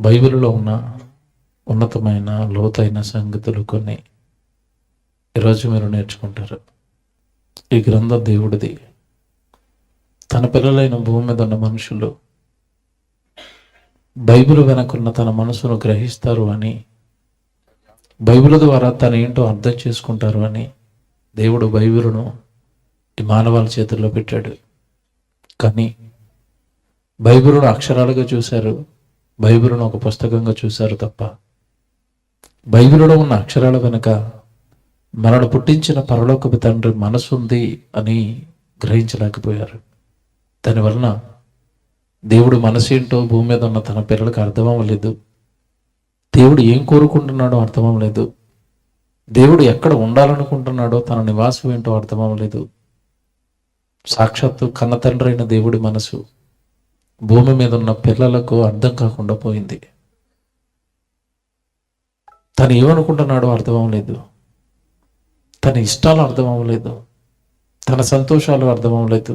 బైబిల్లో ఉన్న ఉన్నతమైన లోతైన సంగతులు కొన్ని ఈరోజు మీరు నేర్చుకుంటారు. ఈ గ్రంథం దేవుడిది. తన పిల్లలైన భూమి మీద ఉన్న మనుషులు బైబిల్ వెనకున్న తన మనసును గ్రహిస్తారు అని, బైబిల్ ద్వారా తను ఏంటో అర్థం చేసుకుంటారు అని దేవుడు బైబిలును ఈ మానవాళి చేతుల్లో పెట్టాడు. కానీ బైబిలును అక్షరాలుగా చూశారు, బైబిలును ఒక పుస్తకంగా చూశారు తప్ప బైబిలులో ఉన్న అక్షరాల వెనుక మనను పుట్టించిన పరలోకపు తండ్రి మనసు ఉంది అని గ్రహించలేకపోయారు. దానివలన దేవుడు మనసు ఏంటో భూమి మీద ఉన్న తన పిల్లలకు అర్థమవ్వలేదు. దేవుడు ఏం కోరుకుంటున్నాడో అర్థమవ్వలేదు. దేవుడు ఎక్కడ ఉండాలనుకుంటున్నాడో తన నివాసం ఏంటో అర్థమవ్వలేదు. సాక్షాత్తు కన్న తండ్రి అయిన దేవుడి మనసు భూమి మీద ఉన్న పిల్లలకు అర్థం కాకుండా పోయింది. తను ఏమనుకుంటున్నాడో అర్థమవ్వలేదు, తన ఇష్టాలు అర్థమవ్వలేదు, తన సంతోషాలు అర్థమవ్వలేదు,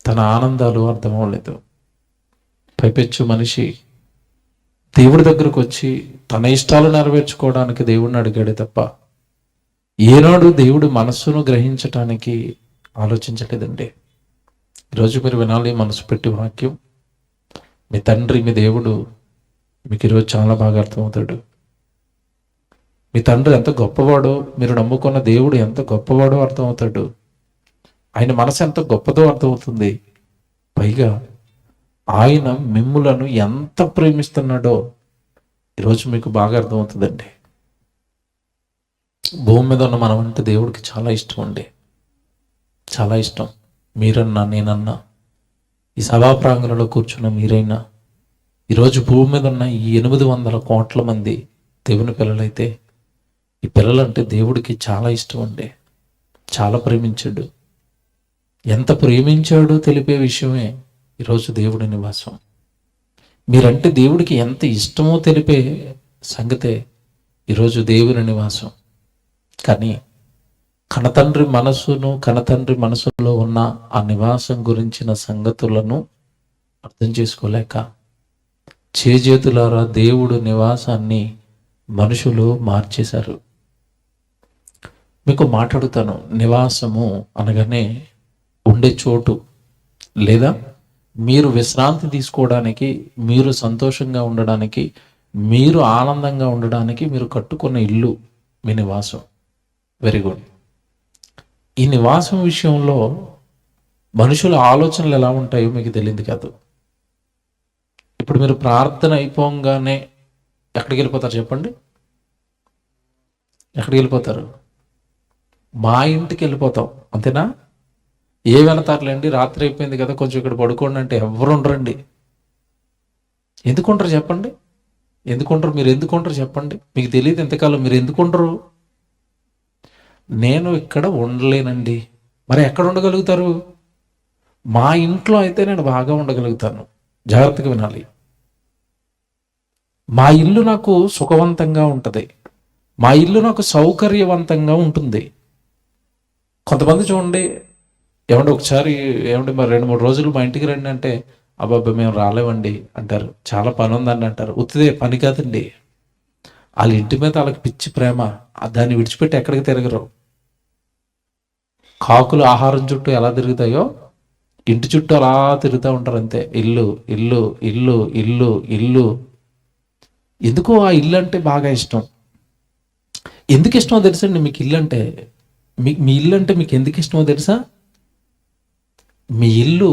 తన ఆనందాలు అర్థమవ్వలేదు. పైపెచ్చు మనిషి దేవుడి దగ్గరకు వచ్చి తన ఇష్టాలు నెరవేర్చుకోవడానికి దేవుడిని అడిగాడే తప్ప ఏనాడు దేవుడి మనస్సును గ్రహించటానికి ఆలోచించలేదండి. ఈరోజు మీరు వినాలి మనసు పెట్టి వాక్యం. మీ తండ్రి, మీ దేవుడు మీకు ఈరోజు చాలా బాగా అర్థమవుతాడు. మీ తండ్రి ఎంత గొప్పవాడో, మీరు నమ్ముకున్న దేవుడు ఎంత గొప్పవాడో అర్థమవుతాడు. ఆయన మనసు ఎంత గొప్పదో అర్థమవుతుంది. పైగా ఆయన మిమ్ములను ఎంత ప్రేమిస్తున్నాడో ఈరోజు మీకు బాగా అర్థమవుతుందండి. భూమి మీద ఉన్న మనం అంటే దేవుడికి చాలా ఇష్టం అండి, చాలా ఇష్టం. మీరన్నా నేనన్నా, ఈ సభా ప్రాంగణంలో కూర్చున్న మీరైనా, ఈరోజు భూమి మీద ఉన్న ఈ 800 కోట్ల మంది దేవుని పిల్లలైతే ఈ పిల్లలంటే దేవుడికి చాలా ఇష్టం అండి, చాలా ప్రేమించాడు. ఎంత ప్రేమించాడో తెలిపే విషయమే ఈరోజు దేవుడి నివాసం. మీరంటే దేవుడికి ఎంత ఇష్టమో తెలిపే సంగతే ఈరోజు దేవుని నివాసం. కానీ కనతండ్రి మనసులో ఉన్న ఆ నివాసం గురించిన సంగతులను అర్థం చేసుకోలేక చేజేతులారా దేవుడు నివాసాన్ని మనుషులు మార్చేశారు. మీకు మాట్లాడుతాను. నివాసము అనగానే ఉండే చోటు, లేదా మీరు విశ్రాంతి తీసుకోవడానికి, మీరు సంతోషంగా ఉండడానికి, మీరు ఆనందంగా ఉండడానికి మీరు కట్టుకున్న ఇల్లు మీ నివాసం. Very good. ఈ నివాసం విషయంలో మనుషుల ఆలోచనలు ఎలా ఉంటాయో మీకు తెలియదు కాదు. ఇప్పుడు మీరు ప్రార్థన అయిపోగానే ఎక్కడికి వెళ్ళిపోతారు చెప్పండి? ఎక్కడికి వెళ్ళిపోతారు? మా ఇంటికి వెళ్ళిపోతాం, అంతేనా? ఏ వెళతారులేండి, రాత్రి అయిపోయింది కదా, కొంచెం ఇక్కడ పడుకోండి అంటే ఎవరు ఉండరండి. ఎందుకుంటారు చెప్పండి? ఎందుకుంటారు? మీరు ఎందుకుంటారు చెప్పండి? మీకు తెలియదు ఎంతకాలం మీరు ఎందుకుంటారు? నేను ఇక్కడ ఉండలేనండి. మరి ఎక్కడ ఉండగలుగుతారు? మా ఇంట్లో అయితే నేను బాగా ఉండగలుగుతాను. జాగ్రత్తగా వినాలి. మా ఇల్లు నాకు సుఖవంతంగా ఉంటుంది, మా ఇల్లు నాకు సౌకర్యవంతంగా ఉంటుంది. కొంతమంది చూడండి, ఏమంటే ఒకసారి మరి 2-3 రోజులు మా ఇంటికి రండి అంటే అబ్బాబ్బా మేము రాలేమండి అంటారు. చాలా పని ఉందండి అంటారు. ఉత్తిదే పని కాదండి, వాళ్ళ ఇంటి మీద వాళ్ళకి పిచ్చి ప్రేమ. దాన్ని విడిచిపెట్టి ఎక్కడికి తిరగరు. కాకులు ఆహారం చుట్టూ ఎలా తిరుగుతాయో ఇంటి చుట్టూ అలా తిరుగుతూ ఉంటారు అంతే. ఇల్లు ఇల్లు ఇల్లు ఇల్లు ఇల్లు. ఎందుకో ఆ ఇల్లు అంటే బాగా ఇష్టం. ఎందుకు ఇష్టమో తెలుసండి మీకు ఇల్లు అంటే? మీ ఇల్లు అంటే మీకు ఎందుకు ఇష్టమో తెలుసా? మీ ఇల్లు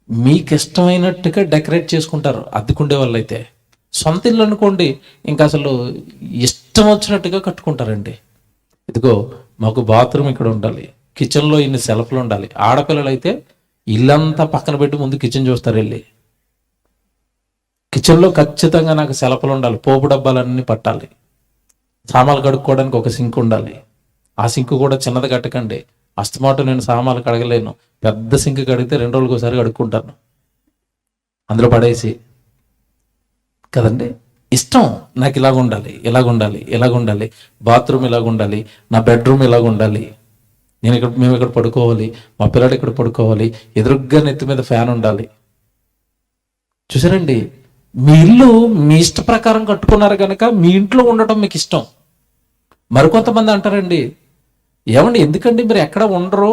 మీకు ఇష్టమైనట్టుగా డెకరేట్ చేసుకుంటారు అద్దెకుండే వాళ్ళు అయితే. సొంత ఇల్లు అనుకోండి, ఇంకా అసలు ఇష్టం వచ్చినట్టుగా కట్టుకుంటారండి. ఇదిగో మాకు బాత్రూమ్ ఇక్కడ ఉండాలి, కిచెన్లో ఇన్ని సెల్ఫ్లు ఉండాలి. ఆడపిల్లలు అయితే ఇల్లంతా పక్కన పెట్టి ముందు కిచెన్ చూస్తారు వెళ్ళి. కిచెన్లో ఖచ్చితంగా నాకు సెల్ఫ్లు ఉండాలి, పోపు డబ్బాలన్నీ పట్టాలి, సామాన్లు కడుక్కోవడానికి ఒక సింక్ ఉండాలి. ఆ సింక్ కూడా చిన్నది కట్టకండి, అస్తమాటు నేను సామాన్లు కడగలేను. పెద్ద సింక్ కడిగితే 2 రోజులకు ఒకసారి కడుక్కుంటాను, అందులో పడేసి కదండి. ఇష్టం నాకు ఇలాగ ఉండాలి, ఇలాగ ఉండాలి, ఇలాగ ఉండాలి, బాత్రూమ్ ఇలాగ ఉండాలి, నా బెడ్రూమ్ ఇలాగ ఉండాలి, మేము ఇక్కడ పడుకోవాలి, మా పిల్లలు ఇక్కడ పడుకోవాలి, ఎదురుగ్గా నెత్తి మీద ఫ్యాన్ ఉండాలి. చూసారండి, మీ ఇల్లు మీ ఇష్ట ప్రకారం కట్టుకున్నారు కనుక మీ ఇంట్లో ఉండటం మీకు ఇష్టం. మరికొంతమంది అంటారండి, ఏమండి ఎందుకండి మీరు ఎక్కడ ఉండరు,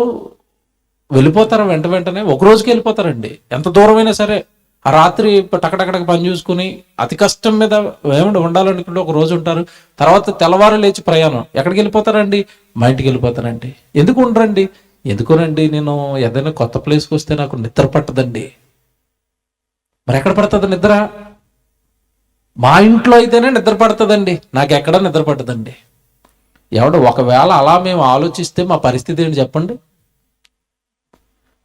వెళ్ళిపోతారా వెంటనే, ఒక రోజుకి వెళ్ళిపోతారండి. ఎంత దూరమైనా సరే ఆ రాత్రి టకటకటక పని చూసుకుని అతి కష్టం మీద ఏమండి ఉండాలనుకుంటే ఒక రోజు ఉంటారు, తర్వాత తెల్లవారు లేచి ప్రయాణం. ఎక్కడికి వెళ్ళిపోతారండి? మా ఇంటికి వెళ్ళిపోతానండి. ఎందుకు ఉండరండి? ఎందుకోనండి, నేను ఏదైనా కొత్త ప్లేస్కి వస్తే నాకు నిద్ర పట్టదండి. మరి ఎక్కడ పడుతుంది నిద్ర? మా ఇంట్లో అయితేనే నిద్ర పడుతుందండి, నాకు ఎక్కడ నిద్ర పట్టదండి. ఏమంటే ఒకవేళ అలా మేము ఆలోచిస్తే మా పరిస్థితి ఏంటి చెప్పండి?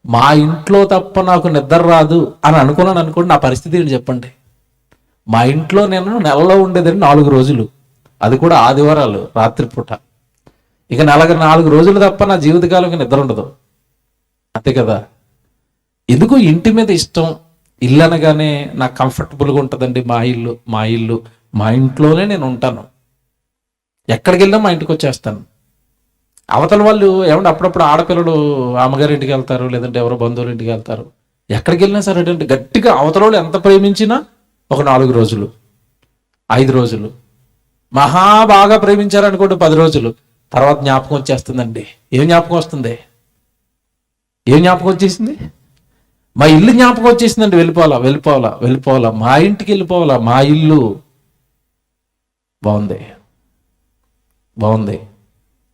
మా ఇంట్లో తప్ప నాకు నిద్ర రాదు అని అనుకున్నాను అనుకోండి, నా పరిస్థితి ఏంటి చెప్పండి? మా ఇంట్లో నేను నెలలో ఉండేదండి 4 రోజులు, అది కూడా ఆదివారాలు రాత్రిపూట. ఇక 4 రోజులు తప్ప నా జీవితకాలం నిద్ర ఉండదు, అంతే కదా. ఎందుకు ఇంటి మీద ఇష్టం. ఇల్లు అనగానే నాకు కంఫర్టబుల్గా ఉంటుందండి. మా ఇల్లు మా ఇంట్లోనే నేను ఉంటాను. ఎక్కడికి వెళ్ళినా మా ఇంటికి వచ్చేస్తాను. అవతల వాళ్ళు ఏమంటే అప్పుడప్పుడు ఆడపిల్లలు అమ్మగారి ఇంటికి వెళ్తారు, లేదంటే ఎవరో బంధువుల ఇంటికి వెళ్తారు. ఎక్కడికి వెళ్ళినా సరే అంటే గట్టిగా అవతల వాళ్ళు ఎంత ప్రేమించినా ఒక 4 రోజులు 5 రోజులు, మహా బాగా ప్రేమించారనుకోండి 10 రోజులు, తర్వాత జ్ఞాపకం వచ్చేస్తుందండి. ఏం జ్ఞాపకం వస్తుంది? ఏం జ్ఞాపకం వచ్చేసింది? మా ఇల్లు జ్ఞాపకం వచ్చేసిందండి. వెళ్ళిపోవాలా, మా ఇంటికి వెళ్ళిపోవాలా. మా ఇల్లు బాగుంది.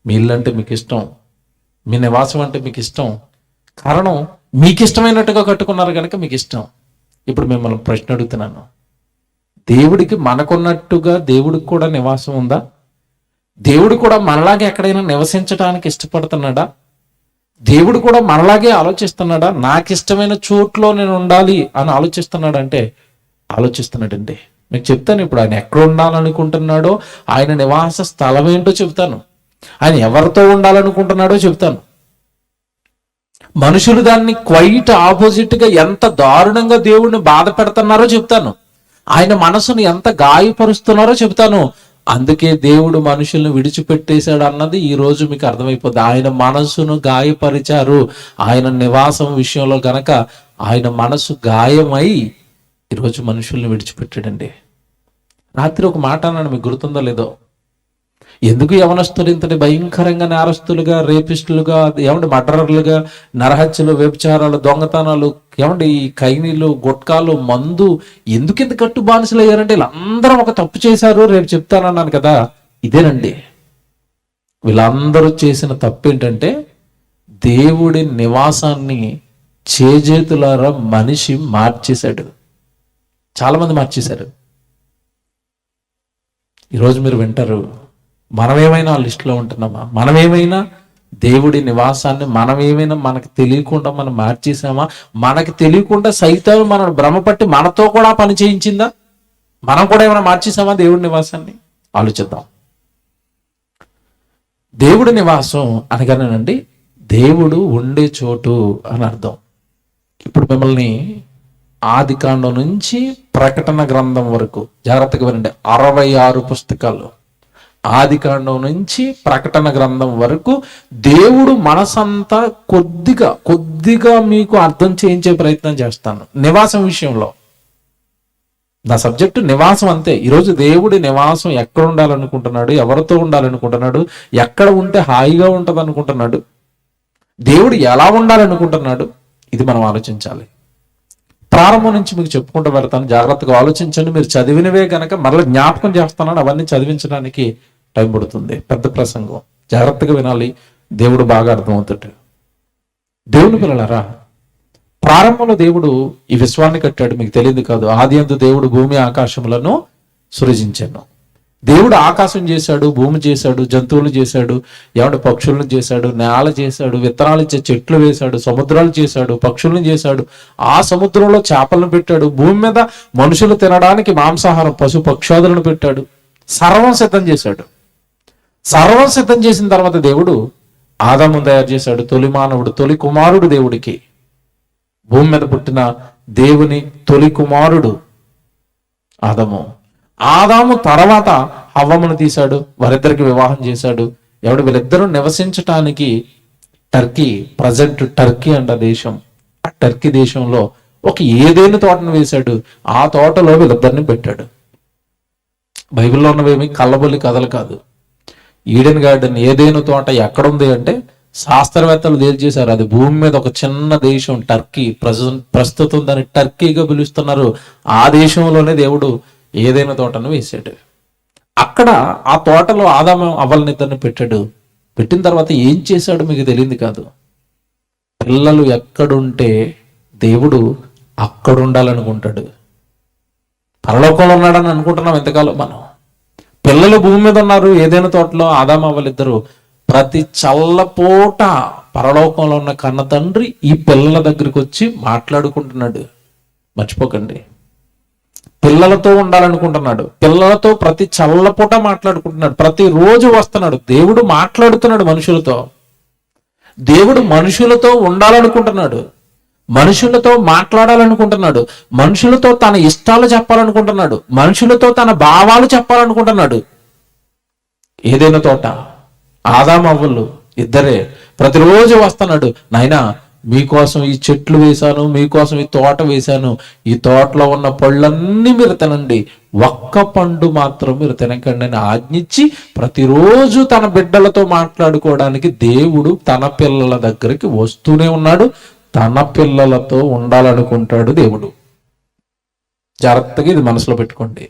మీ ఇల్లు అంటే మీకు ఇష్టం, మీ నివాసం అంటే మీకు ఇష్టం. కారణం మీకు ఇష్టమైనట్టుగా కట్టుకున్నారు కనుక మీకు ఇష్టం. ఇప్పుడు మిమ్మల్ని ప్రశ్న అడుగుతున్నాను, దేవుడికి మనకున్నట్టుగా దేవుడికి కూడా నివాసం ఉందా? దేవుడు కూడా మనలాగే ఎక్కడైనా నివసించడానికి ఇష్టపడుతున్నాడా? దేవుడు కూడా మనలాగే ఆలోచిస్తున్నాడా? నాకు ఇష్టమైన చోట్లో నేను ఉండాలి అని ఆలోచిస్తున్నాడంటే ఆలోచిస్తున్నాడండి. మీకు చెప్తాను ఇప్పుడు ఆయన ఎక్కడ ఉండాలనుకుంటున్నాడో, ఆయన నివాస స్థలం ఏంటో చెప్తాను, ఆయన ఎవరితో ఉండాలనుకుంటున్నాడో చెప్తాను. మనుషులు దాన్ని క్వైట్ ఆపోజిట్ గా ఎంత దారుణంగా దేవుడిని బాధ పెడుతున్నారో చెప్తాను. ఆయన మనసును ఎంత గాయపరుస్తున్నారో చెప్తాను. అందుకే దేవుడు మనుషుల్ని విడిచిపెట్టేశాడు అన్నది ఈ రోజు మీకు అర్థమైపోద్ది. ఆయన మనసును గాయపరిచారు. ఆయన నివాసం విషయంలో గనక ఆయన మనసు గాయమై ఈరోజు మనుషుల్ని విడిచిపెట్టాడండి. రాత్రి ఒక మాట అన్నాను, మీకు గుర్తుందో లేదో. ఎందుకు యవనస్తులు ఇంతటి భయంకరంగా నేరస్తులుగా, రేపిస్టులుగా, ఏమంటే మర్డరర్లుగా, నరహత్యలు, వ్యభిచారాలు, దొంగతనాలు, ఏమంటే ఈ కైనీలు, గుట్కాలు, మందు ఎందుకు ఇంత కట్టు బానిసలు అయ్యారంటే వీళ్ళందరూ ఒక తప్పు చేశారు. రేపు చెప్తానన్నాను కదా, ఇదేనండి. వీళ్ళందరూ చేసిన తప్పు ఏంటంటే దేవుడి నివాసాన్ని చేజేతులారా మనిషి మార్చేశాడు. చాలా మంది మార్చేశారు. ఈరోజు మీరు వింటారు, మనమేమైనా ఆ లిస్టులో ఉంటున్నామా? మనమేమైనా దేవుడి నివాసాన్ని మనకు తెలియకుండా మనం మార్చేసామా? మనకి తెలియకుండా సైతం మనం భ్రమపట్టి మనతో కూడా పని చేయించిందా? మనం కూడా ఏమైనా మార్చేసామా దేవుడి నివాసాన్ని? ఆలోచిద్దాం. దేవుడి నివాసం అనగానేనండి దేవుడు ఉండే చోటు అని అర్థం. ఇప్పుడు మిమ్మల్ని ఆదికాండం నుంచి ప్రకటన గ్రంథం వరకు జాగ్రత్తగా వినండి. 66 పుస్తకాలు, ఆదికాండం నుంచి ప్రకటన గ్రంథం వరకు దేవుడు మనసంతా కొద్దిగా మీకు అర్థం చేయించే ప్రయత్నం చేస్తాను. నివాసం విషయంలో నా సబ్జెక్టు నివాసం అంతే. ఈరోజు దేవుడి నివాసం ఎక్కడ ఉండాలనుకుంటున్నాడు, ఎవరితో ఉండాలనుకుంటున్నాడు, ఎక్కడ ఉంటే హాయిగా ఉంటుంది అనుకుంటున్నాడు, దేవుడు ఎలా ఉండాలనుకుంటున్నాడు, ఇది మనం ఆలోచించాలి. ప్రారంభం నుంచి మీకు చెప్పుకుంటూ పెడతాను, జాగ్రత్తగా ఆలోచించండి. మీరు చదివినవే కనుక మరలా జ్ఞాపకం చేస్తున్నాను, అవన్నీ చదివించడానికి టైం పడుతుంది. పెద్ద ప్రసంగం, జాగ్రత్తగా వినాలి, దేవుడు బాగా అర్థమవుతాడు. దేవుని పిల్లలారా, ప్రారంభంలో దేవుడు ఈ విశ్వాన్ని కట్టాడు, మీకు తెలియదు కాదు. ఆదియందు దేవుడు భూమి ఆకాశములను సృజించాను. దేవుడు ఆకాశం చేశాడు, భూమి చేశాడు, జంతువులు చేశాడు, ఏమంటే పక్షులను చేశాడు, నేల చేశాడు, విత్తనాలు ఇచ్చే చెట్లు వేశాడు, సముద్రాలు చేశాడు, పక్షులను చేశాడు, ఆ సముద్రంలో చేపలను పెట్టాడు, భూమి మీద మనుషులు తినడానికి మాంసాహారం పశు పక్షాదులను పెట్టాడు, సర్వం సిద్ధం చేశాడు. సర్వం సిద్ధం చేసిన తర్వాత దేవుడు ఆదామును తయారు చేశాడు. తొలి మానవుడు, తొలి కుమారుడు దేవుడికి, భూమి మీద పుట్టిన దేవుని తొలి కుమారుడు ఆదాము తర్వాత హవ్వమును తీశాడు, వారిద్దరికి వివాహం చేశాడు. వీళ్ళిద్దరూ నివసించటానికి టర్కీ, ప్రజెంట్ టర్కీ అంట దేశం, ఆ టర్కీ దేశంలో ఒక ఏదైనా తోటను వేశాడు, ఆ తోటలో వీళ్ళిద్దరిని పెట్టాడు. బైబిల్లో ఉన్నవేమి కళ్ళబొల్లి కథలు కాదు. ఈడెన్ గార్డెన్ ఏదైనా తోట ఎక్కడుంది అంటే శాస్త్రవేత్తలు తేల్చేశారు, అది భూమి మీద ఒక చిన్న దేశం టర్కీ. ప్రస్తుతం దాన్ని టర్కీగా పిలుస్తున్నారు. ఆ దేశంలోనే దేవుడు ఏదైనా తోటను వేశాడు. అక్కడ ఆ తోటలో ఆదాము అవ్వలనిద్దరిని పెట్టాడు. పెట్టిన తర్వాత ఏం చేశాడు మీకు తెలియంది కాదు. పిల్లలు ఎక్కడుంటే దేవుడు అక్కడ ఉండాలనుకుంటాడు. పరలోకంలో ఉన్నాడని అనుకుంటున్నాం ఎంతకాలం మనం. పిల్లలు భూమి మీద ఉన్నారు, ఏదైనా తోటలో ఆదాము అవ్వలిద్దరు. ప్రతి చల్లపూట పరలోకంలో ఉన్న కన్న తండ్రి ఈ పిల్లల దగ్గరికి వచ్చి మాట్లాడుకుంటున్నాడు. మర్చిపోకండి, పిల్లలతో ఉండాలనుకుంటున్నాడు. పిల్లలతో ప్రతి చల్లపూట మాట్లాడుకుంటున్నాడు. ప్రతిరోజు వస్తున్నాడు. దేవుడు మాట్లాడుతున్నాడు మనుషులతో. దేవుడు మనుషులతో ఉండాలనుకుంటున్నాడు, మనుషులతో మాట్లాడాలనుకుంటున్నాడు, మనుషులతో తన ఇష్టాలు చెప్పాలనుకుంటున్నాడు, మనుషులతో తన భావాలు చెప్పాలనుకుంటున్నాడు. ఏదైనా తోట ఆదాము అవ్వలు ఇద్దరే ప్రతిరోజు వస్తున్నాడు. నాయనా, మీకోసం ఈ చెట్లు వేశాను, మీకోసం ఈ తోట వేశాను, ఈ తోటలో ఉన్న పళ్ళన్నీ మీరు తినండి, ఒక్క పండు మాత్రం మీరు తినకండి అని ఆజ్ఞించి ప్రతిరోజు తన బిడ్డలతో మాట్లాడుకోవడానికి దేవుడు తన పిల్లల దగ్గరికి వస్తూనే ఉన్నాడు. తన పిల్లలతో ఉండాలనుకుంటాడు దేవుడు. జాగ్రత్తగా ఇది మనసులో పెట్టుకోండి.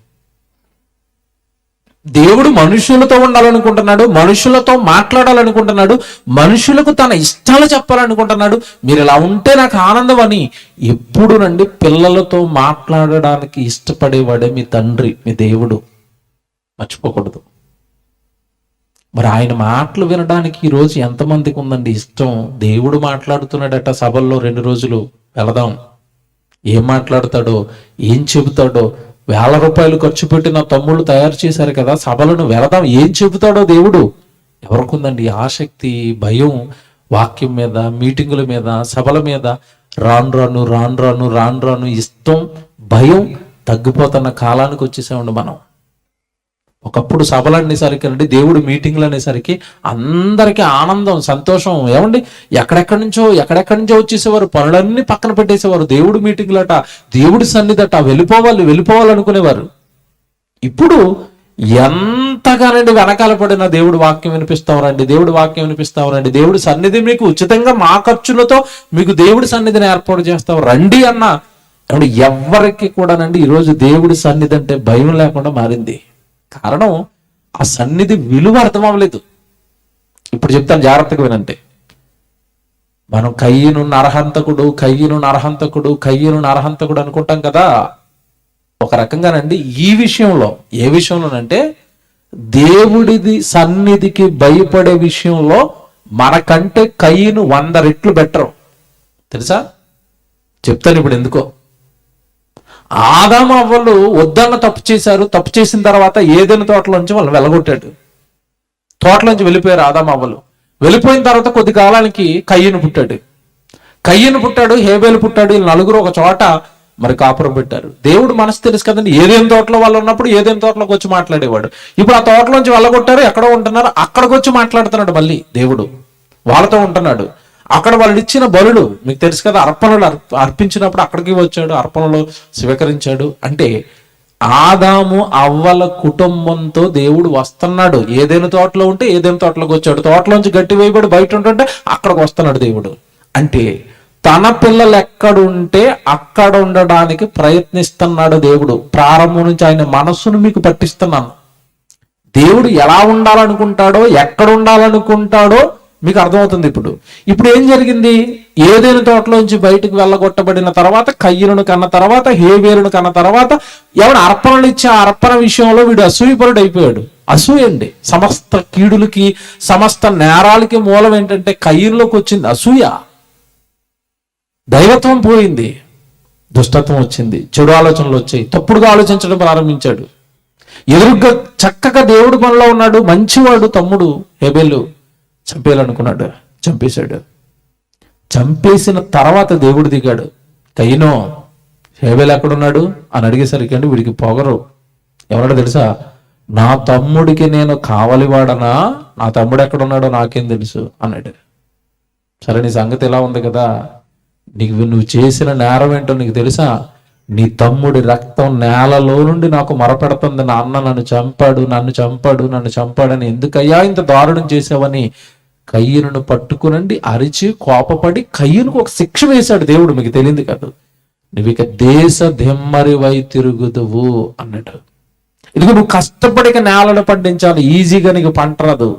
దేవుడు మనుషులతో ఉండాలనుకుంటున్నాడు, మనుషులతో మాట్లాడాలనుకుంటున్నాడు, మనుషులకు తన ఇష్టాలు చెప్పాలనుకుంటున్నాడు. మీరు ఇలా ఉంటే నాకు ఆనందం అని ఎప్పుడునండి పిల్లలతో మాట్లాడడానికి ఇష్టపడేవాడే మీ తండ్రి, మీ దేవుడు. మర్చిపోకూడదు. మరి ఆయన మాటలు వినడానికి ఈరోజు ఎంతమందికి ఉందండి ఇష్టం? దేవుడు మాట్లాడుతున్నాడట సభల్లో 2 రోజులు, వెళదాం. ఏం మాట్లాడతాడో, ఏం చెబుతాడో, వేల రూపాయలు ఖర్చు పెట్టిన తమ్ముళ్ళు తయారు చేశారు కదా సభలను, వెళదాం. ఏం చెబుతాడో దేవుడు. ఎవరికుందండి ఆసక్తి, భయం వాక్యం మీద, మీటింగుల మీద, సభల మీద? రాను రాను ఇష్టం, భయం తగ్గిపోతున్న కాలానికి వచ్చేసామండి మనం. ఒకప్పుడు సభలు అనేసరికి అండి, దేవుడు మీటింగ్లు అనేసరికి అందరికీ ఆనందం, సంతోషం. ఏమండి, ఎక్కడెక్కడి నుంచో వచ్చేసేవారు, పనులన్నీ పక్కన పెట్టేసేవారు. దేవుడు మీటింగ్లట, దేవుడి సన్నిధట, వెళ్ళిపోవాలనుకునేవారు. ఇప్పుడు ఎంతగానండి వెనకాల పడిన దేవుడు వాక్యం వినిపిస్తావురండి, దేవుడి సన్నిధి మీకు ఉచితంగా మా ఖర్చులతో మీకు దేవుడి సన్నిధిని ఏర్పాటు చేస్తావు రండి అన్న. ఎవరికి కూడానండి ఈరోజు దేవుడి సన్నిధి అంటే భయం లేకుండా మారింది. కారణం, ఆ సన్నిధి విలువ అర్థం అవ్వలేదు. ఇప్పుడు చెప్తాను, జాగ్రత్తగా వినంటే. మనం కయ్యను నరహంతకుడు అనుకుంటాం కదా. ఒక రకంగానండి ఈ విషయంలో, ఏ విషయంలోనంటే దేవుడిది సన్నిధికి భయపడే విషయంలో మనకంటే కయ్యను 100 రెట్లు బెటర్. తెలుసా? చెప్తాను ఇప్పుడు ఎందుకో. ఆదాము అవ్వలు వద్దన్న తప్పు చేశారు. తప్పు చేసిన తర్వాత ఏదైనా తోటలోంచి వాళ్ళని వెళ్ళగొట్టాడు. తోటలోంచి వెళ్ళిపోయారు ఆదాము అవ్వలు. వెళ్ళిపోయిన తర్వాత కొద్ది కాలానికి కయ్యను పుట్టాడు, హేబేలు పుట్టాడు. వీళ్ళు నలుగురు ఒక చోట మరి కాపురం పెట్టారు. దేవుడు మనసు తెలుసు కదండి, ఏదైనా తోటలో వాళ్ళు ఉన్నప్పుడు ఏదైనా తోటలోకి వచ్చి మాట్లాడేవాడు. ఇప్పుడు ఆ తోటలోంచి వెళ్ళగొట్టారు, ఎక్కడో ఉంటున్నారు, అక్కడికి వచ్చి మాట్లాడుతున్నాడు. మళ్ళీ దేవుడు వాళ్ళతో ఉంటున్నాడు. అక్కడ వాళ్ళు ఇచ్చిన బలులు మీకు తెలుసు కదా, అర్పణలు అర్పించినప్పుడు అక్కడికి వచ్చాడు, అర్పణలు స్వీకరించాడు. అంటే ఆదాము అవ్వల కుటుంబంతో దేవుడు వస్తున్నాడు. ఏదైనా తోటలో ఉంటే ఏదైనా తోటలోకి వచ్చాడు, తోటలోంచి గట్టి వేయబడి బయట ఉంటుంటే అక్కడికి వస్తున్నాడు దేవుడు. అంటే తన పిల్లలు ఎక్కడుంటే అక్కడ ఉండడానికి ప్రయత్నిస్తున్నాడు దేవుడు. ప్రారంభం నుంచి ఆయన మనస్సును మీకు పట్టిస్తున్నాను. దేవుడు ఎలా ఉండాలనుకుంటాడో, ఎక్కడ ఉండాలనుకుంటాడో మీకు అర్థమవుతుంది. ఇప్పుడు ఏం జరిగింది? ఏదైనా తోటలోంచి బయటకు వెళ్ళగొట్టబడిన తర్వాత, కయ్యను కన్న తర్వాత, హేబేలును కన్న తర్వాత, ఎవడు అర్పణలు ఇచ్చే అర్పణ విషయంలో వీడు అసూయపరుడు అయిపోయాడు. అసూయండి సమస్త కీడులకి, సమస్త నేరాలకి మూలం ఏంటంటే కయ్యనులోకి వచ్చింది అసూయ. దైవత్వం పోయింది, దుష్టత్వం వచ్చింది, చెడు ఆలోచనలు వచ్చాయి, తప్పుడుగా ఆలోచించడం ప్రారంభించాడు. ఎదురుగా చక్కగా దేవుడు పనిలో ఉన్నాడు, మంచివాడు తమ్ముడు హేబేలు చంపేయాలనుకున్నాడు, చంపేశాడు. చంపేసిన తర్వాత దేవుడు దిగాడు. కయ్యనో, హేబేలు ఎక్కడున్నాడు అని అడిగేసరికి అండి వీడికి పొగరు. ఎవరన్నా తెలుసా? నా తమ్ముడికి నేను కావలివాడనా, నా తమ్ముడు ఎక్కడున్నాడో నాకేం తెలుసు అన్నాడు. సరే, నీ సంగతి ఎలా ఉంది కదా, నువ్వు చేసిన నేరం ఏంటో నీకు తెలుసా? నీ తమ్ముడి రక్తం నేలలో నుండి నాకు మొరపెడుతుంది. నా అన్న నన్ను చంపాడని ఎందుకయ్యా ఇంత దారుణం చేసావని కయ్యను పట్టుకునండి అరిచి కోపపడి కయ్యనుకు ఒక శిక్ష వేశాడు దేవుడు. మీకు తెలియదు కాదు, నువ్వు ఇక దేశ దిమ్మరివై తిరుగుదువు అన్నాడు. ఇదిగో నువ్వు కష్టపడిక నేలను పండించాలి, ఈజీగా నీకు పంట రాదు,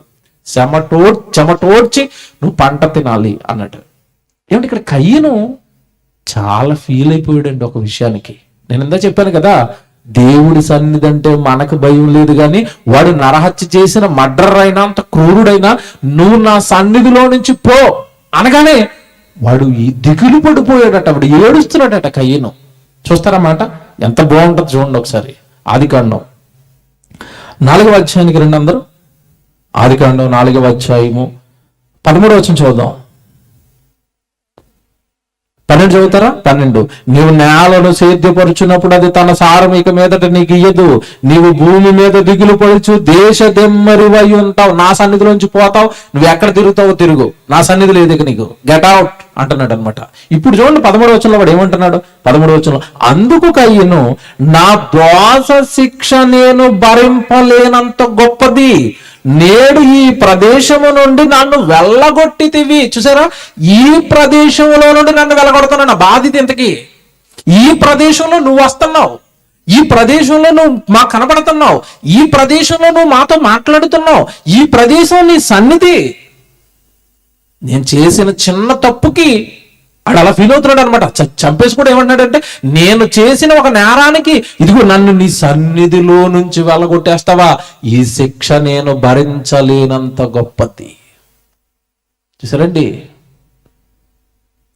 చెమటోడ్చి నువ్వు పంట తినాలి అన్నట్టు. ఏమంటే ఇక్కడ కయ్యను చాలా ఫీల్ అయిపోయాడండి ఒక విషయానికి. నేను ఇందా చెప్పాను కదా, దేవుడి సన్నిధి అంటే మనకు భయం లేదు, కానీ వాడు నరహత్య చేసిన మర్డర్ అయినా అంత క్రూరుడైనా నువ్వు నా సన్నిధిలో నుంచి పో అనగానే వాడు ఈ దిగులు పడిపోయాడట, వాడు ఏడుస్తున్నాడట కయ్యను. చూస్తారన్నమాట, ఎంత బాగుంటుంది చూడండి ఒకసారి. ఆదికాండం 4వ అధ్యాయానికి రండి అందరూ. ఆదికాండం 4వ అధ్యాయము 13వ వచనం చూద్దాం. 12 చదువుతారా? 12. నీవు నేలను సేద్యపరుచున్నప్పుడు అది తన సారం ఇక మీదట నీకు ఇయ్యదు. నీవు భూమి మీద దిగులు పడుచు దేశ దెమ్మరివై ఉంటావు. నా సన్నిధిలోంచి పోతావు, నువ్వు ఎక్కడ తిరుగుతావో తిరుగు, నా సన్నిధి లేదు ఇక నీకు, గెట్ అవుట్ అంటున్నాడు అనమాట. ఇప్పుడు చూడండి 13వ వచనంలో వాడు ఏమంటున్నాడు? 13వ వచనంలో, అందుకు కయ్యను, నా దోష శిక్ష నేను భరింపలేనంత గొప్పది, నేడు ఈ ప్రదేశము నుండి నన్ను వెళ్ళగొట్టితివి. చూసారా, ఈ ప్రదేశంలో నుండి నన్ను వెళ్ళగొడుతున్నాను. నా బాధ్యత ఇంతకీ, ఈ ప్రదేశంలో నువ్వు వస్తున్నావు, ఈ ప్రదేశంలో నువ్వు మాకు కనబడుతున్నావు, ఈ ప్రదేశంలో నువ్వు మాతో మాట్లాడుతున్నావు, ఈ ప్రదేశం నీ సన్నిధి. నేను చేసిన చిన్న తప్పుకి వాడు అలా ఫీల్ అవుతున్నాడు అనమాట. చంపేసి కూడా ఏమన్నాడంటే, నేను చేసిన ఒక నేరానికి ఇదిగో నన్ను నీ సన్నిధిలో నుంచి వెళ్ళగొట్టేస్తావా, ఈ శిక్ష నేను భరించలేనంత గొప్పది. చూసారండి,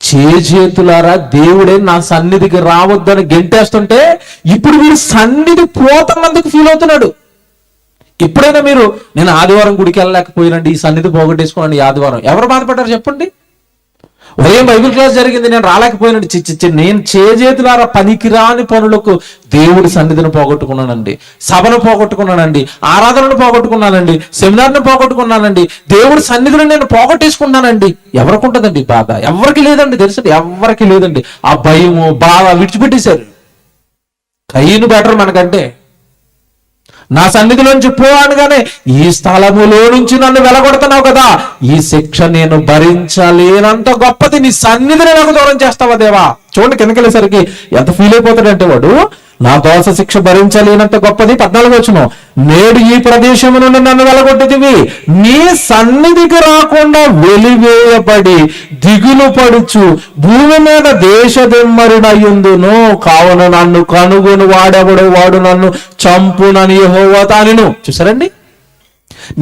చేతులారా దేవుడే నా సన్నిధికి రావద్దని గెంటేస్తుంటే ఇప్పుడు వీడు సన్నిధి పోతున్నందుకు ఫీల్ అవుతున్నాడు. ఎప్పుడైనా మీరు, నేను ఆదివారం గుడికి వెళ్ళలేకపోయినండి, ఈ సన్నిధి పోగొట్టేసుకోనండి ఈ ఆదివారం, ఎవరు బాధపడ్డారు చెప్పండి? ఉదయం బైబిల్ క్లాస్ జరిగింది, నేను రాలేకపోయినండి, నేను చేతులారా పనికిరాని పనులకు దేవుడి సన్నిధిని పోగొట్టుకున్నానండి, సభను పోగొట్టుకున్నానండి, ఆరాధనను పోగొట్టుకున్నానండి, సెమినార్ను పోగొట్టుకున్నానండి, దేవుడి సన్నిధిని నేను పోగొట్టేసుకున్నానండి. ఎవరికి ఉంటుందండి బాధ? ఎవరికి లేదండి, తెలుసు, ఎవరికి లేదండి. ఆ భయము బాధ విడిచిపెట్టేశారు. కయ్యను బెటర్ మనకంటే. నా సన్నిధిలోంచి పో అనగానే, ఈ స్థలములో నుంచి నన్ను వెలగొడుతున్నావు కదా, ఈ శిక్ష నేను భరించలేనంత గొప్పది, నీ సన్నిధిని నాకు దూరం చేస్తావా దేవా. చూడండి కిందకి వెళ్ళేసరికి ఎంత ఫీల్ అయిపోతాడంటే వాడు, నా దోష శిక్ష భరించలేనంత గొప్పది. 14వ వచనం, నేడు ఈ ప్రదేశము నుండి నన్ను వెలగొట్టితివి, నీ సన్నిధికి రాకుండా వెలివేయబడి దిగులు పడుచు భూమి మీద దేశదిమ్మరుడయ్యుందును, కావున నన్ను కనుగొని వాడెవడు వాడు నన్ను చంపునని యెహోవా తానెను. చూసారండి,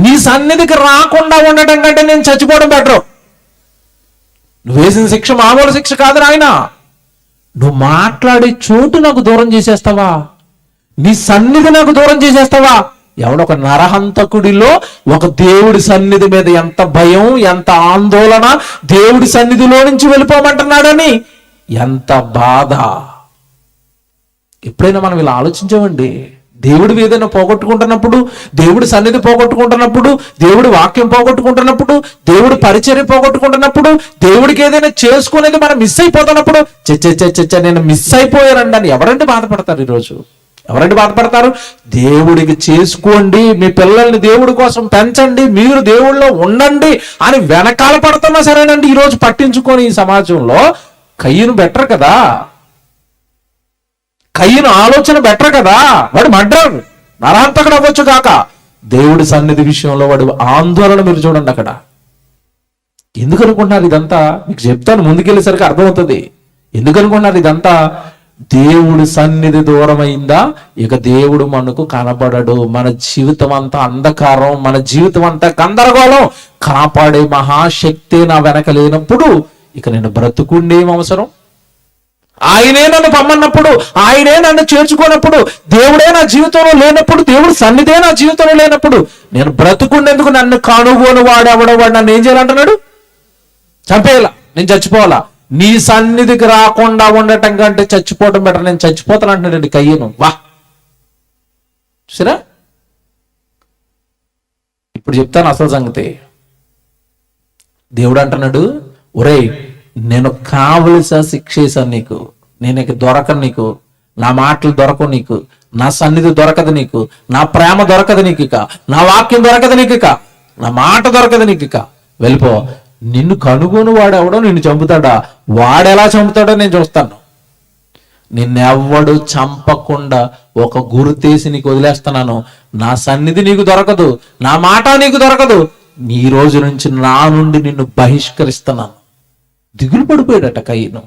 నీ సన్నిధికి రాకుండా ఉండటం కంటే నేను చచ్చిపోవడం బెటర్. నువ్వు వేసిన శిక్ష మామూలు శిక్ష కాదు నాయన. నువ్వు మాట్లాడే చోటు నాకు దూరం చేసేస్తావా, నీ సన్నిధి నాకు దూరం చేసేస్తావా. ఎవడొక నరహంతకుడిలో ఒక దేవుడి సన్నిధి మీద ఎంత భయం, ఎంత ఆందోళన, దేవుడి సన్నిధిలో నుంచి వెళ్ళిపోమంటున్నాడని ఎంత బాధ. ఎప్పుడైనా మనం ఇలా ఆలోచించామండి? దేవుడి ఏదైనా పోగొట్టుకుంటున్నప్పుడు, దేవుడి సన్నిధి పోగొట్టుకుంటున్నప్పుడు, దేవుడి వాక్యం పోగొట్టుకుంటున్నప్పుడు, దేవుడి పరిచర్య పోగొట్టుకుంటున్నప్పుడు, దేవుడికి ఏదైనా చేసుకునేది మనం మిస్ అయిపోతున్నప్పుడు, నేను మిస్ అయిపోయానండి అని ఎవరంటే బాధపడతారు ఈరోజు? ఎవరంటే బాధపడతారు? దేవుడికి చేసుకోండి, మీ పిల్లల్ని దేవుడి కోసం పెంచండి, మీరు దేవుళ్ళలో ఉండండి అని వెనకాల పడుతున్నా సరేనండి ఈరోజు పట్టించుకొని ఈ సమాజంలో. కయ్యను బెటర్ కదా, కయ్యను ఆలోచన బెటర్ కదా. వాడు మర్డర్, నరహంతకుడు అవ్వచ్చు కాక, దేవుడి సన్నిధి విషయంలో వాడు ఆందోళన మీరు చూడండి అక్కడ. ఎందుకు అనుకుంటున్నారు ఇదంతా? మీకు చెప్తాను, ముందుకెళ్ళేసరికి అర్థమవుతుంది. ఎందుకు అనుకుంటున్నారు ఇదంతా? దేవుడి సన్నిధి దూరమైందా, ఇక దేవుడు మనకు కనబడడు. మన జీవితం అంతా అంధకారం, మన జీవితం అంతా గందరగోళం. కాపాడే మహాశక్తి నా వెనక లేనప్పుడు ఇక నేను బ్రతుకుండేం అవసరం? ఆయనే నన్ను పమ్మన్నప్పుడు, ఆయనే నన్ను చేర్చుకున్నప్పుడు, దేవుడే నా జీవితంలో లేనప్పుడు, దేవుడు సన్నిధే నా జీవితంలో లేనప్పుడు నేను బ్రతుకుండేందుకు నన్ను కనుగొని వాడు నన్ను ఏం చేయాలంటున్నాడు? చంపేయాలా, నేను చచ్చిపోవాలా. నీ సన్నిధికి రాకుండా ఉండటం కంటే చచ్చిపోవటం బెటర్, నేను చచ్చిపోతాను అంటున్నాడండి కయ్యను. వా, చూసారా? ఇప్పుడు చెప్తాను అసలు సంగతి. దేవుడు అంటున్నాడు, ఒరేయ్ నేను కావలసిన శిక్ష వేసాను నీకు. నేను ఇక దొరకను నీకు, నా మాటలు దొరకవు నీకు, నా సన్నిధి దొరకదు నీకు, నా ప్రేమ దొరకదు నీకు, ఇక నా వాక్యం దొరకదు నీకు, ఇక నా మాట దొరకదు నీకు, ఇక వెళ్ళిపో. నిన్ను కనుగొని వాడెవడో నిన్ను చంపుతాడా, వాడెలా చంపుతాడో నేను చూస్తాను. నిన్నెవ్వడు చంపకుండా ఒక గుర్తేసి నీకు వదిలేస్తున్నాను. నా సన్నిధి నీకు దొరకదు, నా మాట నీకు దొరకదు. ఈ రోజు నుంచి నా నుండి నిన్ను బహిష్కరిస్తున్నాను. దిగులు పడిపోయాడట కయ్యను.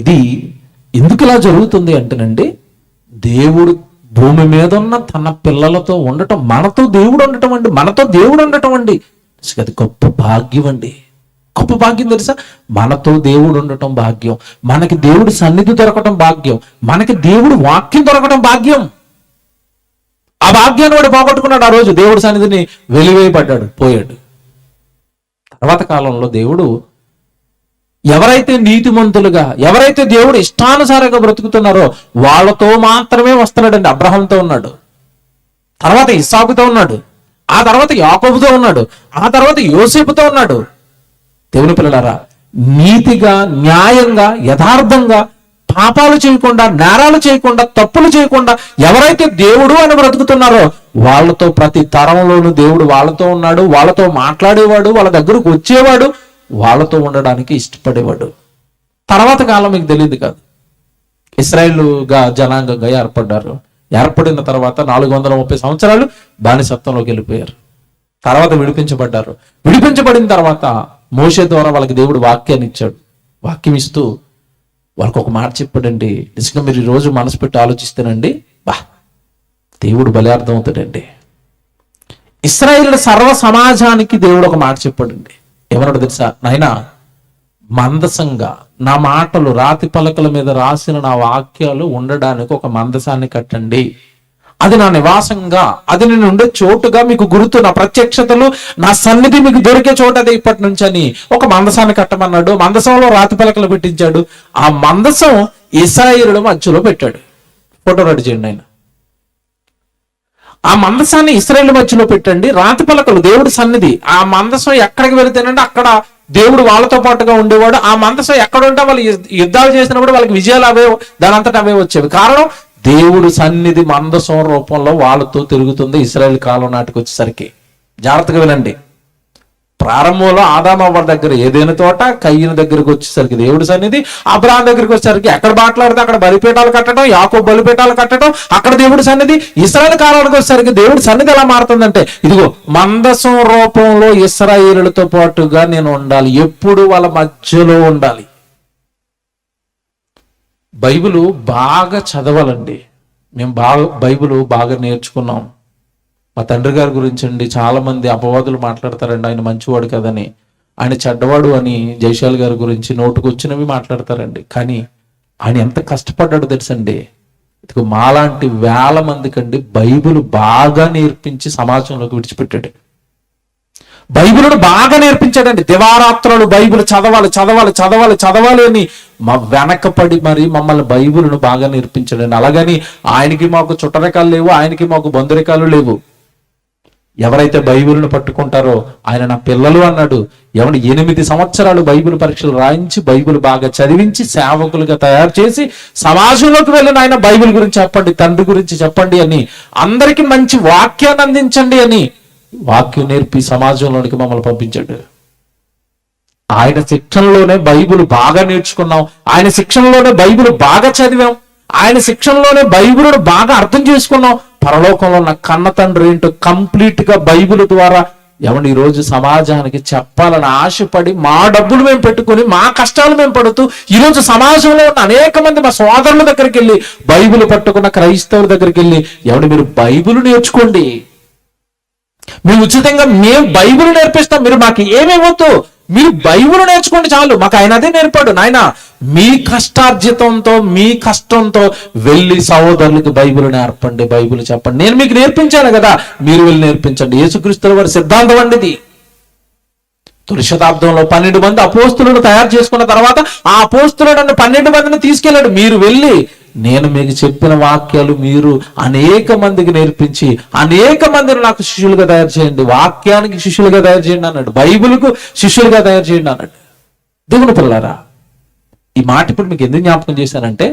ఇది ఎందుకు ఇలా జరుగుతుంది అంటేనండి, దేవుడు భూమి మీద ఉన్న తన పిల్లలతో ఉండటం, మనతో దేవుడు ఉండటం అండి, మనతో దేవుడు ఉండటం అండి. అది గొప్ప భాగ్యం అండి, గొప్ప భాగ్యం తెలుసా? మనతో దేవుడు ఉండటం భాగ్యం, మనకి దేవుడి సన్నిధి దొరకటం భాగ్యం, మనకి దేవుడు వాక్యం దొరకటం భాగ్యం. ఆ భాగ్యాన్ని వాడు పోగొట్టుకున్నాడు. ఆ రోజు దేవుడి సన్నిధిని వెలివేయబడ్డాడు, పోయాడు. తర్వాత కాలంలో దేవుడు ఎవరైతే నీతిమంతులుగా, ఎవరైతే దేవుడు ఇష్టానుసారంగా బ్రతుకుతున్నారో వాళ్ళతో మాత్రమే వస్తున్నాడండి. అబ్రహాంతో ఉన్నాడు, తర్వాత ఇస్సాకుతో ఉన్నాడు, ఆ తర్వాత యాకోబుతో ఉన్నాడు, ఆ తర్వాత యోసేపుతో ఉన్నాడు. దేవుని పిల్లలారా, నీతిగా, న్యాయంగా, యథార్థంగా, పాపాలు చేయకుండా, నేరాలు చేయకుండా, తప్పులు చేయకుండా ఎవరైతే దేవుడు అని బ్రతుకుతున్నారో వాళ్ళతో ప్రతి తరంలోనూ దేవుడు వాళ్ళతో ఉన్నాడు, వాళ్ళతో మాట్లాడేవాడు, వాళ్ళ దగ్గరకు వచ్చేవాడు, వాళ్ళతో ఉండడానికి ఇష్టపడేవాడు. తర్వాత కాలం మీకు తెలియదు కాదు, ఇశ్రాయేలుగా జనాంగంగా ఏర్పడ్డారు. ఏర్పడిన తర్వాత 430 సంవత్సరాలు బానిసత్వంలోకి వెళ్ళిపోయారు. తర్వాత విడిపించబడ్డారు. విడిపించబడిన తర్వాత మోషే ద్వారా వాళ్ళకి దేవుడు వాక్యాన్ని ఇచ్చాడు. వాక్యం ఇస్తూ వాళ్ళకి ఒక మాట చెప్పాడండి. నిజంగా మీరు ఈ రోజు మనసు పెట్టి ఆలోచిస్తేనండి, దేవుడు భలే అర్థం అవుతాడండి. ఇశ్రాయేలు సర్వ సమాజానికి దేవుడు ఒక మాట చెప్పాడండి. ఏమన్నాడు తెలుసా? నాయనా, మందసంగా నా మాటలు రాతి పలకల మీద రాసిన నా వాక్యాలు ఉండడానికి ఒక మందసాన్ని కట్టండి. అది నా నివాసంగా, అది నేను ఉండే చోటుగా, మీకు గుర్తు, నా ప్రత్యక్షతలు, నా సన్నిధి మీకు దొరికే చోటు అదే ఇప్పటి నుంచి అని ఒక మందసాన్ని కట్టమన్నాడు. మందసంలో రాతి పలకలు పెట్టించాడు. ఆ మందసం ఇశ్రాయేలుల మధ్యలో పెట్టాడు. ఫోటో రెడీ చేయండి ఆయన. ఆ మందసాన్ని ఇశ్రాయేలు మధ్యలో పెట్టండి. రాతి పలకలు దేవుడి సన్నిధి. ఆ మందసం ఎక్కడికి వెళితేనంటే అక్కడ దేవుడు వాళ్ళతో పాటుగా ఉండేవాడు. ఆ మందసం ఎక్కడ ఉంటే వాళ్ళు యుద్ధాలు చేసినప్పుడు వాళ్ళకి విజయాలు అవే, దాని అంతటా అవే వచ్చేవి. కారణం, దేవుడు సన్నిధి మందసం రూపంలో వాళ్ళతో తిరుగుతుంది. ఇశ్రాయేల్ కాలం నాటికి వచ్చేసరికి జాగ్రత్తగా వినండి. ప్రారంభంలో ఆదామవ్వ దగ్గర ఏదైనా తోట, కయ్యను దగ్గరికి వచ్చేసరికి దేవుడి సన్నిధి, అబ్రాహాం దగ్గరికి వచ్చేసరికి ఎక్కడ మాట్లాడితే అక్కడ బలిపీఠాలు కట్టడం, యాకోబు బలిపీఠాలు కట్టడం, అక్కడ దేవుడి సన్నిధి. ఇశ్రాయేల్ కాలానికి వచ్చేసరికి దేవుడి సన్నిధి ఎలా మారుతుందంటే, ఇదిగో మందసం రూపంలో ఇశ్రాయేలులతో పాటుగా నేను ఉండాలి, ఎప్పుడు వాళ్ళ మధ్యలో ఉండాలి. బైబిల్ బాగా చదవాలండి. మేము బైబిల్ బాగా నేర్చుకున్నాం. మా తండ్రి గారి గురించి అండి చాలా మంది అపవాదులు మాట్లాడతారండి, ఆయన మంచివాడు కదని, ఆయన చెడ్డవాడు అని జైశాల్ గారి గురించి నోటుకొచ్చినవి మాట్లాడతారండి. కానీ ఆయన ఎంత కష్టపడ్డాడు తెలుసండి. ఇదిగో మాలాంటి వేల మందికండి బైబిల్ బాగా నేర్పించి సమాజంలోకి విడిచిపెట్టాడు. బైబిల్ను బాగా నేర్పించాడండి. దివారాత్రులు బైబిల్ చదవాలి చదవాలి చదవాలి చదవాలి అని మా వెనకపడి మరి మమ్మల్ని బైబిల్ను బాగా నేర్పించాడండి. అలాగని ఆయనకి మాకు చుట్టరికాలు లేవు, ఆయనకి మాకు బంధురికాలు లేవు. ఎవరైతే బైబిల్ను పట్టుకుంటారో ఆయన నా పిల్లలు అన్నాడు. 8 సంవత్సరాలు బైబిల్ పరీక్షలు రాయించి, బైబిల్ బాగా చదివించి, సేవకులుగా తయారు చేసి సమాజంలోకి వెళ్ళిన ఆయన బైబిల్ గురించి చెప్పండి, తండ్రి గురించి చెప్పండి అని, అందరికీ మంచి వాక్యాన్ని అందించండి అని వాక్యం నేర్పి సమాజంలోనికి మమ్మల్ని పంపించాడు. ఆయన శిక్షణలోనే బైబిల్ బాగా నేర్చుకున్నాం, ఆయన శిక్షణలోనే బైబిల్ బాగా చదివాం, ఆయన శిక్షణలోనే బైబిల్ను బాగా అర్థం చేసుకున్నాం. పరలోకంలో ఉన్న కన్న తండ్రి ఏంటో కంప్లీట్ గా బైబిల్ ద్వారా ఈ రోజు సమాజానికి చెప్పాలని ఆశపడి మా డబ్బులు మేము పెట్టుకుని, మా కష్టాలు మేము పడుతూ, ఈరోజు సమాజంలో ఉన్న అనేక మంది మా సోదరుల దగ్గరికి వెళ్ళి, బైబిల్ పట్టుకున్న క్రైస్తవుల దగ్గరికి వెళ్ళి, మీరు బైబిల్ నేర్చుకోండి, మేము ఉచితంగా మేము బైబిల్ నేర్పిస్తాం, మీరు మాకు ఏమేమవుతూ, మీరు బైబిల్ నేర్చుకోండి చాలు. మాకు ఆయన అదే నేర్పాడు. నాయన, మీ కష్టార్జితంతో, మీ కష్టంతో వెళ్ళి సహోదరులకు బైబిల్ నేర్పండి, బైబిల్ చెప్పండి. నేను మీకు నేర్పించాను కదా, మీరు వెళ్ళి నేర్పించండి. యేసుక్రీస్తుల వారి సిద్ధాంతం అండి ఇది. తొలి శతాబ్దంలో 12 మంది అపోస్తులను తయారు చేసుకున్న తర్వాత ఆ అపోస్తులను 12 మందిని తీసుకెళ్ళాడు. మీరు వెళ్ళి నేను మీకు చెప్పిన వాక్యాలు మీరు అనేక మందికి నేర్పించి, అనేక మందిని నాకు శిష్యులుగా తయారు చేయండి, వాక్యానికి శిష్యులుగా తయారు చేయండి అన్నాడు, బైబిల్కు శిష్యులుగా తయారు చేయండి అన్నాడు. దేవుని పిల్లలారా, ఈ మాట ఇప్పుడు మీకు ఎందుకు జ్ఞాపకం చేశానంటే,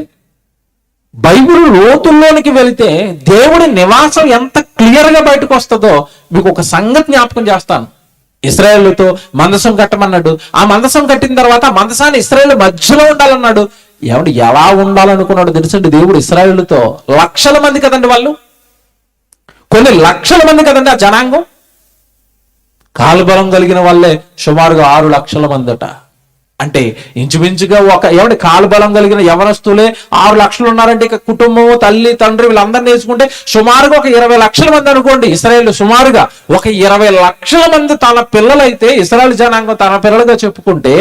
బైబిల్ లోతుల్లోనికి వెళితే దేవుడి నివాసం ఎంత క్లియర్గా బయటకు వస్తుందో మీకు ఒక సంగతి జ్ఞాపకం చేస్తాను. ఇశ్రాయేలుతో మందసం కట్టమన్నాడు. ఆ మందసం కట్టిన తర్వాత ఆ మందసాన్ని ఇశ్రాయేలు మధ్యలో ఉండాలన్నాడు. ఏమంటే ఎలా ఉండాలనుకున్నాడు తెలుసండి దేవుడు ఇశ్రాయేలుతో? లక్షల మంది కదండి వాళ్ళు, కొన్ని లక్షల మంది కదండి ఆ జనాంగం. కాలుబలం కలిగిన వాళ్ళే సుమారుగా 6 లక్షల మందట. అంటే ఇంచుమించుగా ఏమంటే కాలుబలం కలిగిన యవనస్తులే 6 లక్షలు ఉన్నారంటే ఇక కుటుంబము, తల్లి, తండ్రి వీళ్ళందరినీ వేసుకుంటే సుమారుగా ఒక 20 లక్షల మంది అనుకోండి. ఇశ్రాయేల్ సుమారుగా ఒక 20 లక్షల మంది తన పిల్లలైతే ఇశ్రాయేల్ జనాంగం తన పిల్లలుగా చెప్పుకుంటే,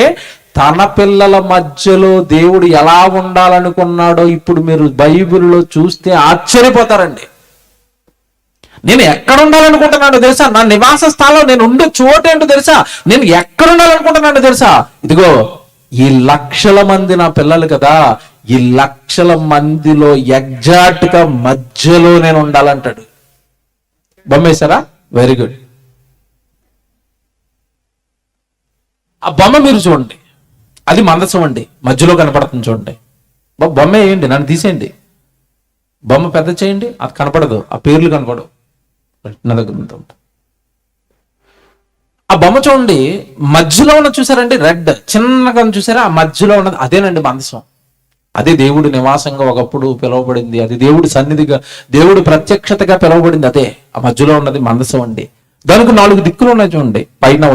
తన పిల్లల మధ్యలో దేవుడు ఎలా ఉండాలనుకున్నాడో ఇప్పుడు మీరు బైబిల్లో చూస్తే ఆశ్చర్యపోతారండి. నేను ఎక్కడ ఉండాలనుకుంటున్నాను తెలుసా? నా నివాస స్థలం, నేను ఉండే చోటు ఏంటో తెలుసా? నేను ఎక్కడ ఉండాలనుకుంటున్నాను తెలుసా? ఇదిగో ఈ లక్షల మంది నా పిల్లలు కదా, ఈ లక్షల మందిలో ఎగ్జాక్ట్ గా మధ్యలో నేను ఉండాలంటాడు. బొమ్మేశారా? Very good. ఆ బొమ్మ మీరు చూడండి, అది మందసం అండి, మధ్యలో కనపడుతుంది చూడండి. బొమ్మ వేయండి, నన్ను తీసేయండి, బొమ్మ పెద్ద చేయండి, అది కనపడదు, ఆ పేర్లు కనపడవు నా దగ్గర. ఆ బొమ్మ చూడండి, మధ్యలో ఉన్న చూసారండి రెడ్ చిన్నగా చూసారా? ఆ మధ్యలో ఉన్నది అదేనండి మందసం. అదే దేవుడు నివాసంగా ఒకప్పుడు పిలువబడింది, అది దేవుడి సన్నిధిగా, దేవుడు ప్రత్యక్షతగా పిలువబడింది. అదే ఆ మధ్యలో ఉన్నది మందసం అండి. దానికి 4 దిక్కులు ఉన్నాయి చూడండి. పైన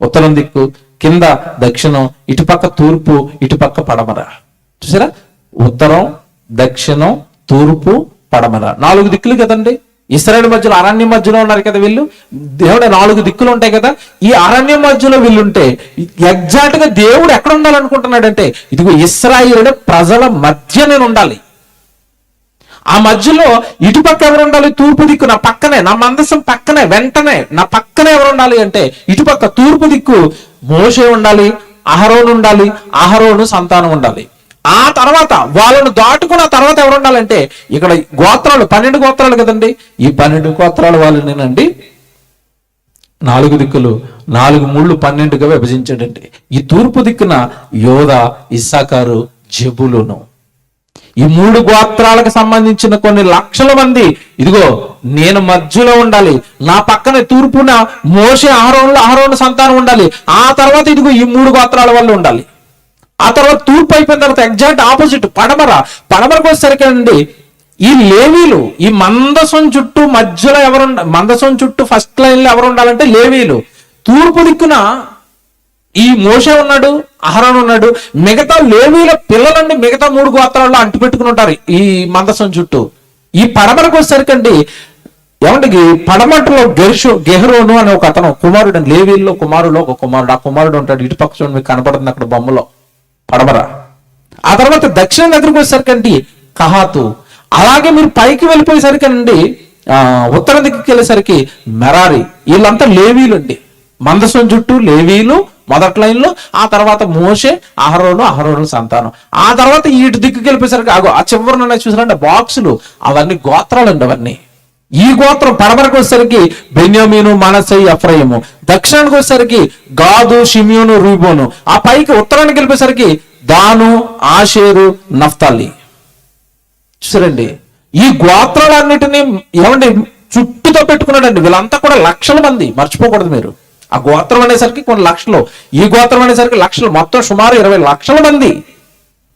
ఉత్తరం దిక్కు, కింద దక్షిణం, ఇటుపక్క తూర్పు, ఇటుపక్క పడమర. చూసారా? ఉత్తరం, దక్షిణం, తూర్పు, పడమర, 4 దిక్కులు కదండి. ఇశ్రాయేలు మధ్యలో, అరణ్యం మధ్యలో ఉన్నారు కదా వీళ్ళు. దేవుడు 4 దిక్కులు ఉంటాయి కదా. ఈ అరణ్యం మధ్యలో వీళ్ళుంటే ఎగ్జాక్ట్ గా దేవుడు ఎక్కడ ఉండాలనుకుంటున్నాడంటే, ఇదిగో ఇశ్రాయేలు ప్రజల మధ్య నేను ఉండాలి. ఆ మధ్యలో ఇటుపక్క ఎవరు ఉండాలి? తూర్పు దిక్కు నా పక్కనే, నా మందసం పక్కనే, వెంటనే నా పక్కనే ఎవరు ఉండాలి అంటే, ఇటుపక్క తూర్పు దిక్కు మోషే ఉండాలి, అహరోను ఉండాలి, అహరోను సంతానం ఉండాలి. ఆ తర్వాత వాళ్ళను దాటుకున్న తర్వాత ఎవరు ఉండాలంటే, ఇక్కడ గోత్రాలు 12 గోత్రాలు కదండి. ఈ 12 గోత్రాల వాళ్ళనేనండి 4 దిక్కులు 4 మూళ్ళు 12గా విభజించాడండి. ఈ తూర్పు దిక్కున యోదా, ఇస్సాకారు, జెబూలూను, ఈ 3 గోత్రాలకు సంబంధించిన కొన్ని లక్షల మంది ఇదిగో నేను మధ్యలో ఉండాలి. నా పక్కన తూర్పున మోషే, అహరోను సంతానం ఉండాలి. ఆ తర్వాత ఇదిగో ఈ 3 గోత్రాల వాళ్ళు ఉండాలి. ఆ తర్వాత తూర్పు అయిపోయిన తర్వాత ఎగ్జాక్ట్ ఆపోజిట్ పడమరకు వచ్చేసరికి అండి ఈ లేవీలు, ఈ మందసం చుట్టూ మధ్యలో మందసం చుట్టూ ఫస్ట్ లైన్ లో ఎవరు ఉండాలంటే లేవీలు. తూర్పు దిక్కున ఈ మోషే ఉన్నాడు, అహరోను ఉన్నాడు. మిగతా లేవీల పిల్లలండి మిగతా 3 గోత్రాల్లో అంటు పెట్టుకుని ఉంటారు ఈ మందసం చుట్టూ. ఈ పడమరకు వచ్చేసరికండి ఏమంటే పడమటలో గెహరోను అనే ఒక అతను కుమారుడు, లేవీల్లో కుమారులో ఒక కుమారుడు. ఆ కుమారుడు ఉంటాడు. ఇటు పక్క చూడండి, మీకు కనపడుతుంది అక్కడ బొమ్మలో పడమర. ఆ తర్వాత దక్షిణ దగ్గరకు వచ్చేసరికండి కహాతు. అలాగే మీరు పైకి వెళ్ళిపోయేసరికండి ఉత్తర దిక్కుకి వెళ్ళేసరికి మెరారి. వీళ్ళంతా లేవీలు అండి. మందసం చుట్టూ లేవీలు మొదటి లైన్లో, ఆ తర్వాత మోషే, అహరోను సంతానం. ఆ తర్వాత ఇటు దిక్కుకి వెళ్ళిపోయేసరికి ఆ చివరిన చూసారంటే బాక్సులు, అవన్నీ గోత్రాలు అండి. అవన్నీ ఈ గోత్రం పడమరకు వచ్చేసరికి బెన్యామీను, మనస్సే, ఎఫ్రాయిము. దక్షిణానికి వచ్చేసరికి గాదు, షిమియోను, రూబోను. ఆ పైకి ఉత్తరానికి వెళ్ళిపోయేసరికి దాను, ఆషేరు, నఫ్తాలి. చూసారండి, ఈ గోత్రాలన్నిటినీ ఏమండి చుట్టూతో పెట్టుకున్నాడండి. వీళ్ళంతా కూడా లక్షల మంది, మర్చిపోకూడదు మీరు. ఆ గోత్రం అనేసరికి కొన్ని లక్షలు, ఈ గోత్రం అనేసరికి లక్షలు, మొత్తం సుమారు 20 లక్షల మంది.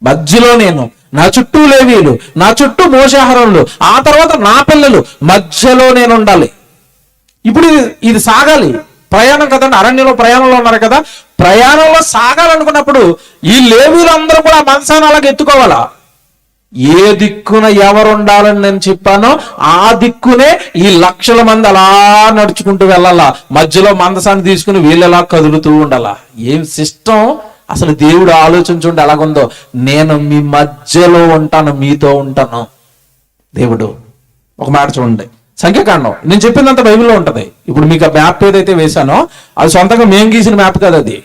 మధ్యలో నేను, నా చుట్టూ లేవీలు, నా చుట్టూ మోషే, అహరోనులు, ఆ తర్వాత నా పిల్లలు, మధ్యలో నేను ఉండాలి. ఇప్పుడు ఇది సాగాలి, ప్రయాణం కదండి. అరణ్యంలో ప్రయాణంలో ఉన్నారు కదా. ప్రయాణంలో సాగాలనుకున్నప్పుడు ఈ లేవీలందరూ కూడా మందసాన్ని అలాగే ఎత్తుకోవాలా. ఏ దిక్కున ఎవరు ఉండాలని నేను చెప్పానో ఆ దిక్కునే ఈ లక్షల మంది అలా నడుచుకుంటూ వెళ్ళాలా. మధ్యలో మందసాన్ని తీసుకుని వీళ్ళు ఎలా కదులుతూ ఉండాలా. ఏం సిస్టమ్ అసలు! దేవుడు ఆలోచించుంటే ఎలాగుందో. నేను మీ మధ్యలో ఉంటాను, మీతో ఉంటాను. దేవుడు ఒక మాట చూడండి, సంఖ్యాకాండం. నేను చెప్పిందంతా బైబిల్లో ఉంటది. ఇప్పుడు మీకు ఆ మ్యాప్ ఏదైతే వేశానో అది సొంతంగా మేము గీసిన మ్యాప్ కాదు, అది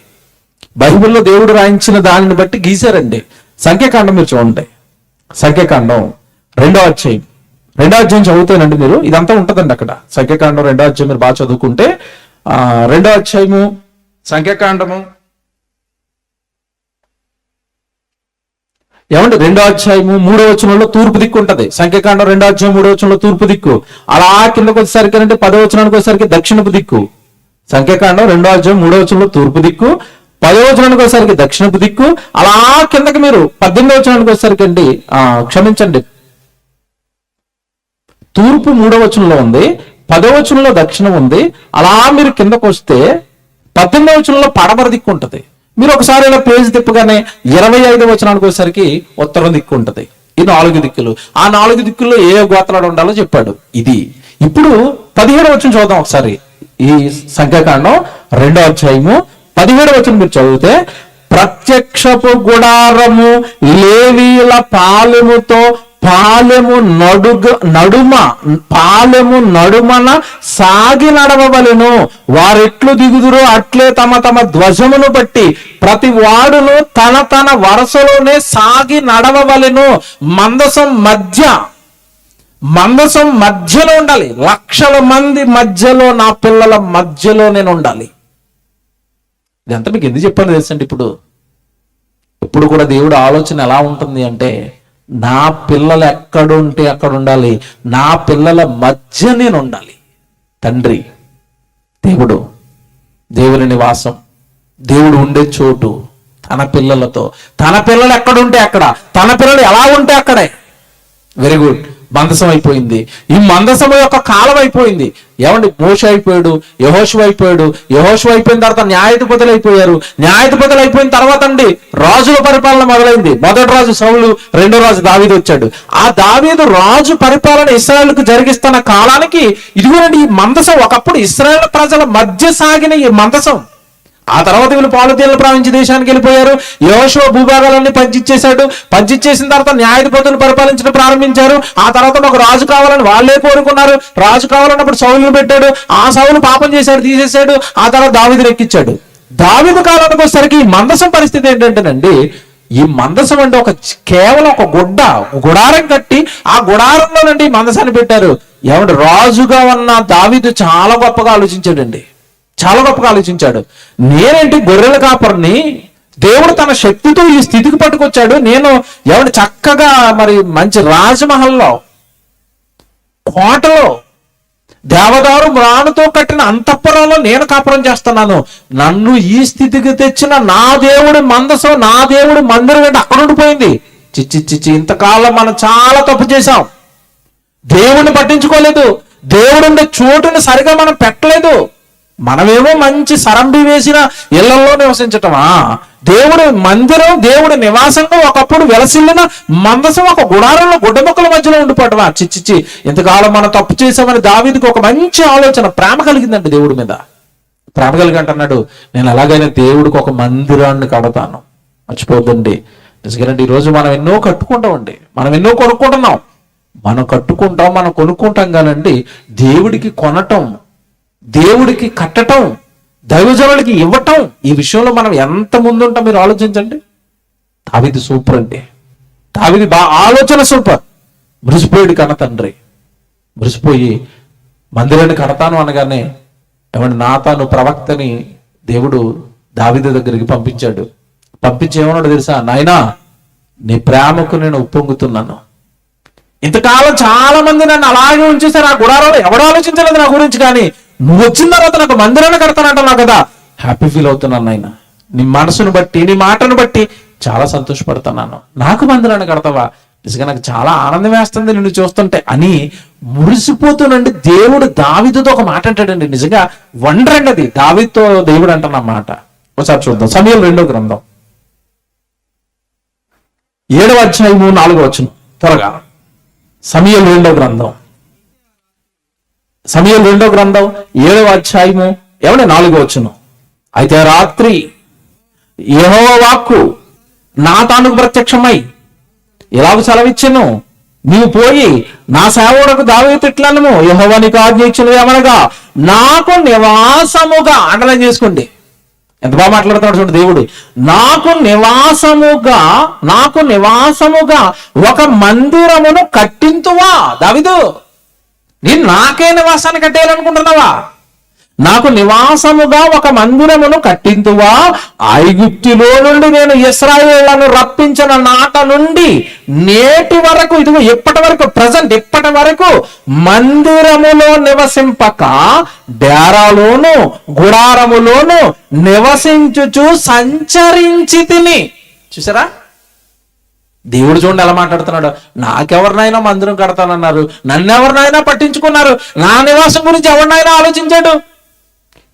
బైబిల్లో దేవుడు రాయించిన దానిని బట్టి గీశారండి. సంఖ్యాకాండం మీరు చూడండి. సంఖ్యాకాండం 2వ అధ్యాయం చదువుతానండి మీరు. ఇదంతా ఉంటదండి అక్కడ. సంఖ్యాకాండం 2వ అధ్యాయం మీరు బాగా చదువుకుంటే 2వ అధ్యాయము సంఖ్యాకాండము ఏమంటే 2వ అధ్యాయము 3వ వచనంలో తూర్పు దిక్కు ఉంటది. సంఖ్యాకాండం 2వ అధ్యాయం 3వ వచనంలో తూర్పు దిక్కు. అలా కిందకు వచ్చేసరికి అంటే 10వ వచనానికి వచ్చేసరికి దక్షిణపు దిక్కు. సంఖ్యాకాండం 2వ అధ్యాయం 3వ వచనంలో తూర్పు దిక్కు, 10వ వచనానికి వచ్చేసరికి దక్షిణపు దిక్కు. అలా కిందకి మీరు 18వ వచనానికి వచ్చేసరికి అండి క్షమించండి, తూర్పు 3వ వచనంలో ఉంది, 10వ వచనంలో దక్షిణం ఉంది. అలా మీరు కిందకు వస్తే 18వ వచనంలో పడమర దిక్కు ఉంటది. మీరు ఒకసారి ఇలా పేజ్ తిప్పగానే 25వ వచనానికి వచ్చేసరికి ఉత్తరం దిక్కు ఉంటది. ఈ 4 దిక్కులు. ఆ 4 దిక్కుల్లో ఏ గోత్రాలు ఉండాలో చెప్పాడు. ఇది ఇప్పుడు 17వ వచనం చూద్దాం ఒకసారి. ఈ సంఖ్యాకాండం 2వ అధ్యాయము 17వ వచనం మీరు చదివితే, ప్రత్యక్షపు గుడారము లేవీయుల పాలెముతో పాలెము నడుమన సాగి నడవవలెను. వారెట్లు దిగుదురో అట్లే తమ తమ ధ్వజమును బట్టి ప్రతి వాడును తన తన వరసలోనే సాగి నడవవలెను. మందసం మధ్యలో ఉండాలి. లక్షల మంది మధ్యలో, నా పిల్లల మధ్యలో నేను ఉండాలి. ఇదంతా మీకు ఎందుకు చెప్పాను తెలుసండి. ఇప్పుడు కూడా దేవుడు ఆలోచన ఎలా ఉంటుంది అంటే, నా పిల్లలు ఎక్కడుంటే అక్కడ ఉండాలి, నా పిల్లల మధ్య నేను ఉండాలి. తండ్రి దేవుని నివాసం, దేవుడు ఉండే చోటు తన పిల్లలతో, తన పిల్లలు ఎక్కడుంటే అక్కడ, తన పిల్లలు ఎలా ఉంటే అక్కడే. Very good. మందసం అయిపోయింది. ఈ మందసము యొక్క కాలం అయిపోయింది. ఏమండి, మోషే అయిపోయాడు, యెహోషువ అయిపోయాడు. యెహోషువ అయిపోయిన తర్వాత న్యాయాధిపతులు అయిపోయారు. న్యాయాధిపతులు అయిపోయిన తర్వాత అండి రాజుల పరిపాలన మొదలైంది. మొదటి రాజు సౌలు, 2వ రాజు దావీదు వచ్చాడు. ఆ దావీదు రాజు పరిపాలన ఇశ్రాయేలుకు జరిగిస్తున్న కాలానికి ఇదిగోనండి ఈ మందసం. ఒకప్పుడు ఇశ్రాయేలు ప్రజల మధ్య సాగిన ఈ మందసం. ఆ తర్వాత వీళ్ళు పాలుతీలను ప్రావించి దేశానికి వెళ్ళిపోయారు. యెహోషువ భూభాగాలన్నీ పంచిచ్చేశాడు. పంచిచ్చేసిన తర్వాత న్యాయాధిపతులు పరిపాలించడం ప్రారంభించారు. ఆ తర్వాత ఒక రాజు కావాలని వాళ్ళే కోరుకున్నారు. రాజు కావాలన్నప్పుడు సౌలును పెట్టాడు. ఆ సౌలు పాపం చేశాడు, తీసేశాడు. ఆ తర్వాత దావీదుని ఎక్కించాడు. దావీదు కాలానికి వచ్చేసరికి ఈ మందసం పరిస్థితి ఏంటంటేనండి, ఈ మందసం అంటే కేవలం ఒక గుడారం కట్టి ఆ గుడారంలోనండి ఈ మందసాన్ని పెట్టారు. ఏమంటే రాజుగా ఉన్న దావీదు చాలా గొప్పగా ఆలోచించాడు. నేనేంటి గొర్రెల కాపరిని, దేవుడు తన శక్తితో ఈ స్థితికి పట్టుకొచ్చాడు. నేను చక్కగా మరి మంచి రాజమహల్లో, కోటలో, దేవదారు మ్రానుతో కట్టిన అంతఃపురంలో నేను కాపురం చేస్తున్నాను. నన్ను ఈ స్థితికి తెచ్చిన నా దేవుడి మందసం, నా దేవుడి మందిరం అంటే అక్కడ ఉండిపోయింది. చిచ్చి ఇంతకాలం మనం చాలా తప్పు చేశాం. దేవుడిని పట్టించుకోలేదు. దేవుడుండే చోటుని సరిగా మనం పెట్టలేదు. మనమేమో మంచి సరంబి వేసిన ఇళ్లలో నివసించటమా? దేవుడి మందిరం, దేవుడి నివాసంగా ఒకప్పుడు వెలసిల్లిన మందసం ఒక గుడారంలో గుడ్డముక్కల మధ్యలో ఉండిపోవటమా? చిచ్చి ఇంతకాలం మనం తప్పు చేసామని దావీదుకి ఒక మంచి ఆలోచన, ప్రేమ కలిగిందండి దేవుడి మీద. ప్రేమ కలిగి అంటున్నాడు, నేను ఎలాగైనా దేవుడికి ఒక మందిరాన్ని కడతాను. మర్చిపోద్దండి. నిజంగానండి, ఈరోజు మనం ఎన్నో కట్టుకుంటామండి, మనం ఎన్నో కొనుక్కుంటున్నాం. మనం కట్టుకుంటాం, మనం కొనుక్కుంటాం కానండి, దేవుడికి కొనటం, దేవుడికి కట్టటం, దైవజనులకి ఇవ్వటం, ఈ విషయంలో మనం ఎంత ముందు ఉంటాం మీరు ఆలోచించండి. దావీదు సూపర్ అండి. దావీదు ఆలోచన సూపర్. మురిసిపోయాడు కన్న తండ్రి. మురిసిపోయి మందిరాన్ని కడతాను అనగానే నాతాను ప్రవక్తని దేవుడు దావీదు దగ్గరికి పంపించాడు. పంపించి ఏమన్నాడు తెలుసా? నాయనా, నీ ప్రేమకు నేను ఉప్పొంగుతున్నాను. ఇంతకాలం చాలా మంది నన్ను అలాగే ఉంచేశారు ఆ గుడారంలో, ఎవడు ఆలోచించలేదు నా గురించి. కానీ నువ్వు వచ్చిన తర్వాత నాకు మందిరాన్ని కడతానంటున్నావు కదా, హ్యాపీ ఫీల్ అవుతున్నాను నాయన. నీ మనసును బట్టి, నీ మాటను బట్టి చాలా సంతోషపడుతున్నాను. నాకు మందిరాన్ని కడతావా? నిజంగా నాకు చాలా ఆనందం వేస్తుంది నిన్ను చూస్తుంటే అని మురిసిపోతున్నండి. దేవుడు దావీదుతో ఒక మాట అంటాడండి, నిజంగా వండర్ అండి అది. దావీదుతో దేవుడు అంటున్న మాట ఒకసారి చూద్దాం. సమూయేలు 2వ గ్రంథం 7వ అధ్యాయము 4వ వచనం. త్వరగా సమూయేలు 2వ గ్రంథం 7వ అధ్యాయము 4వ వచనం. అయితే రాత్రి యెహోవా వాక్కు నాతానుకు ప్రత్యక్షమై ఇలాగ సెలవిచ్చెను, నీవు పోయి నా సేవకుడకు దావీదు ఇట్లనము, యెహోవా నీకు ఆజ్ఞ ఇచ్చినది ఏమనగా, నాకు నివాసముగా, అండర్లైన్ చేసుకోండి, ఎంత బాగా మాట్లాడుతున్నాడు చూడండి దేవుడు. నాకు నివాసముగా ఒక మందిరమును కట్టింతువా? దావీదు, నేను నాకే నివాసాన్ని కట్టేయాలనుకుంటున్నావా? నాకు నివాసముగా ఒక మందిరమును కట్టింతువా? ఐగుప్తులో నుండి నేను ఇశ్రాయేళ్లను రప్పించిన నాట నుండి నేటి వరకు, ఇదిగో ఇప్పటి వరకు, ప్రజెంట్ ఇప్పటి వరకు మందిరములో నివసింపక డేరాలోను గుడారములోను నివసించుచు సంచరించి తిని. చూసారా, దేవుడు చూడండి ఎలా మాట్లాడుతున్నాడు. నాకెవరినైనా మందిరం కడతానన్నారు, నన్నెవరినైనా పట్టించుకున్నారు, నా నివాసం గురించి ఎవరినైనా ఆలోచించాడు.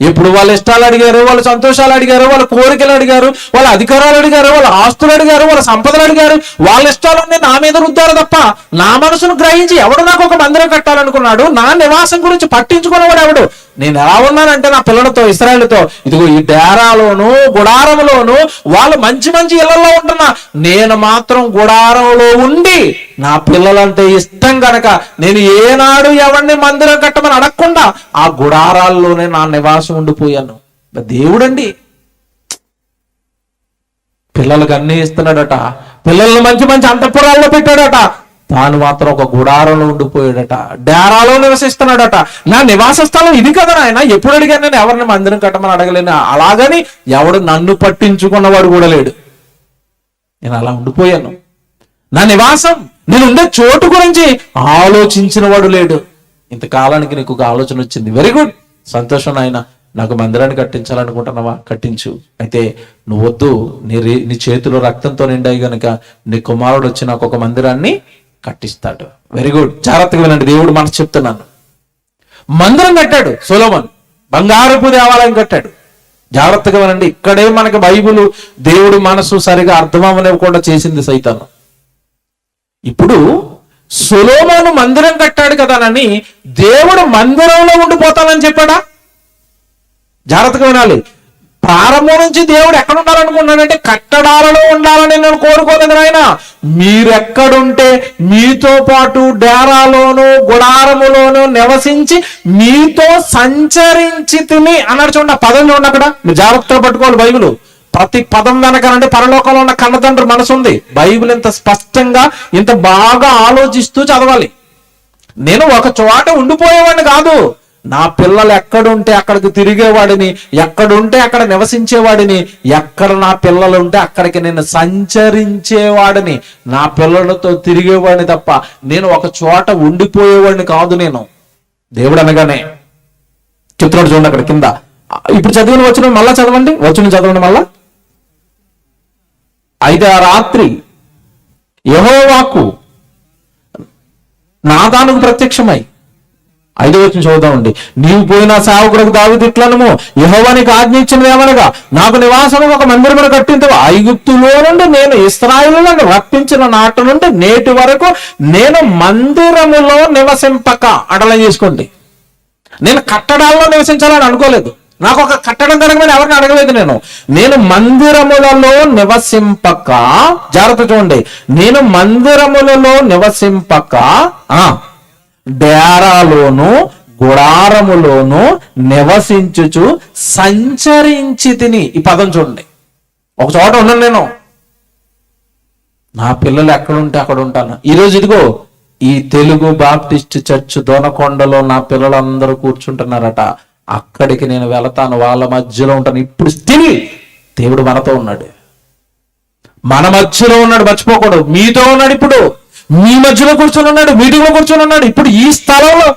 ఎప్పుడు వాళ్ళ ఇష్టాలు అడిగారు, వాళ్ళ సంతోషాలు అడిగారు, వాళ్ళ కోరికలు అడిగారు, వాళ్ళ అధికారాలు అడిగారు, వాళ్ళ ఆస్తులు అడిగారు, వాళ్ళ సంపదలు అడిగారు, వాళ్ళ ఇష్టాలన్నీ నా మీద రుద్దారు తప్ప నా మనసును గ్రహించి ఎవడు నాకు ఒక మందిరం కట్టాలనుకున్నాడు, నా నివాసం గురించి పట్టించుకునేవాడు ఎవడు? నేను ఎలా ఉన్నానంటే నా పిల్లలతో, ఇశ్రాయేలుతో, ఇదిగో ఈ డేరాలోను గుడారంలోను వాళ్ళు మంచి మంచి ఇళ్లలో ఉంటున్నా, నేను మాత్రం గుడారంలో ఉండి నా పిల్లలంటే ఇష్టం గనక నేను ఏనాడు ఎవరిని మందిరం కట్టమని అడగకుండా ఆ గుడారాల్లోనే నా నివాసం ఉండిపోయాను. దేవుడండి పిల్లలకు అన్ని ఇస్తున్నాడట, పిల్లల్ని మంచి మంచి అంతఃపురాల్లో పెట్టాడట, తాను మాత్రం ఒక గుడారంలో ఉండిపోయాడట, డేరాలో నివసిస్తున్నాడట. నా నివాస స్థలం ఇది కదా నాయన, ఎప్పుడు అడిగాను నేను ఎవరిని మందిరం కట్టమని అడగలేను. అలాగని ఎవడు నన్ను పట్టించుకున్నవాడు కూడా లేడు. నేను అలా ఉండిపోయాను. నా నివాసం, నేను ఉండే చోటు గురించి ఆలోచించిన వాడు లేడు. ఇంతకాలానికి నీకు ఒక ఆలోచన వచ్చింది, వెరీ గుడ్, సంతోషం నాయన. నాకు మందిరాన్ని కట్టించాలనుకుంటున్నావా? కట్టించు. అయితే నువ్వు వద్దు, నీ చేతిలో రక్తంతో నిండాయి గనుక నీ కుమారుడు వచ్చి నాకు ఒక మందిరాన్ని కట్టిస్తాడు. వెరీ గుడ్, జాగ్రత్తగా వినండి, దేవుడు మనసు చెప్తున్నాను. మందిరం కట్టాడు సొలొమోను, బంగారపు దేవాలయం కట్టాడు. జాగ్రత్తగా వినండి, ఇక్కడే మనకి బైబిల్ దేవుడి మనసు సరిగా అర్థమవనివ్వకుండా చేసింది సైతాను. ఇప్పుడు సొలొమోను మందిరం కట్టాడు కదానని దేవుడు మందిరంలో ఉండిపోతానని చెప్పాడా? జాగ్రత్తగా వినాలి. ప్రారంభం నుంచి దేవుడు ఎక్కడ ఉండాలనుకున్నాడంటే కట్టడాలలో ఉండాలని నేను కోరుకోలేదు నాయన. మీరెక్కడుంటే మీతో పాటు డేరాలోను గుడారములోను నివసించి మీతో సంచరించి తిని అన్నాడు. చూడండి ఆ పదం చూడండి, అక్కడ మీరు జాగ్రత్తగా పట్టుకోవాలి. బైబిల్ ప్రతి పదం వెనకనంటే పరలోకంలో ఉన్న కన్నతండ్రి మనసు ఉంది. బైబిల్ ఇంత స్పష్టంగా ఇంత బాగా ఆలోచిస్తూ చదవాలి. నేను ఒక చోట ఉండిపోయేవాడిని కాదు, నా పిల్లలు ఎక్కడుంటే అక్కడికి తిరిగేవాడిని, ఎక్కడుంటే అక్కడ నివసించేవాడిని, ఎక్కడ నా పిల్లలు ఉంటే అక్కడికి నేను సంచరించేవాడిని, నా పిల్లలతో తిరిగేవాడిని తప్ప నేను ఒక చోట ఉండిపోయేవాడిని కాదు. నేను దేవుడు అనగానే చిత్రుడు చూడండి అక్కడ కింద. ఇప్పుడు చదివిన వచనం మళ్ళా చదవండి, వచనం చదవండి మళ్ళా. అయితే ఆ రాత్రి యెహోవాకు నాతానుకు ప్రత్యక్షమై, 5వ వచనం చదువుదామండి. నీవు పోయిన సేవకులకు దావీదు ఇట్లనము, యెహోవా నీకు ఆజ్ఞించినది ఏమనగా, నాకు నివాసము ఒక మందిరమును కట్టించవు. ఐగుప్తులో నుండి నేను ఇశ్రాయేలులను రప్పించిన నాటి నుండి నేటి వరకు నేను మందిరములో నివసింపక. అడలం చేసుకోండి, నేను కట్టడాల్లో నివసించాలని అనుకోలేదు, నాకు ఒక కట్టడం కడగమని ఎవరిని అడగలేదు. నేను మందిరములలో నివసింపక, జాగ్రత్త చూడండి, నేను మందిరములలో నివసింపక డేరాలోను గుడారములోను నివసించుచు సంచరించి తిని. ఈ పదం చూడండి, ఒక చోట ఉన్నాను నేను, నా పిల్లలు ఎక్కడుంటే అక్కడ ఉంటాను. ఈరోజు ఇదిగో ఈ తెలుగు బాప్టిస్ట్ చర్చ్ దొనకొండలో నా పిల్లలందరూ కూర్చుంటున్నారట, అక్కడికి నేను వెళతాను, వాళ్ళ మధ్యలో ఉంటాను. ఇప్పుడు స్టిల్ దేవుడు మనతో ఉన్నాడు, మన మధ్యలో ఉన్నాడు, మర్చిపోకూడదు. మీతో ఉన్నాడు, ఇప్పుడు మీ మధ్యలో కూర్చొని ఉన్నాడు, మీటింగ్ లో కూర్చొని ఉన్నాడు. ఇప్పుడు ఈ స్థలంలో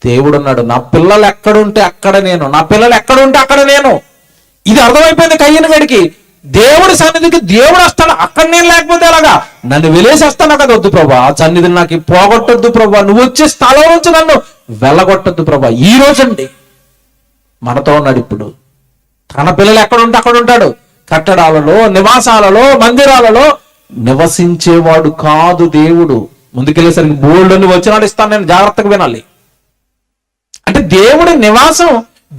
దేవుడు ఉన్నాడు. నా పిల్లలు ఎక్కడుంటే అక్కడ నేను, నా పిల్లలు ఎక్కడుంటే అక్కడ నేను. ఇది అర్థమైపోయింది కయ్యను గడికి. దేవుడి సన్నిధికి దేవుడు వస్తాడు, అక్కడ నేను లేకపోతే ఎలాగా? నన్ను వెలేసేస్తాను కదా. వద్దు ప్రభా, ఆ సన్నిధిని నాకు పోగొట్టొద్దు ప్రభా, నువ్వు వచ్చే స్థలం నుంచి నన్ను వెళ్ళగొట్టొద్దు ప్రభా. ఈ రోజండి మనతో ఉన్నాడు. ఇప్పుడు తన పిల్లలు ఎక్కడుంటే అక్కడ ఉంటాడు. కట్టడాలలో, నివాసాలలో, మందిరాలలో నివసించేవాడు కాదు దేవుడు. ముందుకెళ్ళేసరికి బోల్డ్ అని వచనాలు ఇస్తాను, నేను జాగ్రత్తగా వినాలి. అంటే దేవుడి నివాసం,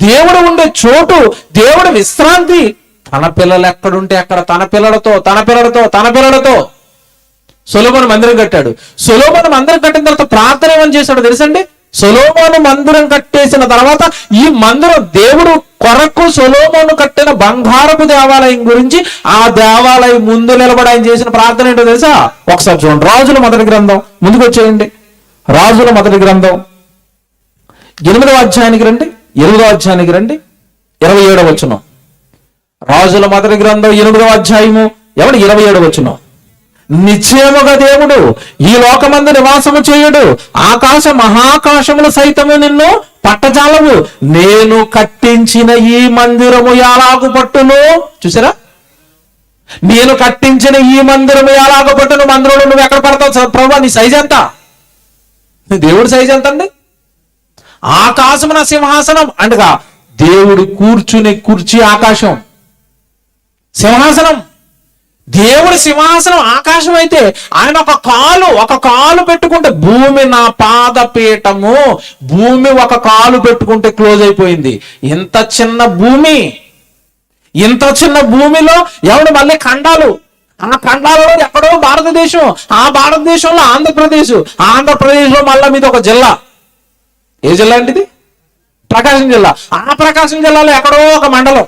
దేవుడు ఉండే చోటు, దేవుడి విశ్రాంతి తన పిల్లలు ఎక్కడుంటే అక్కడ తన పిల్లలతో సొలొమోను మందిరం కట్టాడు. సొలొమోను మందిరం కట్టిన తర్వాత ప్రార్థన ఏమని చేశాడో తెలుసండి? సొలొమోను మందిరం కట్టేసిన తర్వాత ఈ మందిరం దేవుడు కొరకు సొలొమోను కట్టిన బంగారపు దేవాలయం గురించి, ఆ దేవాలయం ముందు నిలబడి ఆయన చేసిన ప్రార్థన ఏంటో తెలుసా? ఒకసారి చూడండి, రాజుల మొదటి గ్రంథం ముందుకు వచ్చేయండి. రాజుల మొదటి గ్రంథం 8వ అధ్యాయానికి రండి. 8వ అధ్యాయానికి రండి, 27వ వచనం. రాజుల మొదటి గ్రంథం 8వ అధ్యాయము 27వ వచనం. నిశ్చయముగా దేవుడు ఈ లోకమందు నివాసము చేయుడు, ఆకాశ మహాకాశములు సైతము నిన్ను పట్టజాలవు, నేను కట్టించిన ఈ మందిరము ఎలాగు పట్టును. చూసారా, నేను కట్టించిన ఈ మందిరము ఎలాగ పట్టును. మందిరంలో నువ్వు ఎక్కడ పడతావు ప్రభు? నీ సైజ్ ఎంత? దేవుడి సైజ్ ఎంత అండి? ఆకాశం నా సింహాసనం అంటగా, దేవుడు కూర్చునే కుర్చీ ఆకాశం, సింహాసనం. దేవుడి సింహాసనం ఆకాశం అయితే ఆయన ఒక కాలు పెట్టుకుంటే భూమి నా పాదపీఠము, భూమి ఒక కాలు పెట్టుకుంటే క్లోజ్ అయిపోయింది. ఇంత చిన్న భూమి, ఇంత చిన్న భూమిలో ఎవడు మళ్ళీ ఖండాలు, ఆ ఖండాలలో ఎక్కడో భారతదేశం, ఆ భారతదేశంలో ఆంధ్రప్రదేశ్, ఆంధ్రప్రదేశ్లో మళ్ళీ మీద ఒక జిల్లా. ఏ జిల్లా అంటే ఇది? ప్రకాశం జిల్లా. ఆ ప్రకాశం జిల్లాలో ఎక్కడో ఒక మండలం,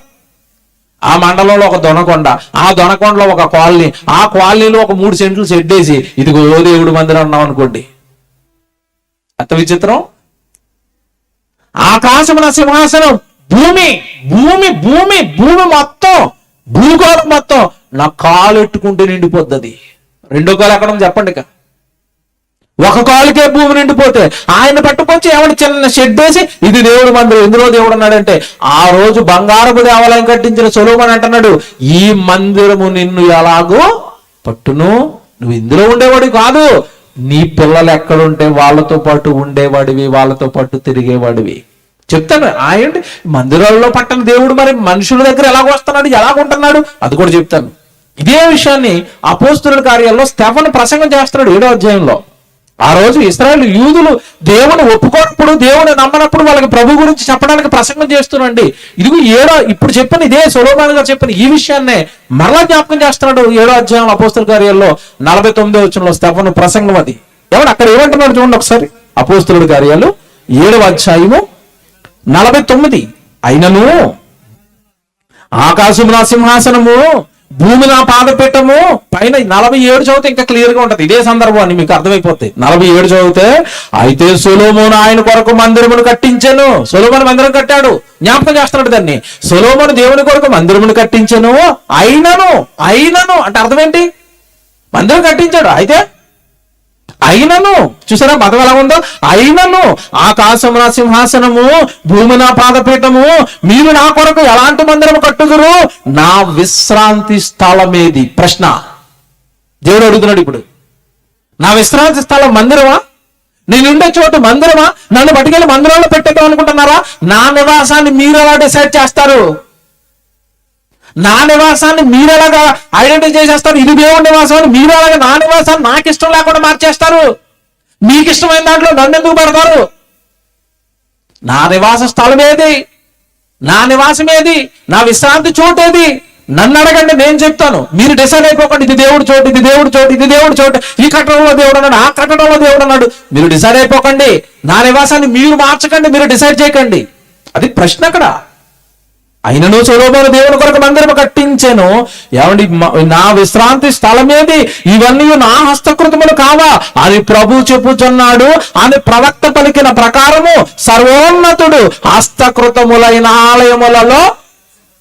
ఆ మండలంలో ఒక దొనకొండ, ఆ దొనకొండలో ఒక కాలనీ, ఆ కాలనీలో ఒక 3 సెంట్లు షెడ్ వేసి ఇదిగో దేవుడు మందిరం అన్నాం అనుకోండి. ఎంత విచిత్రం. ఆకాశం నా సింహాసనం, భూమి భూమి భూమి భూమి మొత్తం, భూగోళం మొత్తం నా కాలు ఎట్టుకుంటే నిండిపోద్ది. రెండో కాలు ఎక్కడ ఉంది చెప్పండి. ఒక కాలుకే భూమి నిండిపోతే ఆయన పట్టుకొచ్చి ఎవడు చిన్న షెడ్ వేసి ఇది దేవుడు మందిరం, ఎందులో దేవుడు అన్నాడంటే, ఆ రోజు బంగారపు దేవాలయం కట్టించిన సొలొమోను అంటున్నాడు, ఈ మందిరము నిన్ను ఎలాగో పట్టును. నువ్వు ఇందులో ఉండేవాడివి కాదు, నీ పిల్లలు ఎక్కడుంటే వాళ్ళతో పాటు ఉండేవాడివి, వాళ్ళతో పాటు తిరిగేవాడివి. చెప్తాను. ఆయన మందిరాల్లో పట్టణ దేవుడు మరి మనుషుల దగ్గర ఎలాగ వస్తున్నాడు, ఎలాగుంటున్నాడు అది కూడా చెప్తాను. ఇదే విషయాన్ని అపోస్తలుల కార్యాల్లో స్టెఫను ప్రసంగం చేస్తున్నాడు 7వ అధ్యాయంలో. ఆ రోజు ఇశ్రాయేలు యూదులు దేవుని ఒప్పుకోనప్పుడు, దేవుని నమ్మనప్పుడు వాళ్ళకి ప్రభు గురించి చెప్పడానికి ప్రసంగం చేస్తున్నాండి. ఇదిగో ఇప్పుడు చెప్పిన ఇదే సొలొమోను గారు చెప్పిన ఈ విషయాన్నే మరలా జ్ఞాపకం చేస్తున్నాడు 7వ అధ్యాయంలో అపోస్తలుల కార్యాల్లో 49వ వచనంలో స్టెఫను ప్రసంగం. అది ఎవడు అక్కడ ఏమంటున్నాడు చూడండి ఒకసారి. అపోస్తలుల కార్యాలు 7వ అధ్యాయము 49. అయినను ఆకాశము నా సింహాసనము, భూమి నా పాదపీఠము. పైన 47 చదివితే ఇంకా క్లియర్ గా ఉంటది ఇదే సందర్భం అని మీకు అర్థమైపోతుంది. 47 చదివితే, అయితే సొలొమోను ఆయన కొరకు మందిరమును కట్టించెను. సొలొమోను మందిరం కట్టాడు, జ్ఞాపకం చేస్తున్నాడు దాన్ని. సొలొమోను దేవుని కొరకు మందిరమును కట్టించెను, అయినను అంటే అర్థం ఏంటి? మందిరం కట్టించాడు, అయినను చూసారా మతం ఎలా ఉందో. అయినను ఆకాశము నా సింహాసనము, భూమి నా పాదపీఠము, మీరు నా కొరకు ఎలాంటి మందిరము కట్టుదురు? నా విశ్రాంతి స్థలమేది? ప్రశ్న దేవుడు అడుగుతున్నాడు ఇప్పుడు. నా విశ్రాంతి స్థలం మందిరమా? నేనుండే చోటు మందిరమా? నన్ను పట్టుకెళ్ళి మందిరంలో పెట్టేద్దాం అనుకుంటున్నారా? నా నివాసాన్ని మీరు ఎలా డిసైడ్ చేస్తారు? నా నివాసాన్ని మీరు ఎలాగా ఐడెంటిఫై చేసేస్తారు? ఇది దేవుడి నివాసం అని మీరు ఎలాగా నా నివాసాన్ని నాకు ఇష్టం లేకుండా మార్చేస్తారు? మీకు ఇష్టమైన దాంట్లో నన్ను ఎందుకు పెడతారు? నా నివాస స్థలం ఏది? నా నివాసం ఏది? నా విశ్రాంతి చోటు ఏది? నన్ను అడగండి, నేను చెప్తాను. మీరు డిసైడ్ అయిపోకండి ఇది దేవుడి చోటు, ఇది దేవుడి చోటు, ఇది దేవుడి చోటు, ఈ కట్టడంలో దేవుడు అన్నాడు, ఆ కట్టడంలో దేవుడు అన్నాడు. మీరు డిసైడ్ అయిపోకండి. నా నివాసాన్ని మీరు మార్చకండి, మీరు డిసైడ్ చేయకండి. అది ప్రశ్న అక్కడ. అయినను సొలొమోను దేవుని కొరకు మందిరము కట్టించెను. ఏమండి, నా విశ్రాంతి స్థలమేది? ఇవన్నీ నా హస్తకృతములు కావా అని ప్రభు చెప్పుచున్నాడు అని ప్రవక్త పలికిన ప్రకారము సర్వోన్నతుడు హస్తకృతములైన ఆలయములలో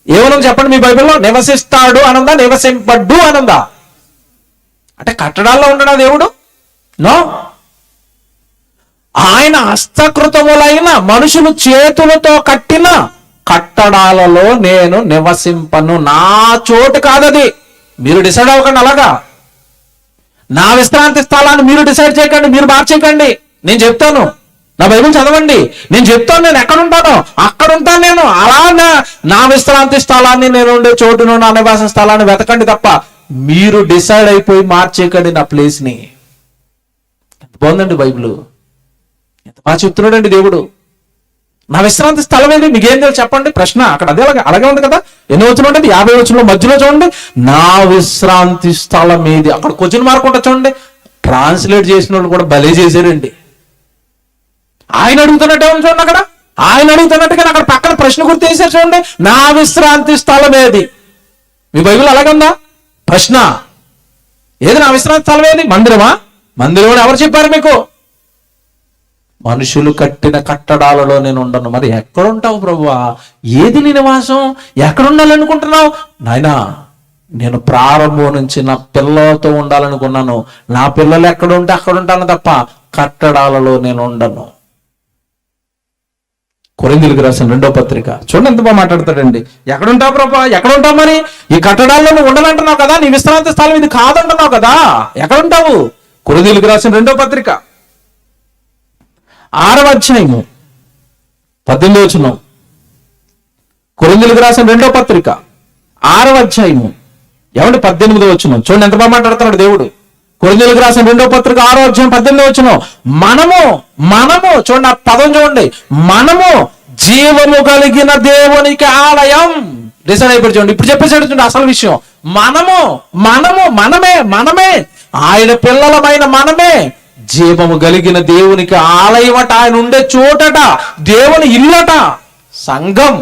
ఏమన్నా చెప్పండి మీ బైబిల్లో? నివసిస్తాడు అనందా, నివసింపడ్డు అనందా? అంటే కట్టడాల్లో ఉండడా దేవుడు? నో. ఆయన హస్తకృతములైన మనుషులు చేతులతో కట్టిన కట్టడాలలో నేను నివసింపను. నా చోటు కాదది. మీరు డిసైడ్ అవ్వకండి అలాగా. నా విశ్రాంతి స్థలాన్ని మీరు డిసైడ్ చేయకండి, మీరు మార్చేయకండి. నేను చెప్తాను, నా బైబిల్ చదవండి, నేను చెప్తాను నేను ఎక్కడుంటానో అక్కడ ఉంటాను నేను. అలా నా విశ్రాంతి స్థలాన్ని, నేను ఉండే చోటును, నా నివాస స్థలాన్ని వెతకండి తప్ప మీరు డిసైడ్ అయిపోయి మార్చేయకండి నా ప్లేస్ని. ఎంత బాగుందండి బైబిల్, ఎంత బాగా చెప్తున్నాడండి దేవుడు. నా విశ్రాంతి స్థలం ఏది? మీకేం తెలుసు చెప్పండి? ప్రశ్న అక్కడ అదే అలాగే ఉంది కదా. ఎన్ని వచనం ఉంటుంది? 50 వచనంలో మధ్యలో చూడండి, నా విశ్రాంతి స్థలం ఏది? అక్కడ క్వశ్చన్ మార్క్ ఉంటుంది చూడండి. ట్రాన్స్లేట్ చేసిన వాళ్ళు కూడా భలే చేశారండి. ఆయన అడుగుతున్నట్టే ఉంది చూడండి అక్కడ. ఆయన అడుగుతున్నట్టుగా అక్కడ పక్కన ప్రశ్న గుర్తు వేసారు చూడండి. నా విశ్రాంతి స్థలం ఏది? మీ బైబిల్ అలాగే ఉందా? ప్రశ్న ఏది? నా విశ్రాంతి స్థలం ఏది? మందిరమా? మందిరం ఎవరు చెప్పారు మీకు? మనుషులు కట్టిన కట్టడాలలో నేను ఉండను. మరి ఎక్కడుంటావు ప్రభువా? ఏది నీ నివాసం? ఎక్కడ ఉండాలనుకుంటున్నావు? నాయనా, నేను ప్రారంభం నుంచి నా పిల్లలతో ఉండాలనుకున్నాను. నా పిల్లలు ఎక్కడ ఉంటే అక్కడ ఉంటాను తప్ప కట్టడాలలో నేను ఉండను. కొరింథీయులకు రాసిన 2వ పత్రిక చూడండి ఎంత బాగా మాట్లాడతాడండి. ఎక్కడుంటావు ప్రభా? ఎక్కడుంటావు? మరి ఈ కట్టడాల్లో నువ్వు ఉండాలంటున్నావు కదా, నీ విశ్రాంతి స్థలం ఇది కాదంటున్నావు కదా, ఎక్కడుంటావు? కొరింథీయులకు రాసిన 2వ పత్రిక 6వ అధ్యాయము 18వ వచనం. కొరింథీయులకు రాసిన 2వ పత్రిక 6వ అధ్యాయము 18వ వచనం. చూడండి ఎంత బాగా మాట్లాడుతున్నాడు దేవుడు. కొరింథీయులకు రాసిన 2వ పత్రిక 6వ అధ్యాయం 18వ వచనం. మనము చూడండి ఆ పదం చూడండి. మనము జీవము కలిగిన దేవునికి ఆలయం. డిసైడ్ అయిపోయి చూడండి. ఇప్పుడు చెప్పేసాడు చూడండి అసలు విషయం. మనమే ఆయన పిల్లలమైన మనమే జీవము కలిగిన దేవునికి ఆలయం అట. ఆయన ఉండే చోటట, దేవుని ఇల్లట. సంఘం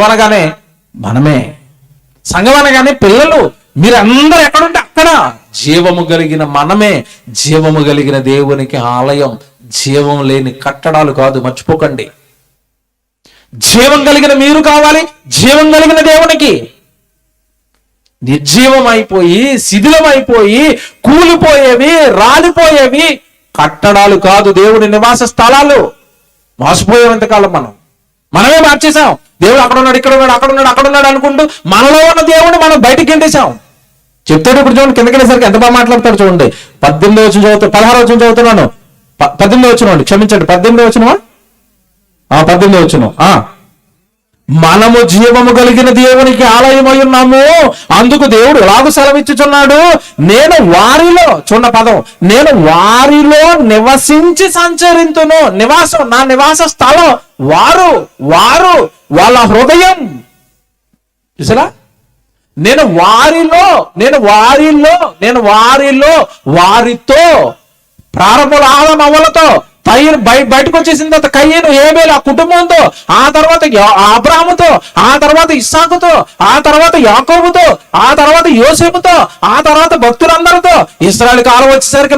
అనగానే మనమే. సంఘం అనగానే పిల్లలు. మీరందరూ ఎక్కడుంటే అక్కడ. జీవము కలిగిన మనమే జీవము కలిగిన దేవునికి ఆలయం. జీవం లేని కట్టడాలు కాదు, మర్చిపోకండి. జీవం కలిగిన మీరు కావాలి, జీవం కలిగిన దేవునికి. నిర్జీవం అయిపోయి, శిథిలమైపోయి, కూలిపోయేవి, రాలిపోయేవి కట్టడాలు కాదు, దేవుని నివాస స్థలాలు. మోసపోయేంతకాలం మనమే మార్చేసాం. దేవుడు అక్కడ ఉన్నాడు, ఇక్కడ ఉన్నాడు, అక్కడ ఉన్నాడు అనుకుంటూ మనలో ఉన్న దేవుడిని మనం బయటికి ఎండేసాం. చెప్తాడు ఇప్పుడు చూడండి, కిందకి వెళ్ళేసరికి ఎంత బాగా మాట్లాడతాడు చూడండి. 18వ వచనం చదువుతాను, 16వ వచనం చదువుతున్నాను. 18వ వచనం అండి, క్షమించండి. 18వ వచనమా? 18వ వచనం. మనము జీవము కలిగిన దేవునికి ఆలయమై ఉన్నాము. అందుకు దేవుడు ఎలాగూ సెలవిచ్చుచున్నాడు, నేను వారిలో, చూన్న పదం, నేను వారిలో నివసించి సంచరింతును. నివాసం, నా నివాస స్థలం వారు, వాళ్ళ హృదయం. చూసారా? నేను వారిలో వారితో ప్రారంభంలో ఆదాము అవ్వలతో బయటకు వచ్చేసిన తర్వాత కయ్యను, హేబేలు, ఆ కుటుంబంతో, ఆ తర్వాత అబ్రాహాముతో, ఆ తర్వాత ఇస్సాకుతో, ఆ తర్వాత యాకోబుతో, ఆ తర్వాత యోసేపుతో, ఆ తర్వాత భక్తులందరితో, ఇశ్రాయేలు కాలం వచ్చేసరికి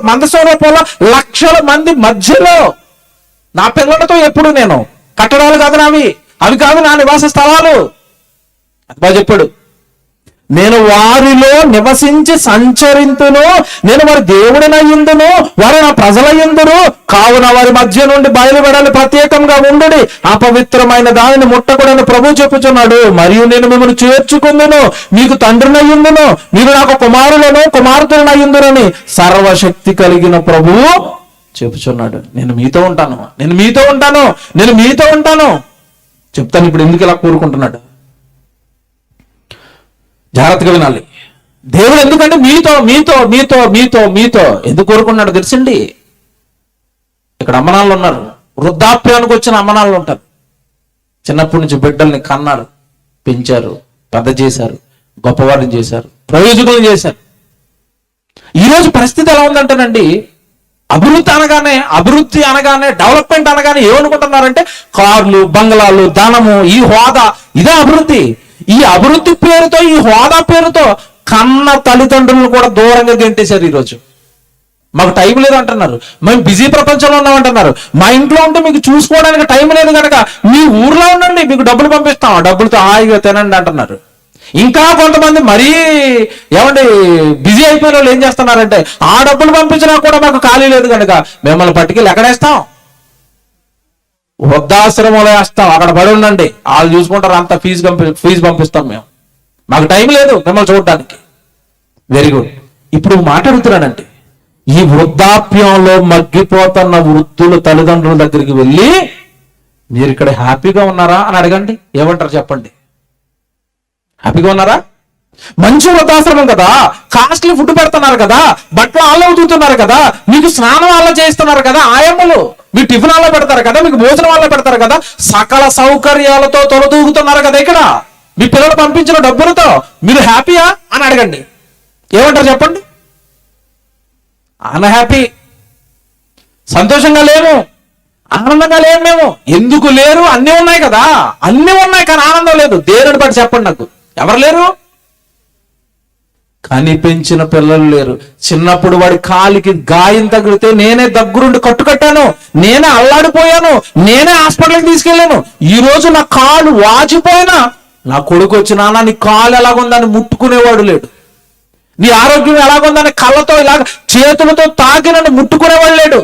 మందసం రూపంలో లక్షల మంది మధ్యలో నా పిల్లలతో ఎప్పుడు నేను. కట్టడాలు కాదు నావి, అవి కాదు నా నివాస స్థలాలు. అది బాగా చెప్పాడు. నేను వారిలో నివసించి సంచరింతును, నేను వారి దేవుడినయ్యుందును, వారు నా ప్రజలయ్యుందురు. కావున వారి మధ్య నుండి బయలువెడలి ప్రత్యేకంగా ఉండుడి, అపవిత్రమైన దానిని ముట్టకూడని ప్రభువు చెప్పుచున్నాడు. మరియు నేను మిమ్మల్ని చేర్చుకుందును, మీకు తండ్రినయ్యుందును, మీరు నాకు కుమారులను కుమార్తెలనయ్యుందురని సర్వశక్తి కలిగిన ప్రభువు చెప్పుచున్నాడు. నేను మీతో ఉంటాను. చెప్తాను ఇప్పుడు ఎందుకు ఇలా కోరుకుంటున్నాడు. జాగ్రత్తగా వినాలి. దేవుడు ఎందుకంటే మీతో ఎందుకు కోరుకున్నాడు తెలుసండి. ఇక్కడ అమ్మనాళ్ళు ఉన్నారు, వృద్ధాప్యానికి వచ్చిన అమ్మనాళ్ళు ఉంటారు. చిన్నప్పటి నుంచి బిడ్డల్ని కన్నారు, పెంచారు, పెద్ద చేశారు, గొప్పవారిని చేశారు, ప్రయోజకులను చేశారు. ఈరోజు పరిస్థితి ఎలా ఉందంటేనండి, అభివృద్ధి అనగానే డెవలప్మెంట్ అనగానే ఏమనుకుంటున్నారంటే కార్లు, బంగ్లాలు, ధనము, ఈ హోదా, ఇదే అభివృద్ధి. ఈ అభివృద్ధి పేరుతో, ఈ హోదా పేరుతో కన్న తల్లిదండ్రులను కూడా దూరంగా గెంటేశారు. ఈరోజు మాకు టైం లేదు అంటున్నారు, మేము బిజీ ప్రపంచంలో ఉన్నామంటున్నారు. మా ఇంట్లో ఉంటే మీకు చూసుకోవడానికి టైం లేదు కనుక మీ ఊర్లో ఉండండి, మీకు డబ్బులు పంపిస్తాం, డబ్బులతో హాయిగా తినండి అంటున్నారు. ఇంకా కొంతమంది మరీ బిజీ అయిపోయిన వాళ్ళు ఏం చేస్తున్నారంటే, ఆ డబ్బులు పంపించినా కూడా మాకు ఖాళీ లేదు కనుక మిమ్మల్ని పట్టుకెళ్ళి ఎక్కడేస్తాం, వృద్ధాశ్రమంలో వేస్తాం, అక్కడ పడి ఉండండి, వాళ్ళు చూసుకుంటారు, అంత ఫీజు పంపిస్తాం మేము, మాకు టైం లేదు మిమ్మల్ని చూడడానికి. Very good. ఇప్పుడు మాట్లాడుతున్నానంటే, ఈ వృద్ధాప్యంలో మగ్గిపోతున్న వృద్ధులు తల్లిదండ్రుల దగ్గరికి వెళ్ళి మీరు ఇక్కడ హ్యాపీగా ఉన్నారా అని అడగండి. ఏమంటారు చెప్పండి? హ్యాపీగా ఉన్నారా? మంచి వృద్ధాశ్రమం కదా, కాస్ట్లీ ఫుడ్ పెడుతున్నారు కదా, బట్టలు ఆళ్ళు ఉతుకుతున్నారు కదా, మీకు స్నానం ఆళ్ళ చేస్తున్నారు కదా, ఆయమ్మలు మీకు టిఫిన్ ఆళ్ళ పెడతారు కదా, మీకు భోజనం ఆళ్ళ పెడతారు కదా, సకల సౌకర్యాలతో తొలదూగుతున్నారు కదా. ఇక్కడ మీ పిల్లలు పంపించిన డబ్బులతో మీరు హ్యాపీయా అని అడగండి. ఏమంటారు చెప్పండి? అన్హ్యాపీ. సంతోషంగా లేము, ఆనందంగా లేము. మేము ఎందుకు లేరు? అన్నీ ఉన్నాయి కదా, అన్నీ ఉన్నాయి కానీ ఆనందం లేదు. దేనిని బట్టి చెప్పండి నాకు. ఎవరు లేరు? కనిపించిన పిల్లలు లేరు. చిన్నప్పుడు వాడి కాలికి గాయం తగిలితే నేనే దగ్గరుండి కట్టుకట్టాను, నేనే అల్లాడిపోయాను, నేనే హాస్పిటల్కి తీసుకెళ్ళాను. ఈ రోజు నా కాలు వాచిపోయినా నా కొడుకు వచ్చి, నాన్న నీ కాలు ఎలాగుందని ముట్టుకునేవాడు లేడు, నీ ఆరోగ్యం ఎలాగుందని కళ్ళతో ఇలాగ చేతులతో తాకి నన్ను ముట్టుకునేవాడు లేడు.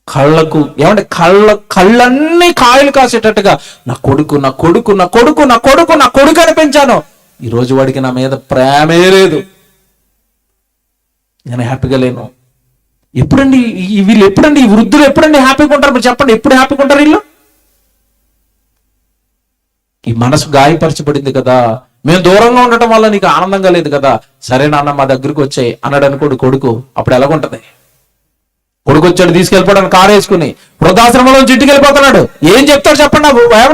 కళ్ళకు ఏమంటే కళ్ళన్నీ కాయలు కాసేటట్టుగా నా కొడుకు నా కొడుకు నా కొడుకు నా కొడుకు నా కొడుకు అనిపించాను. ఈరోజు వాడికి నా మీద ప్రేమే లేదు, నేను హ్యాపీగా లేను. ఎప్పుడండి వీళ్ళు, ఎప్పుడండి ఈ వృద్ధులు ఎప్పుడండి హ్యాపీగా ఉంటారు? మీరు చెప్పండి, ఎప్పుడు హ్యాపీగా ఉంటారు వీళ్ళు? ఈ మనసు గాయపరచబడింది కదా, మేము దూరంగా ఉండటం వల్ల నీకు ఆనందంగా లేదు కదా, సరే నాన్న మా దగ్గరికి వచ్చాయి అన్నాడు అనుకోడు కొడుకు, అప్పుడు ఎలాగుంటది? కొడుకు వచ్చాడు తీసుకెళ్ళిపోవడానికి కారు వేసుకుని, వృద్ధాశ్రమంలో ఇంటికి వెళ్ళిపోతున్నాడు. ఏం చెప్తాడు చెప్పండి?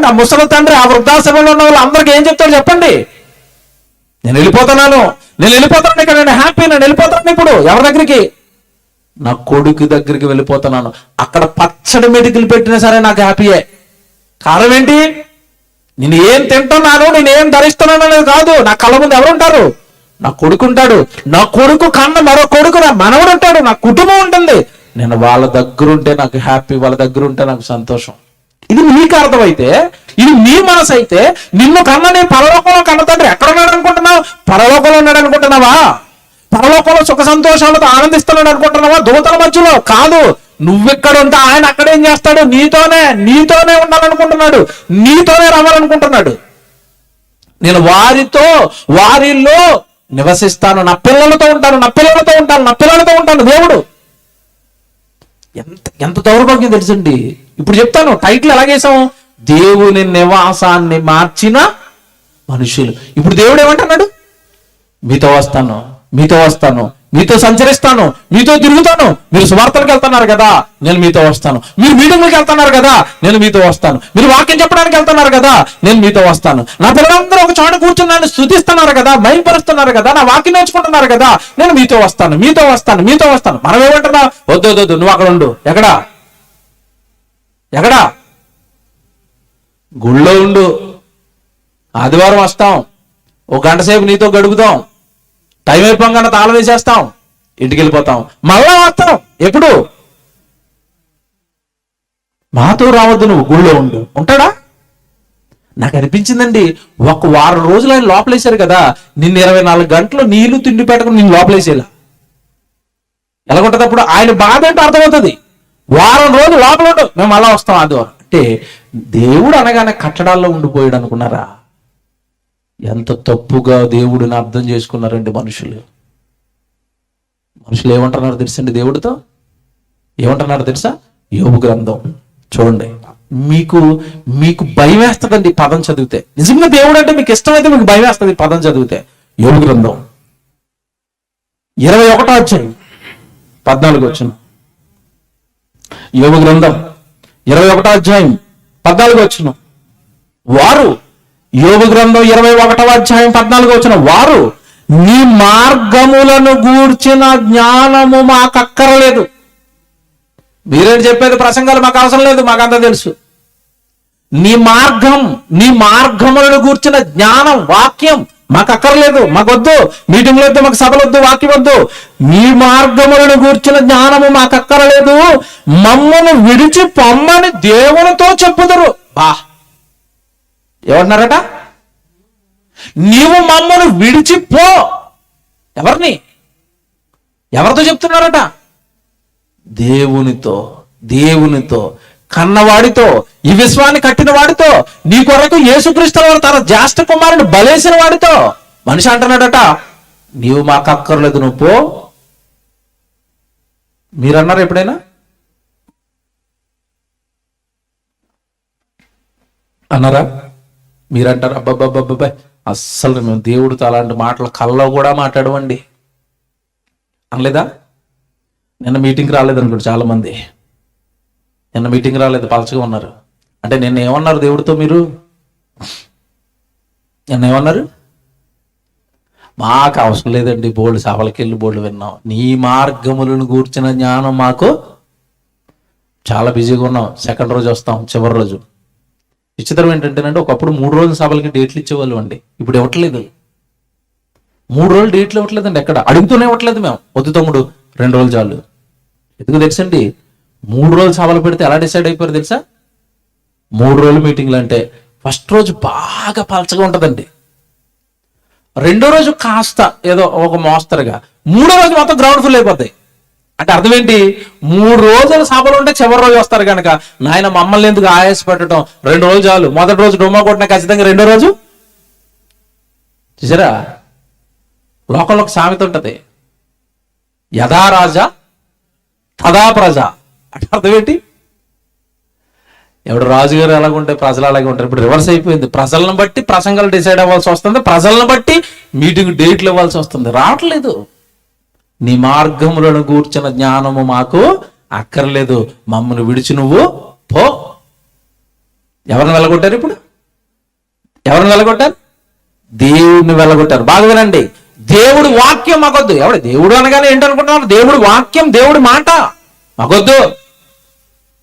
ఆ ముసలి తండ్రి ఆ వృద్ధాశ్రమంలో ఉన్న వాళ్ళు అందరికీ ఏం చెప్తాడు చెప్పండి? నేను వెళ్ళిపోతున్నాను ఇక్కడ, నేను హ్యాపీ, నేను వెళ్ళిపోతున్నాను. ఇప్పుడు ఎవరి దగ్గరికి? నా కొడుకు దగ్గరికి వెళ్ళిపోతున్నాను. అక్కడ పచ్చడి మెడికల్ పెట్టినా సరే నాకు హ్యాపీయే. కారణం ఏంటి? నేను ఏం తింటున్నాను, నేను ఏం ధరిస్తున్నాను అనేది కాదు. నా కళ్ళ ముందు ఎవరుంటారు? నా కొడుకు ఉంటాడు. నా కొడుకు కన్న మరో కొడుకు నా మనవడు ఉంటాడు, నా కుటుంబం ఉంటుంది. నేను వాళ్ళ దగ్గర ఉంటే నాకు హ్యాపీ, వాళ్ళ దగ్గర ఉంటే నాకు సంతోషం. ఇది నీకు అర్థమైతే, ఇది నీ మనసు అయితే, నిన్ను కన్న నీ పరలోకంలో కన్న తండ్రి ఎక్కడ ఉన్నాడు అనుకుంటున్నావు? పరలోకంలో ఉన్నాడు అనుకుంటున్నావా? పరలోకంలో సుఖ సంతోషాలతో ఆనందిస్తున్నాడు అనుకుంటున్నావా? దూతల మధ్యలో కాదు. నువ్వెక్కడ ఉంటే ఆయన అక్కడేం చేస్తాడు? నీతోనే ఉండాలనుకుంటున్నాడు, నీతోనే రావాలనుకుంటున్నాడు. నేను వారిలో నివసిస్తాను, నా పిల్లలతో ఉంటాను. దేవుడు ఎంత దౌర్భాగ్యం తెలుసండి. ఇప్పుడు చెప్తాను, టైటిల్ ఎలాగేసాం? దేవుని నివాసాన్ని మార్చిన మనుషులు. ఇప్పుడు దేవుడు ఏమంటున్నాడు? మీతో వస్తాను, మీతో సంచరిస్తాను, మీతో తిరుగుతాను. మీరు సువార్తలకు వెళ్తున్నారు కదా, నేను మీతో వస్తాను. మీరు మీటింగ్లకు వెళ్తున్నారు కదా, నేను మీతో వస్తాను. మీరు వాక్యం చెప్పడానికి వెళ్తున్నారు కదా, నేను మీతో వస్తాను. నా పిల్లలందరూ ఒక చోట కూర్చొని నన్ను స్తుతిస్తున్నారు కదా, మహిమపరుస్తున్నారు కదా, నా వాక్యం నేర్చుకుంటున్నారు కదా, నేను మీతో వస్తాను. మనం ఏమంటున్నా? వద్దు నువ్వు అక్కడ ఉండు. ఎక్కడా? గుళ్ళో ఉండు. ఆదివారం వస్తాం, ఒక గంట సేపు నీతో గడుపుతాం, టైం అయిపోగానే తాళం వేసేస్తాం, ఇంటికి వెళ్ళిపోతాం, మళ్ళా వస్తాం. ఎప్పుడు? మాతో రావద్దు, నువ్వు గుళ్ళో ఉండు. ఉంటాడా? నాకు అనిపించిందండి, ఒక వారం రోజులు ఆయన లోపలేశారు కదా, నిన్ను 24 గంటలు నీళ్లు తిండి పెట్టకుండా నిన్ను లోపలేసేలా ఎలాగుంటది? అప్పుడు ఆయన బాధ ఏంటో అర్థమవుతుంది. వారం రోజులు లోపల ఉండు, మేము మళ్ళా వస్తాం ఆదివారం అంటే. దేవుడు అనగానే కట్టడాల్లో ఉండిపోయాడు అనుకున్నారా? ఎంత తప్పుగా దేవుడిని అర్థం చేసుకున్నారండి మనుషులు. ఏమంటున్నారు తెలుసండి? దేవుడితో ఏమంటున్నారు తెలుసా? యోబు గ్రంథం చూడండి. మీకు భయం వేస్తుందండి పదం చదివితే. నిజంగా దేవుడు అంటే మీకు ఇష్టమైతే మీకు భయం వేస్తుంది పదం చదివితే. యోబు గ్రంథం 21వ అధ్యాయం 14 వచనం. యోబు గ్రంథం 21వ అధ్యాయం 14 వచనం. యోబు గ్రంథం 21వ అధ్యాయం 14 వచనం. వారు నీ మార్గములను గూర్చిన జ్ఞానము మాకక్కరలేదు. మీరేం చెప్పేది ప్రసంగాలు మాకు అవసరం లేదు, మాకంతా తెలుసు. నీ మార్గములను గూర్చిన జ్ఞానం, వాక్యం మాకు అక్కర్లేదు, మాకొద్దు. మీటింగ్లు వద్దు, మాకు సభలు వద్దు, వాక్యం వద్దు. నీ మార్గములను గూర్చిన జ్ఞానము మాకు అక్కరలేదు, మమ్మను విడిచి పొమ్మని దేవునితో చెప్పుదురు. ఏమన్నారట? నీవు మమ్మను విడిచిపో. ఎవరితో చెప్తున్నారట? దేవునితో కన్నవాడితో, ఈ విశ్వాన్ని కట్టిన వాడితో, నీ కొరకు యేసుక్రీస్తు వారు తన జ్యేష్ఠ కుమారుని బలేసిన వాడితో. మనిషి అంటున్నాడట, నీవు మాకు అక్కర్లేదు, నువ్వు పో. మీరన్నారు ఎప్పుడైనా? అన్నారా? మీరంటారు, అబ్బాబ్బాబ్బాబ్బాయ్ అస్సలు మేము దేవుడితో అలాంటి మాటలు కల్లో కూడా మాట్లాడమండి అనలేదా? నిన్న మీటింగ్కి రాలేదు అనుకోండి, చాలా మంది నిన్న మీటింగ్ రాలేదు, పలచగా ఉన్నారు. అంటే నిన్న ఏమన్నారు దేవుడితో? మీరు నిన్న ఏమన్నారు? మాకు అవసరం లేదండి, బోల్డ్ సభలకి వెళ్ళి బోల్డ్ విన్నాం. నీ మార్గములను గూర్చిన జ్ఞానం మాకు, చాలా బిజీగా ఉన్నాం, సెకండ్ రోజు వస్తాం, చివరి రోజు. విచిత్రం ఏంటంటేనంటే, ఒకప్పుడు 3 రోజుల సభలకి డేట్లు ఇచ్చేవాళ్ళు అండి, ఇప్పుడు ఇవ్వట్లేదు. 3 రోజులు డేట్లు ఇవ్వట్లేదండి, ఎక్కడ అడుగుతూనే ఇవ్వట్లేదు. మేము వద్దు తమ్ముడు 2 రోజులు చాలు. ఎందుకు తెలుసండి, 3 రోజులు సభలు పెడితే ఎలా డిసైడ్ అయిపోయారు తెలుసా? 3 రోజులు మీటింగ్లు అంటే ఫస్ట్ రోజు బాగా పలచగా ఉంటుందండి, 2వ రోజు కాస్త ఏదో ఒక మోస్తరుగా, 3వ రోజు మొత్తం గ్రౌండ్ ఫుల్ అయిపోతాయి. అంటే అర్థం ఏంటి, 3 రోజులు సభలు ఉంటే చివరి రోజు వస్తారు కనుక నాయన మమ్మల్ని ఎందుకు ఆయాస పెట్టడం, 2 రోజులు చాలు. మొదటి రోజు డొమ్మా కొట్టినా ఖచ్చితంగా 2వ రోజు. చూసారా, లోకంలో ఒక సామెత ఉంటుంది, యథా రాజా తదా ప్రజ. అంటే అర్థం ఏంటి, ఎవడు రాజుగారు ఎలాగుంటే ప్రజలు అలాగే ఉంటారు. ఇప్పుడు రివర్స్ అయిపోయింది, ప్రజలను బట్టి ప్రసంగాలు డిసైడ్ అవ్వాల్సి వస్తుంది, ప్రజలను బట్టి మీటింగ్ డేట్లు ఇవ్వాల్సి వస్తుంది. రావట్లేదు. నీ మార్గములను గూర్చిన జ్ఞానము మాకు అక్కర్లేదు, మమ్మల్ని విడిచి నువ్వు పో. ఎవరిని వెళ్ళగొట్టారు ఇప్పుడు? ఎవరిని వెళ్ళగొట్టారు? దేవుడిని వెళ్ళగొట్టారు. బాగా వినండి, దేవుడి వాక్యం మాకొద్దు. ఎవడు దేవుడు అనగానే ఏంటనుకుంటున్నారు? దేవుడి వాక్యం, దేవుడి మాట మాకొద్దు.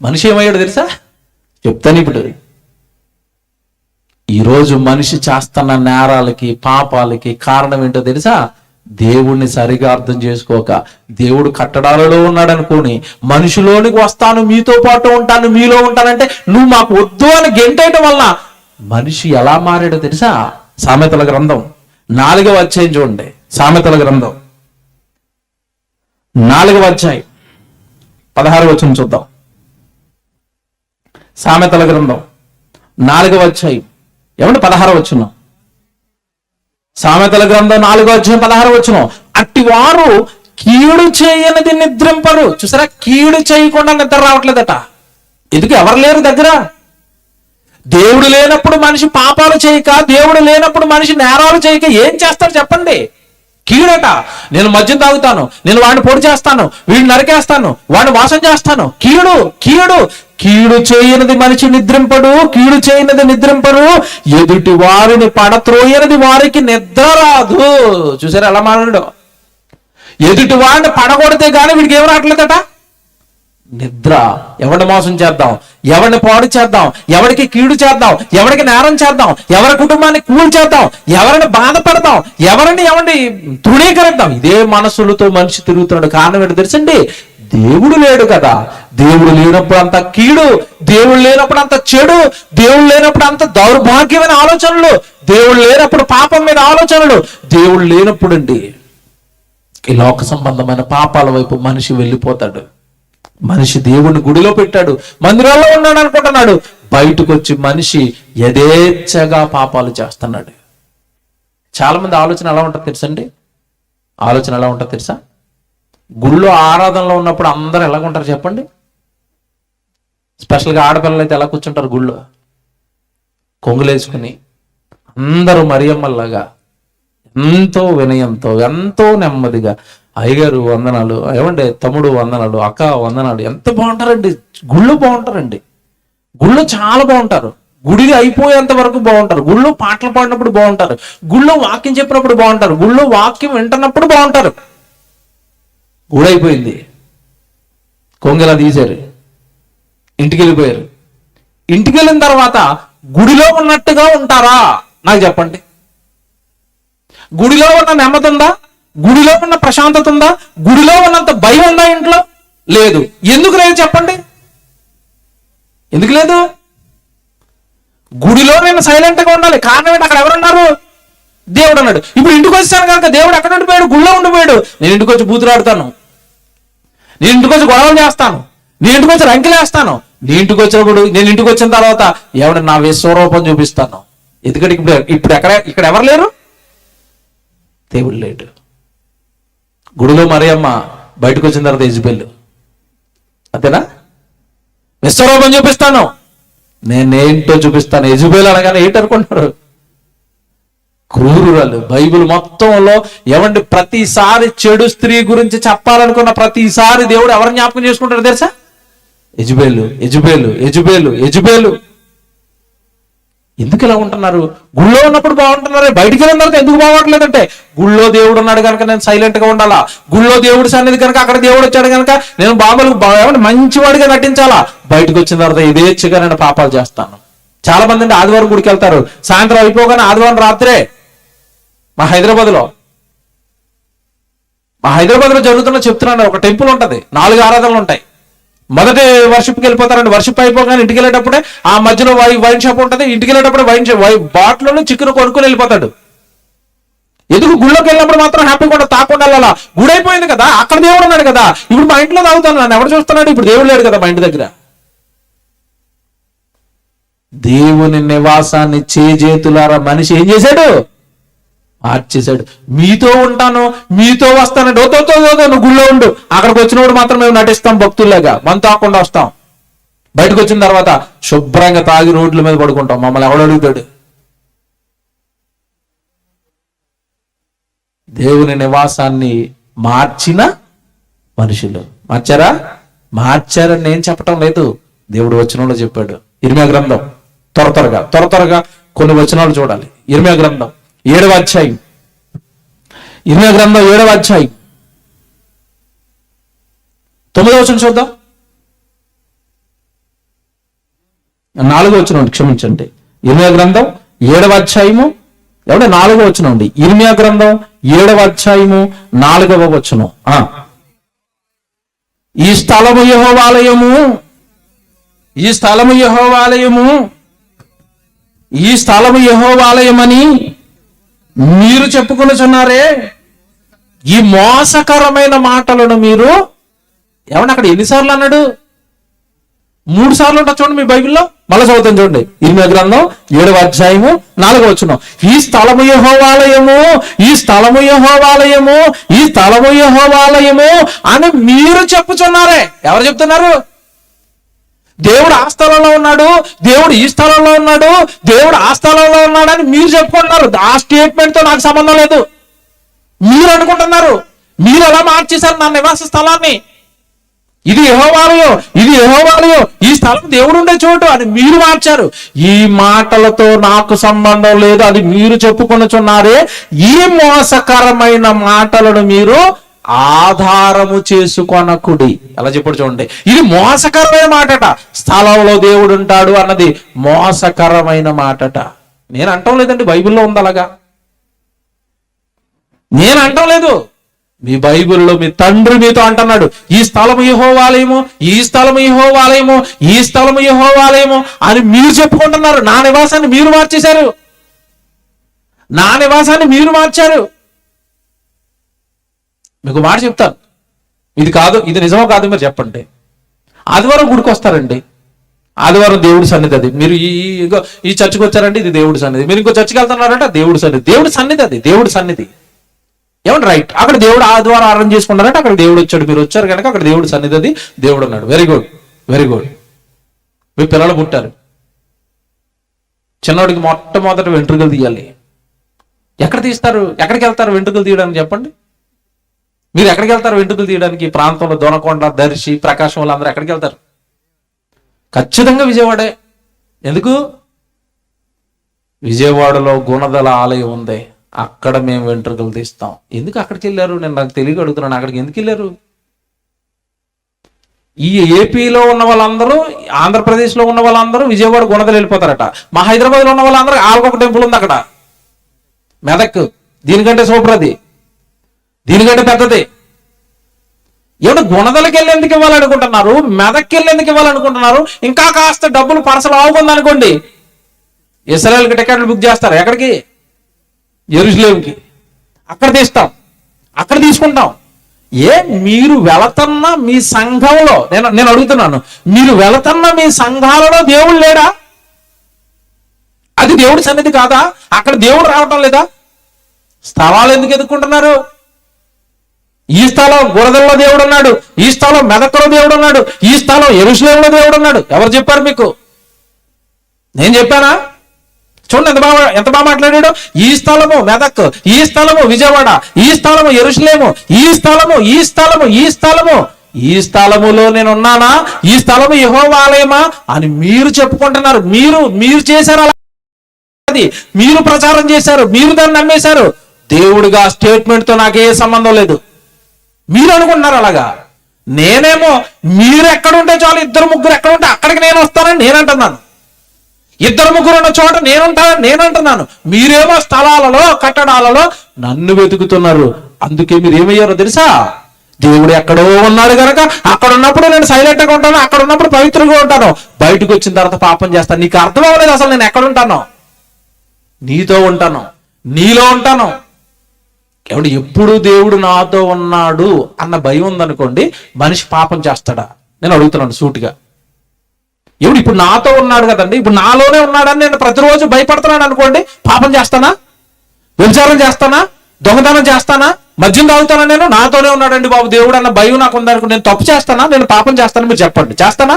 మనిషి ఏమయ్యాడు తెలుసా? చెప్తాను ఇప్పుడు. ఈరోజు మనిషి చేస్తున్న నేరాలకి పాపాలకి కారణం ఏంటో తెలుసా? దేవుణ్ణి సరిగా అర్థం చేసుకోక, దేవుడు కట్టడాలలో ఉన్నాడు అనుకోని మనిషిలోనికి వస్తాను, మీతో పాటు ఉంటాను, మీలో ఉంటానంటే నువ్వు మాకు వద్దు అని గెంటేయటం వల్ల మనిషి ఎలా మారాడో తెలుసా? సామెతల గ్రంథం 4వ అధ్యాయం చూడండి. సామెతల గ్రంథం 4వ అధ్యాయం 16వ వచనం చూద్దాం. సామెతల గ్రంథం 4వ అధ్యాయం ఏమంటే 16వ వచనం. సామెతల గ్రంథం 4వ అధ్యాయం 16వ వచనం. అట్టివారు కీడు చేయనిది నిద్రింపరు. చూసారా, కీడు చేయకుండా నిద్ర రావట్లేదట. ఎందుకు? ఎవరు లేరు దగ్గర. దేవుడు లేనప్పుడు మనిషి పాపాలు చేయక, దేవుడు లేనప్పుడు మనిషి నేరాలు చేయక ఏం చేస్తాడు చెప్పండి? కీడట. నేను మద్యం తాగుతాను, నేను వాడిని పొడి చేస్తాను, వీడిని నరికేస్తాను, వాడిని మోసం చేస్తాను. కీడు కీడు కీడు చేయనిది మనిషి నిద్రింపడు, కీడు చేయనిది నిద్రింపరు, ఎదుటి వారిని పడత్రోయనిది వారికి నిద్ర రాదు. చూసారా ఎలా మాట్లాడు? ఎదుటి వాడిని పడగొడితే గానీ వీడికి ఏం రావట్లేదట? నిద్ర. ఎవరిని మోసం చేద్దాం, ఎవరిని పాడు చేద్దాం, ఎవరికి కీడు చేద్దాం, ఎవరికి నేరం చేద్దాం, ఎవరి కుటుంబాన్ని కూల్చేద్దాం, ఎవరిని బాధపడదాం, ఎవరిని తృణీకరిద్దాం, ఇదే మనసులతో మనిషి తిరుగుతున్నాడు. కారణం ఏంటో తెలుసండి? దేవుడు లేడు కదా. దేవుడు లేనప్పుడు అంత కీడు, దేవుడు లేనప్పుడు అంత చెడు, దేవుడు లేనప్పుడు అంత దౌర్భాగ్యమైన ఆలోచనలు, దేవుడు లేనప్పుడు పాపం మీద ఆలోచనలు, దేవుడు లేనప్పుడు అండి ఈ లోక సంబంధమైన పాపాల వైపు మనిషి వెళ్ళిపోతాడు. మనిషి దేవుడిని గుడిలో పెట్టాడు, మందిరాల్లో ఉన్నాడు అనుకుంటున్నాడు, బయటకు వచ్చి మనిషి యథేచ్ఛగా పాపాలు చేస్తున్నాడు. చాలా మంది ఆలోచన ఎలా ఉంటుంది తెలుసండి? ఆలోచన ఎలా ఉంటుంది తెలుసా? గుళ్ళో ఆరాధనలో ఉన్నప్పుడు అందరూ ఎలాగుంటారు చెప్పండి? స్పెషల్గా ఆడపిల్లలు అయితే ఎలా కూర్చుంటారు గుళ్ళో? కొంగులేసుకుని అందరూ మరియమ్మల్లాగా ఎంతో వినయంతో, ఎంతో నెమ్మదిగా, అయ్యగారు వందనాలు, ఏమంటే తమ్ముడు వందనాలు, అక్క వందనాలు. ఎంత బాగుంటారండి గుళ్ళు, బాగుంటారండి గుళ్ళు, చాలా బాగుంటారు. గుడి అయిపోయేంత వరకు బాగుంటారు. గుళ్ళో పాటలు పాడినప్పుడు బాగుంటారు, గుళ్ళో వాక్యం చెప్పినప్పుడు బాగుంటారు, గుళ్ళో వాక్యం వింటున్నప్పుడు బాగుంటారు. గుడి అయిపోయింది, కొంగలా తీశారు, ఇంటికి వెళ్ళిపోయారు. ఇంటికి వెళ్ళిన తర్వాత గుడిలో ఉన్నట్టుగా ఉంటారా? నాకు చెప్పండి. గుడిలో ఉన్న నెమ్మది ఉందా? గుడిలో ఉన్న ప్రశాంతత ఉందా? గుడిలో ఉన్నంత భయం ఉందా ఇంట్లో? లేదు. ఎందుకు లేదు చెప్పండి? ఎందుకు లేదు? గుడిలో నేను సైలెంట్గా ఉండాలి. కారణం ఏంటి? అక్కడ ఎవరున్నారు? దేవుడు అన్నాడు. ఇప్పుడు ఇంటికి వచ్చాను కనుక దేవుడు ఎక్కడ ఉండిపోయాడు? గుళ్ళో ఉండిపోయాడు. నేను ఇంటికి వచ్చి బూతులాడుతాను, నేను ఇంటికి వచ్చి గొడవలు చేస్తాను, నేను ఇంటికి వచ్చి రంకెలేస్తాను. నేను ఇంటికి వచ్చిన తర్వాత ఎవడు నా విశ్వరూపం చూపిస్తాను. ఎందుకంటే ఇప్పుడు ఇక్కడ ఎవరు లేరు? దేవుడు లేడు. గుడిలో మరియమ్మ, బయటకు వచ్చిన తర్వాత యెజబెలు. అంతేనా? విశ్వరూపం చూపిస్తాను, నేనేంటో చూపిస్తాను. యెజబెలు అనగానే ఏంటనుకుంటున్నారు? క్రూరురాలు. బైబిల్ మొత్తంలో ఏమండి ప్రతిసారి చెడు స్త్రీ గురించి చెప్పాలనుకున్న ప్రతిసారి దేవుడు ఎవరిని జ్ఞాపకం చేసుకుంటారు తెలుసా? యెజబెలు, యెజబెలు, యెజబెలు, యెజబెలు. ఎందుకు ఇలా ఉంటున్నారు? గుళ్ళో ఉన్నప్పుడు బాగుంటున్నారు, బయటికి వెళ్ళిన తర్వాత ఎందుకు బాగోట్లేదంటే గుళ్ళో దేవుడు ఉన్నాడు కనుక నేను సైలెంట్ గా ఉండాలా, గుళ్ళో దేవుడు సన్నిధి కనుక అక్కడ దేవుడు వచ్చాడు కనుక నేను బాబులకు మంచివాడిగా నటించాలా, బయటకు వచ్చిన తర్వాత యథేచ్ఛగా నేను పాపాలు చేస్తాను. చాలా మంది ఆదివారం గుడికి వెళ్తారు, సాయంత్రం అయిపోగానే ఆదివారం రాత్రే మా హైదరాబాద్లో మా హైదరాబాద్లో జరుగుతున్న చెప్తున్నాను, ఒక టెంపుల్ ఉంటుంది, 4 ఆరాధనలు ఉంటాయి. మొదటి వర్షిప్కి వెళ్ళిపోతారండి. వర్షిప్ అయిపోగానే ఇంటికి వెళ్ళేటప్పుడే ఆ మధ్యలో వైన్ షాప్ ఉంటుంది. ఇంటికి వెళ్ళేటప్పుడే బాటిల్లో చికెన్ కొనుక్కొని వెళ్ళిపోతాడు. ఎందుకు? గుళ్ళోకి వెళ్ళినప్పుడు మాత్రం హ్యాపీగా కూడా తాకుండా వెళ్ళాలా? గుడి అయిపోయింది కదా, అక్కడ దేవుడు ఉన్నాడు కదా. ఇప్పుడు మా ఇంట్లో తాగుతాను, నన్ను ఎవరు చూస్తున్నాడు? ఇప్పుడు దేవుడు లేడు కదా మా ఇంటి దగ్గర. దేవుని నివాసాన్ని చేజేతులారా మనిషి ఏం చేశాడు? మార్చేశాడు. మీతో ఉంటాను, మీతో వస్తానండి. నువ్వు గుళ్ళో ఉండు, అక్కడికి వచ్చినప్పుడు మాత్రం మేము నటిస్తాం భక్తుల్లాగా, మనం తాకుండా వస్తాం. బయటకు వచ్చిన తర్వాత శుభ్రంగా తాగి రోడ్ల మీద పడుకుంటాం. మమ్మల్ని ఎవడు అడుగుతాడు? దేవుని నివాసాన్ని మార్చిన మనుషులు. మార్చారా? మార్చారని నేను చెప్పటం లేదు, దేవుడు వచనంలో చెప్పాడు. ఇర్మియా గ్రంథం త్వరగా కొన్ని వచనాలు చూడాలి. ఇర్మియా గ్రంథం 7వ అధ్యాయం, ఇర్మియా గ్రంథం 7వ అధ్యాయం 9వ వచనం చూద్దాం. 4వ వచనం, క్షమించండి. ఇర్మియా గ్రంథం 7వ అధ్యాయము 4వ వచనం అండి. ఇర్మియా గ్రంథం 7వ అధ్యాయము 4వ వచనం. ఈ స్థలము యెహోవా ఆలయము, ఈ స్థలము యెహోవా ఆలయము, ఈ స్థలము యెహోవా ఆలయమని మీరు చెప్పుకొనుచున్నారే. ఈ మోసకరమైన మాటలను మీరు ఏమన్నా? అక్కడ ఎన్నిసార్లు అన్నాడు? 3 సార్లు ఉంటా చూడండి మీ బైబిల్లో. మళ్ళీ చదువుతాను చూడండి. ఇర్మియా గ్రంథం 7వ అధ్యాయము 4వ వచనం. ఈ స్థలము యెహోవా ఆలయము, ఈ స్థలము యెహోవా ఆలయము, ఈ స్థలము యెహోవా ఆలయము అని మీరు చెప్పుచున్నారే. ఎవరు చెప్తున్నారు? దేవుడు ఆ స్థలంలో ఉన్నాడు, దేవుడు ఈ స్థలంలో ఉన్నాడు, దేవుడు ఆ స్థలంలో ఉన్నాడని మీరు చెప్పుకుంటున్నారు. ఆ స్టేట్మెంట్ తో నాకు సంబంధం లేదు. మీరు అనుకుంటున్నారు. మీరు ఎలా మార్చేశారు నా నివాస స్థలాన్ని? ఇది యెహోవా ఆలయం, ఇది యెహోవా ఆలయం, ఈ స్థలం దేవుడు ఉండే చోటు అని మీరు మార్చారు. ఈ మాటలతో నాకు సంబంధం లేదు, అది మీరు చెప్పుకొనుచున్నారే. ఈ మోసకరమైన మాటలను మీరు ఆధారము చేసుకొనకుడి. అలా చెప్పాడు చూడండి. ఇది మోసకరమైన మాటట. స్థలంలో దేవుడు ఉంటాడు అన్నది మోసకరమైన మాటట. నేను అంటం లేదండి, బైబిల్లో ఉంది అలాగా. నేను అంటం లేదు, మీ బైబిల్లో మీ తండ్రి మీతో అంటున్నాడు. ఈ స్థలము యెహోవా ఆలయము, ఈ స్థలము యెహోవా ఆలయము, ఈ స్థలము యెహోవా ఆలయము అని మీరు చెప్పుకుంటున్నారు. నా నివాసాన్ని మీరు మార్చేశారు, నా నివాసాన్ని మీరు మార్చారు. మీకు మాట చెప్తాను, ఇది కాదు, ఇది నిజమో కాదు మీరు చెప్పండి. ఆదివారం గుడికి వస్తారండి, ఆదివారం దేవుడి సన్నిధి అది. మీరు ఈ చర్చికి వచ్చారంటే ఇది దేవుడి సన్నిధి. మీరు ఇంకో చర్చికి వెళ్తున్నారంటే దేవుడి సన్నిధి, దేవుడి సన్నిధి అది, దేవుడి సన్నిధి. ఏమంటే రైట్, అక్కడ దేవుడు ఆదివారం ఆరాధన చేసుకున్నారంటే అక్కడ దేవుడు వచ్చాడు. మీరు వచ్చారు కనుక అక్కడ దేవుడి సన్నిధి అది, దేవుడు అన్నాడు. Very good, very good. మీ పిల్లలు పుట్టారు, చిన్నవాడికి మొట్టమొదటి వెంట్రుకలు తీయాలి. ఎక్కడ తీస్తారు? ఎక్కడికి వెళ్తారు వెంట్రుకలు తీయడానికి చెప్పండి? మీరు ఎక్కడికి వెళ్తారు వెంట్రుకలు తీయడానికి? ప్రాంతంలో దొనకొండ, దర్శి, ప్రకాశం వాళ్ళందరూ ఎక్కడికి వెళ్తారు? ఖచ్చితంగా విజయవాడే. ఎందుకు? విజయవాడలో గుణదల ఆలయం ఉంది, అక్కడ మేము వెంట్రుకలు తీస్తాం. ఎందుకు అక్కడికి వెళ్ళారు? నేను నాకు తెలియక అడుగుతున్నాను, అక్కడికి ఎందుకు వెళ్ళారు? ఈ ఏపీలో ఉన్న వాళ్ళందరూ, ఆంధ్రప్రదేశ్లో ఉన్న వాళ్ళందరూ విజయవాడ గుణదల వెళ్ళిపోతారట. మా హైదరాబాద్లో ఉన్న వాళ్ళందరూ ఆల్కొక టెంపుల్ ఉంది అక్కడ, మెదక్. దీనికంటే సూపర్ అది, దీనికంటే పెద్దది. ఏమిటి గుణదలకి వెళ్ళి ఎందుకు ఇవ్వాలనుకుంటున్నారు? మెదక్కి వెళ్ళి ఎందుకు ఇవ్వాలనుకుంటున్నారు? ఇంకా కాస్త డబ్బులు పరసలు ఆగుంది అనుకోండి, ఇశ్రాయేల్కి టికెట్లు బుక్ చేస్తారు. ఎక్కడికి? యెరూషలేముకి. అక్కడ తీస్తాం, అక్కడ తీసుకుంటాం. మీరు వెళుతున్న మీ సంఘంలో, నేను అడుగుతున్నాను, మీరు వెళుతున్న మీ సంఘాలలో దేవుడు లేడా? అది దేవుడి సన్నిధి కాదా? అక్కడ దేవుడు రావటం లేదా? స్థలాలు ఎందుకు ఎదుర్కొంటున్నారు? ఈ స్థలం గురదల్లో దేవుడు ఉన్నాడు, ఈ స్థలం మెదక్లో దేవుడు ఉన్నాడు, ఈ స్థలం యెరూషలేములో దేవుడు ఉన్నాడు. ఎవరు చెప్పారు మీకు? నేను చెప్పానా? చూడండి ఎంత బాగా మాట్లాడాడు. ఈ స్థలము మెదక్, ఈ స్థలము విజయవాడ, ఈ స్థలము యెరూషలేము, ఈ స్థలము, ఈ స్థలము, ఈ స్థలము, ఈ స్థలములో నేను ఉన్నానా? ఈ స్థలము యెహోవా ఆలయమా అని మీరు చెప్పుకుంటున్నారు. మీరు చేశారు అలా, అది మీరు ప్రచారం చేశారు, మీరు దాన్ని నమ్మేశారు. దేవుడిగా స్టేట్మెంట్ తో నాకే సంబంధం లేదు. మీరు అనుకుంటున్నారు అలాగా. నేనేమో మీరు ఎక్కడుంటే చాలు, 2-3 ఎక్కడ ఉంటే అక్కడికి నేను వస్తానని నేను అంటున్నాను. 2-3 ఉన్న చోట నేనుంటానని నేను అంటున్నాను. మీరేమో స్థలాలలో, కట్టడాలలో నన్ను వెతుకుతున్నారు. అందుకే మీరు ఏమయ్యారో తెలుసా? దేవుడు ఎక్కడో ఉన్నాడు కనుక అక్కడ ఉన్నప్పుడు నేను సైలెంట్గా ఉంటాను, అక్కడ ఉన్నప్పుడు పవిత్రంగా ఉంటాను, బయటకు వచ్చిన తర్వాత పాపం చేస్తాను. నీకు అర్థం అవ్వలేదు అసలు నేను ఎక్కడ ఉంటాను. నీతో ఉంటాను, నీలో ఉంటాను. ఏమంటే ఎప్పుడు దేవుడు నాతో ఉన్నాడు అన్న భయం ఉందనుకోండి, మనిషి పాపం చేస్తాడా? నేను అడుగుతున్నాను సూటిగా. ఎవడు ఇప్పుడు నాతో ఉన్నాడు కదండి, ఇప్పుడు నాలోనే ఉన్నాడని నేను ప్రతిరోజు భయపడుతున్నాను అనుకోండి, పాపం చేస్తానా? వ్యభిచారం చేస్తానా? దొంగతనం చేస్తానా? మద్యం తాగుతానా? నేను నాతోనే ఉన్నాడండి బాబు దేవుడు అన్న భయం నాకు ఉందనుకో, నేను తప్పు చేస్తానా? నేను పాపం చేస్తాను? మీరు చెప్పండి, చేస్తానా?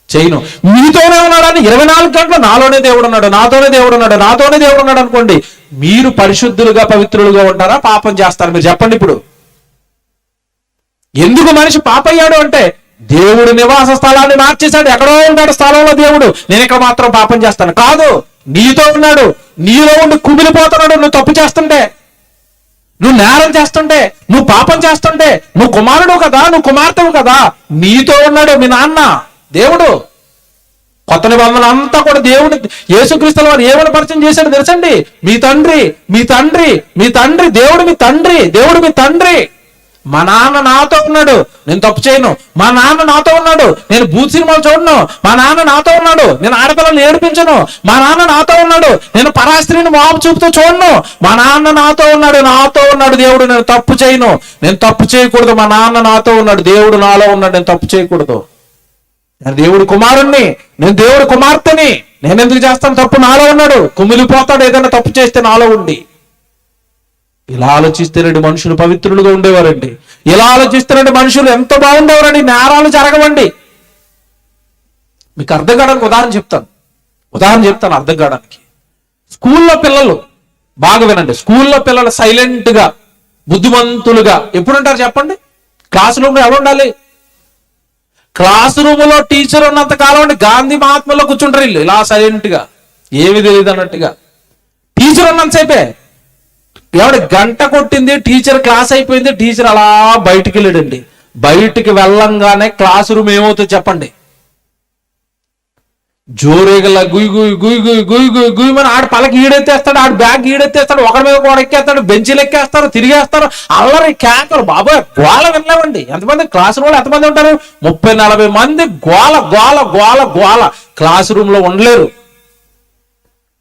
చేయను. మీతోనే ఉన్నాడని 24 గంటలు నాలోనే దేవుడు ఉన్నాడు, నాతోనే దేవుడు ఉన్నాడు, నాతోనే దేవుడు ఉన్నాడు అనుకోండి, మీరు పరిశుద్ధులుగా పవిత్రులుగా ఉంటారా? పాపం చేస్తారా? మీరు చెప్పండి. ఇప్పుడు ఎందుకు మనిషి పాపయ్యాడు అంటే దేవుడు నివాస స్థలాన్ని మార్చేశాడు. ఎక్కడో ఉన్నాడు స్థలంలో దేవుడు, నేను ఇక్కడ మాత్రం పాపం చేస్తాను కాదు. నీతో ఉన్నాడు, నీలో ఉండి కుమిలిపోతున్నాడు. నువ్వు తప్పు చేస్తుంటే, నువ్వు నేరం చేస్తుంటే, నువ్వు పాపం చేస్తుంటే, నువ్వు కుమారుడు కదా, నువ్వు కుమార్తెవు కదా, నీతో ఉన్నాడు మీ నాన్న దేవుడు. కొత్త నిబంధన అంతా కూడా దేవుడు యేసుక్రీస్తుల వారు ఏమని పరిచయం చేశాడు తెలుసండి? మీ తండ్రి, మీ తండ్రి, మీ తండ్రి, దేవుడు మీ తండ్రి, దేవుడు మీ తండ్రి. మా నాన్న నాతో ఉన్నాడు, నేను తప్పు చేయను. మా నాన్న నాతో ఉన్నాడు, నేను భూత్ సినిమాలు చూడను. మా నాన్న నాతో ఉన్నాడు, నేను ఆడపిల్లలు ఏడిపించను. మా నాన్న నాతో ఉన్నాడు, నేను పరాస్త్రీని మోహం చూపుతూ చూడను. మా నాన్న నాతో ఉన్నాడు దేవుడు, నేను తప్పు చేయను, నేను తప్పు చేయకూడదు. మా నాన్న నాతో ఉన్నాడు, దేవుడు నాలో ఉన్నాడు, నేను తప్పు చేయకూడదు. నేను దేవుడు కుమారుణ్ణి, నేను దేవుడు కుమార్తెని, నేను ఎందుకు చేస్తాను తప్పు? నాలో ఉన్నాడు. కుమిలిపోతాడు ఏదైనా తప్పు చేస్తే నాలో ఉండి. ఇలా ఆలోచిస్తేనండి మనుషులు పవిత్రులుగా ఉండేవారండి. ఇలా ఆలోచిస్తేనండి మనుషులు ఎంత బాగుండేవారండి, నేరాలు జరగవండి. మీకు అర్థం కావడానికి ఉదాహరణ చెప్తాను అర్థం కావడానికి. స్కూల్లో పిల్లలు బాగా వినండి, స్కూల్లో పిల్లలు సైలెంట్ గా బుద్ధిమంతులుగా ఎప్పుడుంటారు చెప్పండి? క్లాస్ రూమ్ లో ఎవరు ఉండాలి? క్లాస్ రూమ్ లో టీచర్ ఉన్నంత కాలం అండి గాంధీ మహాత్మలో కూర్చుంటారు వీళ్ళు ఇలా సైలెంట్ గా, ఏమి తెలియదు అన్నట్టుగా. టీచర్ ఉన్నంతసేపే. ఎవడు గంట కొట్టింది, టీచర్ క్లాస్ అయిపోయింది, టీచర్ అలా బయటికి వెళ్ళాడండి. బయటికి వెళ్ళంగానే క్లాస్ రూమ్ ఏమవుతుంది చెప్పండి? జోరేగల గుయ్ గుయ్ గుయ్ గుయ్ గుయ్ గుయ్ గుయ్యమని ఆడు పలకి ఈడెత్తేస్తాడు, ఆడు బ్యాగ్ ఈడెత్తేస్తాడు, ఒకరి మీద కూడా ఎక్కేస్తాడు, బెంచీలు ఎక్కేస్తారు, తిరిగేస్తారు, అల్లరి కేకలు. బాబాయ్ గోల వినలేమండి. ఎంతమంది క్లాస్ రూమ్ లో ఎంతమంది ఉంటారు? 30-40 మంది. గోల గోల గోల గోల. క్లాస్ రూమ్ లో ఉండలేరు.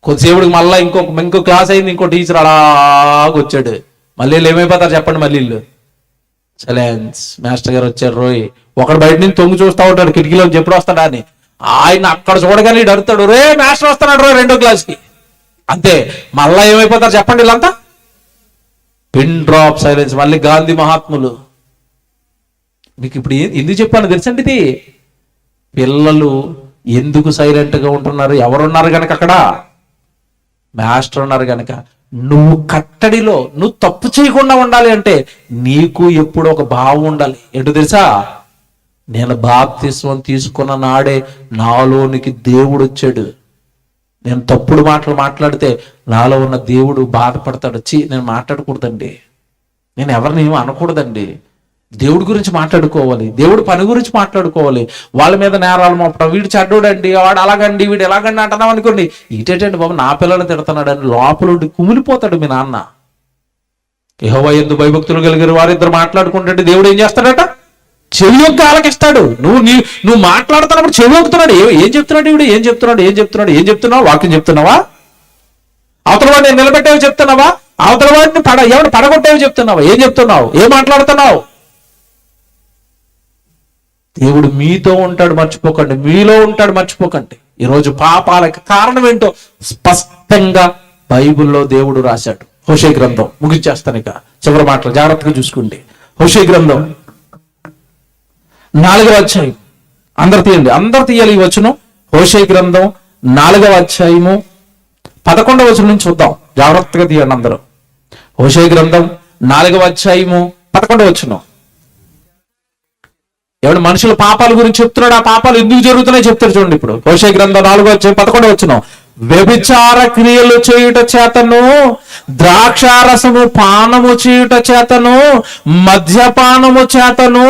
కొద్దిసేపుడికి మళ్ళీ ఇంకో క్లాస్ అయింది, ఇంకో టీచర్ అలాగొచ్చాడు. మళ్ళీ వీళ్ళు ఏమైపోతారు చెప్పండి? మళ్ళీ వీళ్ళు సైలెన్స్. మాస్టర్ గారు వచ్చారు రోయ్. ఒకడు బయట నుంచి తొంగి చూస్తూ ఉంటాడు కిటికీలో, ఎప్పుడు వస్తాడా అని. ఆయన అక్కడ చూడగానే అడుగుతాడు, రే మాస్టర్ వస్తున్నాడు రో 2వ క్లాస్కి. అంతే. మళ్ళా ఏమైపోతారు చెప్పండి వీళ్ళంతా? Pin drop silence. మళ్ళీ గాంధీ మహాత్ములు. మీకు ఇప్పుడు ఎందుకు చెప్పాను తెలుసండి? ఇది పిల్లలు ఎందుకు సైలెంట్ గా ఉంటున్నారు? ఎవరున్నారు కనుక అక్కడ? మాస్టర్ ఉన్నారు కనుక. నువ్వు కట్టడిలో నువ్వు తప్పు చేయకుండా ఉండాలి అంటే నీకు ఎప్పుడు ఒక భావం ఉండాలి. ఏంటో తెలుసా? నేను బాప్తిస్మం తీసుకున్న నాడే నాలోనికి దేవుడు వచ్చాడు. నేను తప్పుడు మాటలు మాట్లాడితే నాలో ఉన్న దేవుడు బాధపడతాడు. నేను మాట్లాడకూడదండి, నేను ఎవరిని ఏమీ అనకూడదండి. దేవుడి గురించి మాట్లాడుకోవాలి, దేవుడి పని గురించి మాట్లాడుకోవాలి. వాళ్ళ మీద నేరాలు మోపడం, వీడు చెడ్డోడండి, వాడు అలాగండి, వీడు ఎలాగండి అంటున్నాం అనుకోండి, ఇటేటండి బాబు నా పిల్లల్ని తిడుతున్నాడు అని లోపల కుమిలిపోతాడు మీ నాన్న. యెహోవా యందు భయభక్తులు కలిగిన వారిద్దరు మాట్లాడుకుంటే దేవుడు ఏం చేస్తాడట? చెవి యొక్క ఆలకిస్తాడు. నువ్వు మాట్లాడుతున్నప్పుడు చెవి ఒక్కుతున్నాడు. ఏం చెప్తున్నాడు వీడు? ఏం చెప్తున్నావు? వాక్యం చెప్తున్నావా? అవతల వాడిని నిలబెట్టేవి చెప్తున్నావా? అవతల వాడిని ఎవరు పడగొట్టేవి చెప్తున్నావా? ఏం చెప్తున్నావు? ఏం మాట్లాడుతున్నావు? దేవుడు మీతో ఉంటాడు మర్చిపోకండి, మీలో ఉంటాడు మర్చిపోకండి. ఈరోజు పాపాలకి కారణం ఏంటో స్పష్టంగా బైబిల్లో దేవుడు రాశాడు. హోషే గ్రంథం ముగించేస్తాను, ఇక చివరి మాటలు జాగ్రత్తగా చూసుకోండి. హోషే గ్రంథం 4వ అధ్యాయం. అందరు తీయాలి ఈ వచనం. హోషే గ్రంథం 4వ అధ్యాయము 11వ వచనం నుంచి చూద్దాం. జాగ్రత్తగా తీయండి అందరూ. హోషే గ్రంథం 4వ అధ్యాయము 11వ వచనం. ఎవడు మనుషుల పాపాల గురించి చెప్తున్నాడు, ఆ పాపాలు ఎందుకు జరుగుతున్నాయి చెప్తారు చూడండి. ఇప్పుడు హోషే గ్రంథం 4వ అధ్యాయం 11వ వచనం. వ్యభిచార క్రియలు చేయుట చేతను, ద్రాక్షారసము పానము చేయుట చేతను, మద్యపానము చేతను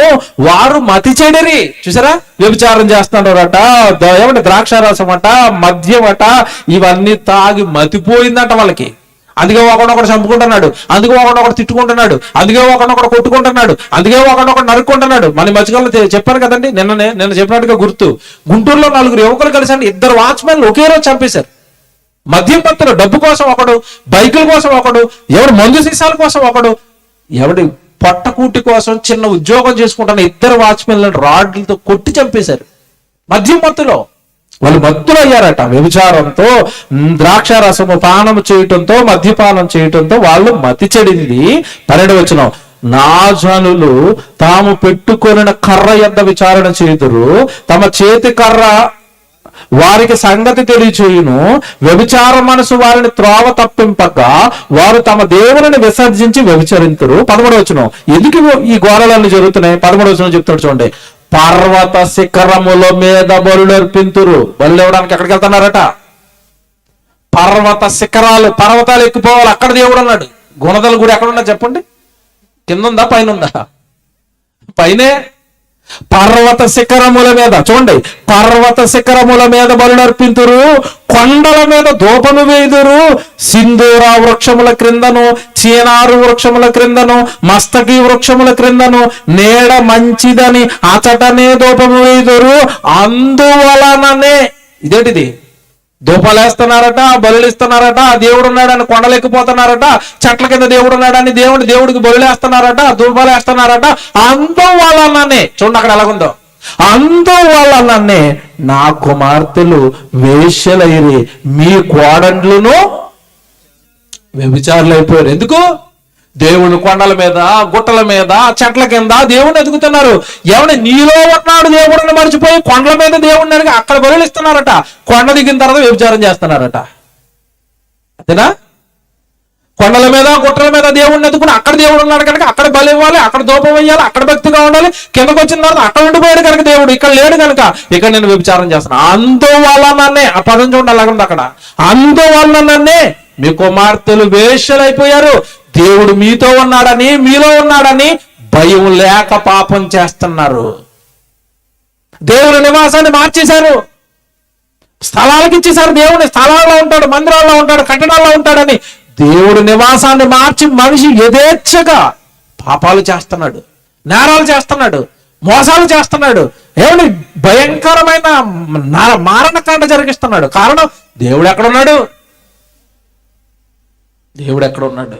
వారు మతి చెడిరి. చూసారా? వ్యభిచారం చేస్తున్నారట, ఏమంటే ద్రాక్షారసం అట, మద్యం అట, ఇవన్నీ తాగి మతిపోయిందట వాళ్ళకి. అందుకే ఒకడొకడు చంపుకుంటున్నాడు, అందుకే ఒకడొకడు తిట్టుకుంటున్నాడు, అందుకే ఒకడొకడు కొట్టుకుంటున్నాడు, అందుకే ఒకడొకడు నరుక్కుంటున్నాడు. మన మధ్యకాలంలో చెప్పాను కదండి, నిన్న చెప్పినట్టుగా గుర్తు. గుంటూరులో 4 యువకులు కలిసి 2 వాచ్మెన్లు ఒకే రోజు చంపేశారు. మద్యం మత్తులో డబ్బు కోసం ఒకడు, బైకుల కోసం ఒకడు, ఎవడు మందు సీసాల కోసం ఒకడు, ఎవడి పొట్టకూటి కోసం చిన్న ఉద్యోగం చేసుకుంటున్న 2 వాచ్మెన్లను రాడ్లతో కొట్టి చంపేశారు మద్యం మత్తులో. వాళ్ళు మత్తులు అయ్యారట. వ్యభిచారంతో, ద్రాక్షారసము పానము చేయటంతో, మద్యపానం చేయటంతో వాళ్ళు మతి చెడింది. 12వ వచనం, నా జనులు తాము పెట్టుకొనిన కర్ర యొద్ద విచారణ చేయుదురు, తమ చేతి కర్ర వారికి సంగతి తెలియచేయును. వ్యభిచార మనసు వారిని త్రోవ తప్పింపక వారు తమ దేవుని విసర్జించి వ్యభిచరింతురు. 13వ వచనం, ఎందుకు ఈ ఘోరాలన్నీ జరుగుతున్నాయి? 13వ వచనం చెప్తాడు చూడండి, పర్వత శిఖరముల మీద బలులు అర్పింతురు. బలు ఇవ్వడానికి ఎక్కడికి వెళ్తున్నారట? పర్వత శిఖరాలు, పర్వతాలు ఎక్కిపోవాలి, అక్కడ దేవుడు అన్నాడు. గుణదల గుడి ఎక్కడ ఉన్నా చెప్పండి? కింద ఉందా, పైన ఉందా? పైనే. పర్వత శిఖరముల మీద చూడండి, పర్వత శిఖరముల మీద బలులు అర్పింతురు, కొండల మీద ధూపము వేయుదురు, సింధూర వృక్షముల క్రిందను, చీనారు వృక్షముల క్రిందను, మస్తకి వృక్షముల క్రిందను నీడ మంచిదని అచటనే ధూపము వేయుదురు. అందువలననే, ఇదేంటిది? ధూపాలు వేస్తున్నారట, బలులు ఇస్తున్నారట, దేవుడు ఉన్నాడని కొండలెక్కిపోతున్నారట, చెట్ల కింద దేవుడు ఉన్నాడని దేవుడికి బలులు వేస్తున్నారట, ధూపాలు వేస్తున్నారట. అందువలననే, చూడండి అక్కడ ఎలాగుందో, అందువలననే నా కుమార్తెలు వేశ్యలైరి, మీ కోడండ్లను వ్యభిచారులు అయిపోయారు. ఎందుకు? దేవుడు కొండల మీద, గుట్టల మీద, చెట్ల కింద దేవుడిని ఎదుగుతున్నారు. ఎవడు నీలో ఉన్నాడు దేవుడిని మర్చిపోయి కొండల మీద దేవుడిని అడిగి అక్కడ బలులు ఇస్తున్నారట. కొండ దిగిన తర్వాత వ్యభిచారం చేస్తున్నారట. అంతేనా? కొండల మీద, గుట్టల మీద దేవుడిని ఎదుగుని అక్కడ దేవుడు ఉన్నాడు కనుక అక్కడ బలి ఇవ్వాలి, అక్కడ ధూపం వేయాలి, అక్కడ భక్తిగా ఉండాలి. కిందకు వచ్చిన తర్వాత అక్కడ ఉండిపోయాడు కనుక దేవుడు ఇక్కడ లేడు కనుక ఇక్కడ నేను వ్యభిచారం చేస్తాను. అందువలననే, ఆ పదం చూడండి అలాగుంది అక్కడ, అందువలననే మీ కుమార్తెలు వేశ్యలైపోయారు. దేవుడు మీతో ఉన్నాడని, మీలో ఉన్నాడని భయం లేక పాపం చేస్తున్నారు. దేవుడి నివాసాన్ని మార్చేశారు, స్థలాలకు ఇచ్చేశారు. దేవుని స్థలాల్లో ఉంటాడు, మందిరాల్లో ఉంటాడు, కట్టడాల్లో ఉంటాడని దేవుడి నివాసాన్ని మార్చి మనిషి యథేచ్ఛగా పాపాలు చేస్తున్నాడు, నేరాలు చేస్తున్నాడు, మోసాలు చేస్తున్నాడు. ఏమని భయంకరమైన మారణకాండ జరిగిస్తున్నాడు. కారణం, దేవుడు ఎక్కడున్నాడు? దేవుడు ఎక్కడ ఉన్నాడు?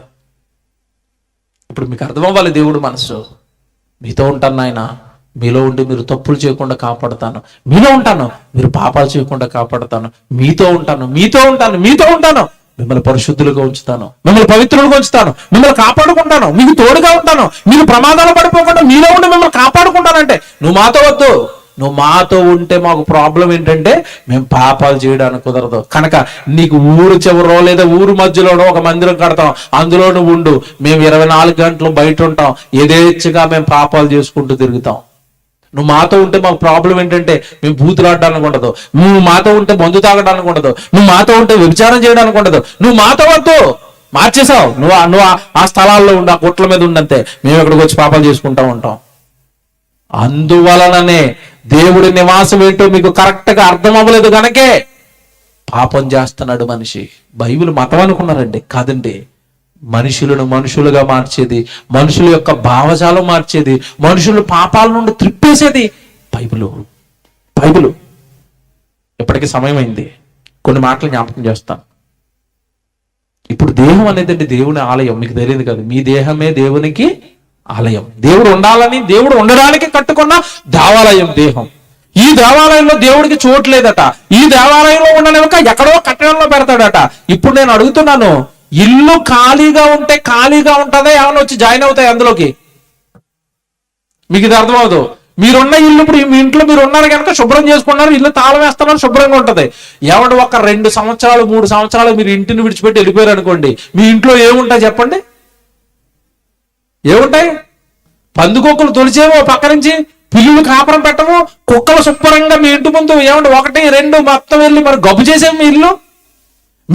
ఇప్పుడు మీకు అర్థం అవ్వాలి. దేవుడు మనసు, మీతో ఉంటాను నాయన, మీలో ఉండి మీరు తప్పులు చేయకుండా కాపాడుతాను, మీలో ఉంటాను, మీరు పాపాలు చేయకుండా కాపాడుతాను, మీతో ఉంటాను, మీతో ఉంటాను, మీతో ఉంటాను, మిమ్మల్ని పరిశుద్ధులుగా ఉంచుతాను, మిమ్మల్ని పవిత్రులుగా ఉంచుతాను, మిమ్మల్ని కాపాడుకుంటాను, మీకు తోడుగా ఉంటాను, మీకు ప్రమాదాలు పడిపోకుండా మీలో ఉండి మిమ్మల్ని కాపాడుకుంటానంటే, నువ్వు మాతో వద్దు. నువ్వు మాతో ఉంటే మాకు ప్రాబ్లం ఏంటంటే మేము పాపాలు చేయడానికి కుదరదు కనుక నీకు ఊరు చివరో లేదా ఊరు మధ్యలోనో ఒక మందిరం కడతాం, అందులో నువ్వు ఉండు. మేము 24 గంటలు బయట ఉంటాం, యథేచ్ఛగా మేము పాపాలు చేసుకుంటూ తిరుగుతాం. నువ్వు మాతో ఉంటే మాకు ప్రాబ్లం ఏంటంటే మేము బూతులు ఆడడానికి ఉండదు, నువ్వు మాతో ఉంటే మందు తాగడానికి ఉండదు, నువ్వు మాతో ఉంటే వ్యభిచారం చేయడానికి ఉండదు. నువ్వు మాతో వద్దు, మార్చేసావు. నువ్వు ఆ స్థలాల్లో ఉండు, ఆ గుట్ల మీద ఉండంతే, మేము ఇక్కడికి వచ్చి పాపాలు చేసుకుంటా ఉంటాం. అందువలననే దేవుడి నివాసం ఏంటో మీకు కరెక్ట్ గా అర్థం అవ్వలేదు కనుకే పాపం చేస్తున్నాడు మనిషి. బైబిల్ మతం అనుకున్నారండి, కాదండి. మనుషులను మనుషులుగా మార్చేది, మనుషుల యొక్క భావజాలం మార్చేది, మనుషులు పాపాల నుండి త్రిప్పేసేది బైబిల్. ఇప్పటికీ సమయం అయింది, కొన్ని మాటలు జ్ఞాపకం చేస్తాను. ఇప్పుడు దేహం అనేది దేవుని ఆలయం, మీకు తెలియదు కదా. మీ దేహమే దేవునికి ఆలయం. దేవుడు ఉండాలని, దేవుడు ఉండడానికి కట్టుకున్న దేవాలయం దేహం. ఈ దేవాలయంలో దేవుడికి చోటు లేదట. ఈ దేవాలయంలో ఉండనివ్వక ఎక్కడో కట్టడంలో పెడతాడట. ఇప్పుడు నేను అడుగుతున్నాను, ఇల్లు ఖాళీగా ఉంటే ఖాళీగా ఉంటుందా, ఏమైనా వచ్చి జాయిన్ అవుతాయి అందులోకి? మీకు ఇది అర్థమవుతుంది. మీరున్న ఇల్లు, ఇప్పుడు మీ ఇంట్లో మీరు ఉన్నారు కనుక శుభ్రం చేసుకున్నారు, ఇల్లు తాళం వేస్తున్నారు, శుభ్రంగా ఉంటుంది. ఎవడు ఒక 2 సంవత్సరాలు 3 సంవత్సరాలు మీరు ఇంటిని విడిచిపెట్టి వెళ్ళిపోయారు అనుకోండి, మీ ఇంట్లో ఏముంటాయి చెప్పండి? ఏముంటాయి? పందుకొక్కులు తొలిచేమో, పక్క నుంచి పిల్లులు కాపురం పెట్టము, కుక్కలు శుభ్రంగా మీ ఇంటి ముందు 1 2 మొత్తం వెళ్ళి మరి గబ్బు చేసేము మీ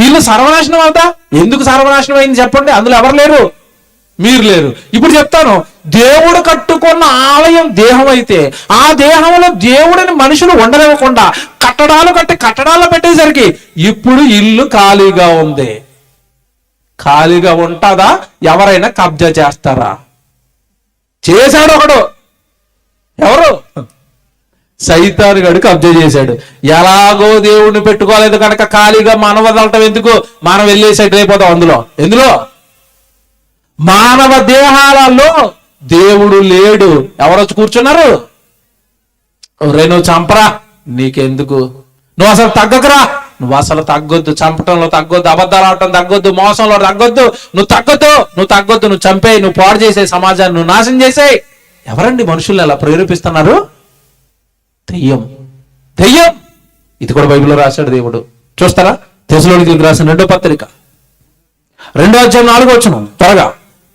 ఇల్లు సర్వనాశనం అవుతా. ఎందుకు సర్వనాశనం అయింది చెప్పండి? అందులో ఎవరు లేరు, మీరు లేరు. ఇప్పుడు చెప్తాను, దేవుడు కట్టుకున్న ఆలయం దేహం అయితే ఆ దేహంలో దేవుడిని మనుషులు ఉండనివ్వకుండా కట్టడాలు కట్టి కట్టడాల్లో పెట్టేసరికి ఇప్పుడు ఇల్లు ఖాళీగా ఉంది. ఖాళీగా ఉంటుందా? ఎవరైనా కబ్జా చేస్తారా? చేశాడు ఒకడు. ఎవరు? సైతాను గడు కబ్జా చేశాడు. ఎలాగో దేవుడిని పెట్టుకోలేదు కనుక ఖాళీగా మనం వదలటం ఎందుకు, మనం వెళ్ళే సెటిల్ అయిపోతాం ఎందులో మానవ దేహాలలో దేవుడు లేడు. ఎవరొచ్చి కూర్చున్నారు? నువ్వు చంపరా, నీకెందుకు, నువ్వు అసలు తగ్గకురా, నువ్వు అసలు తగ్గొద్దు, చంపటంలో తగ్గొద్దు, అబద్ధాలు ఆడటం తగ్గొద్దు, మోసంలో తగ్గొద్దు, నువ్వు తగ్గొద్దు, నువ్వు చంపేయి, నువ్వు పాడు చేసే, సమాజాన్ని నువ్వు నాశనం చేసేయి. ఎవరండి మనుషుల్ని అలా ప్రేరేపిస్తున్నారు? దెయ్యం. ఇది కూడా బైబిల్లో రాశాడు దేవుడు. చూస్తారా? తెస్సలోనికీయులకు రాసిన 2వ పత్రిక 2వ అధ్యాయం 4వ వచనం. త్వరగా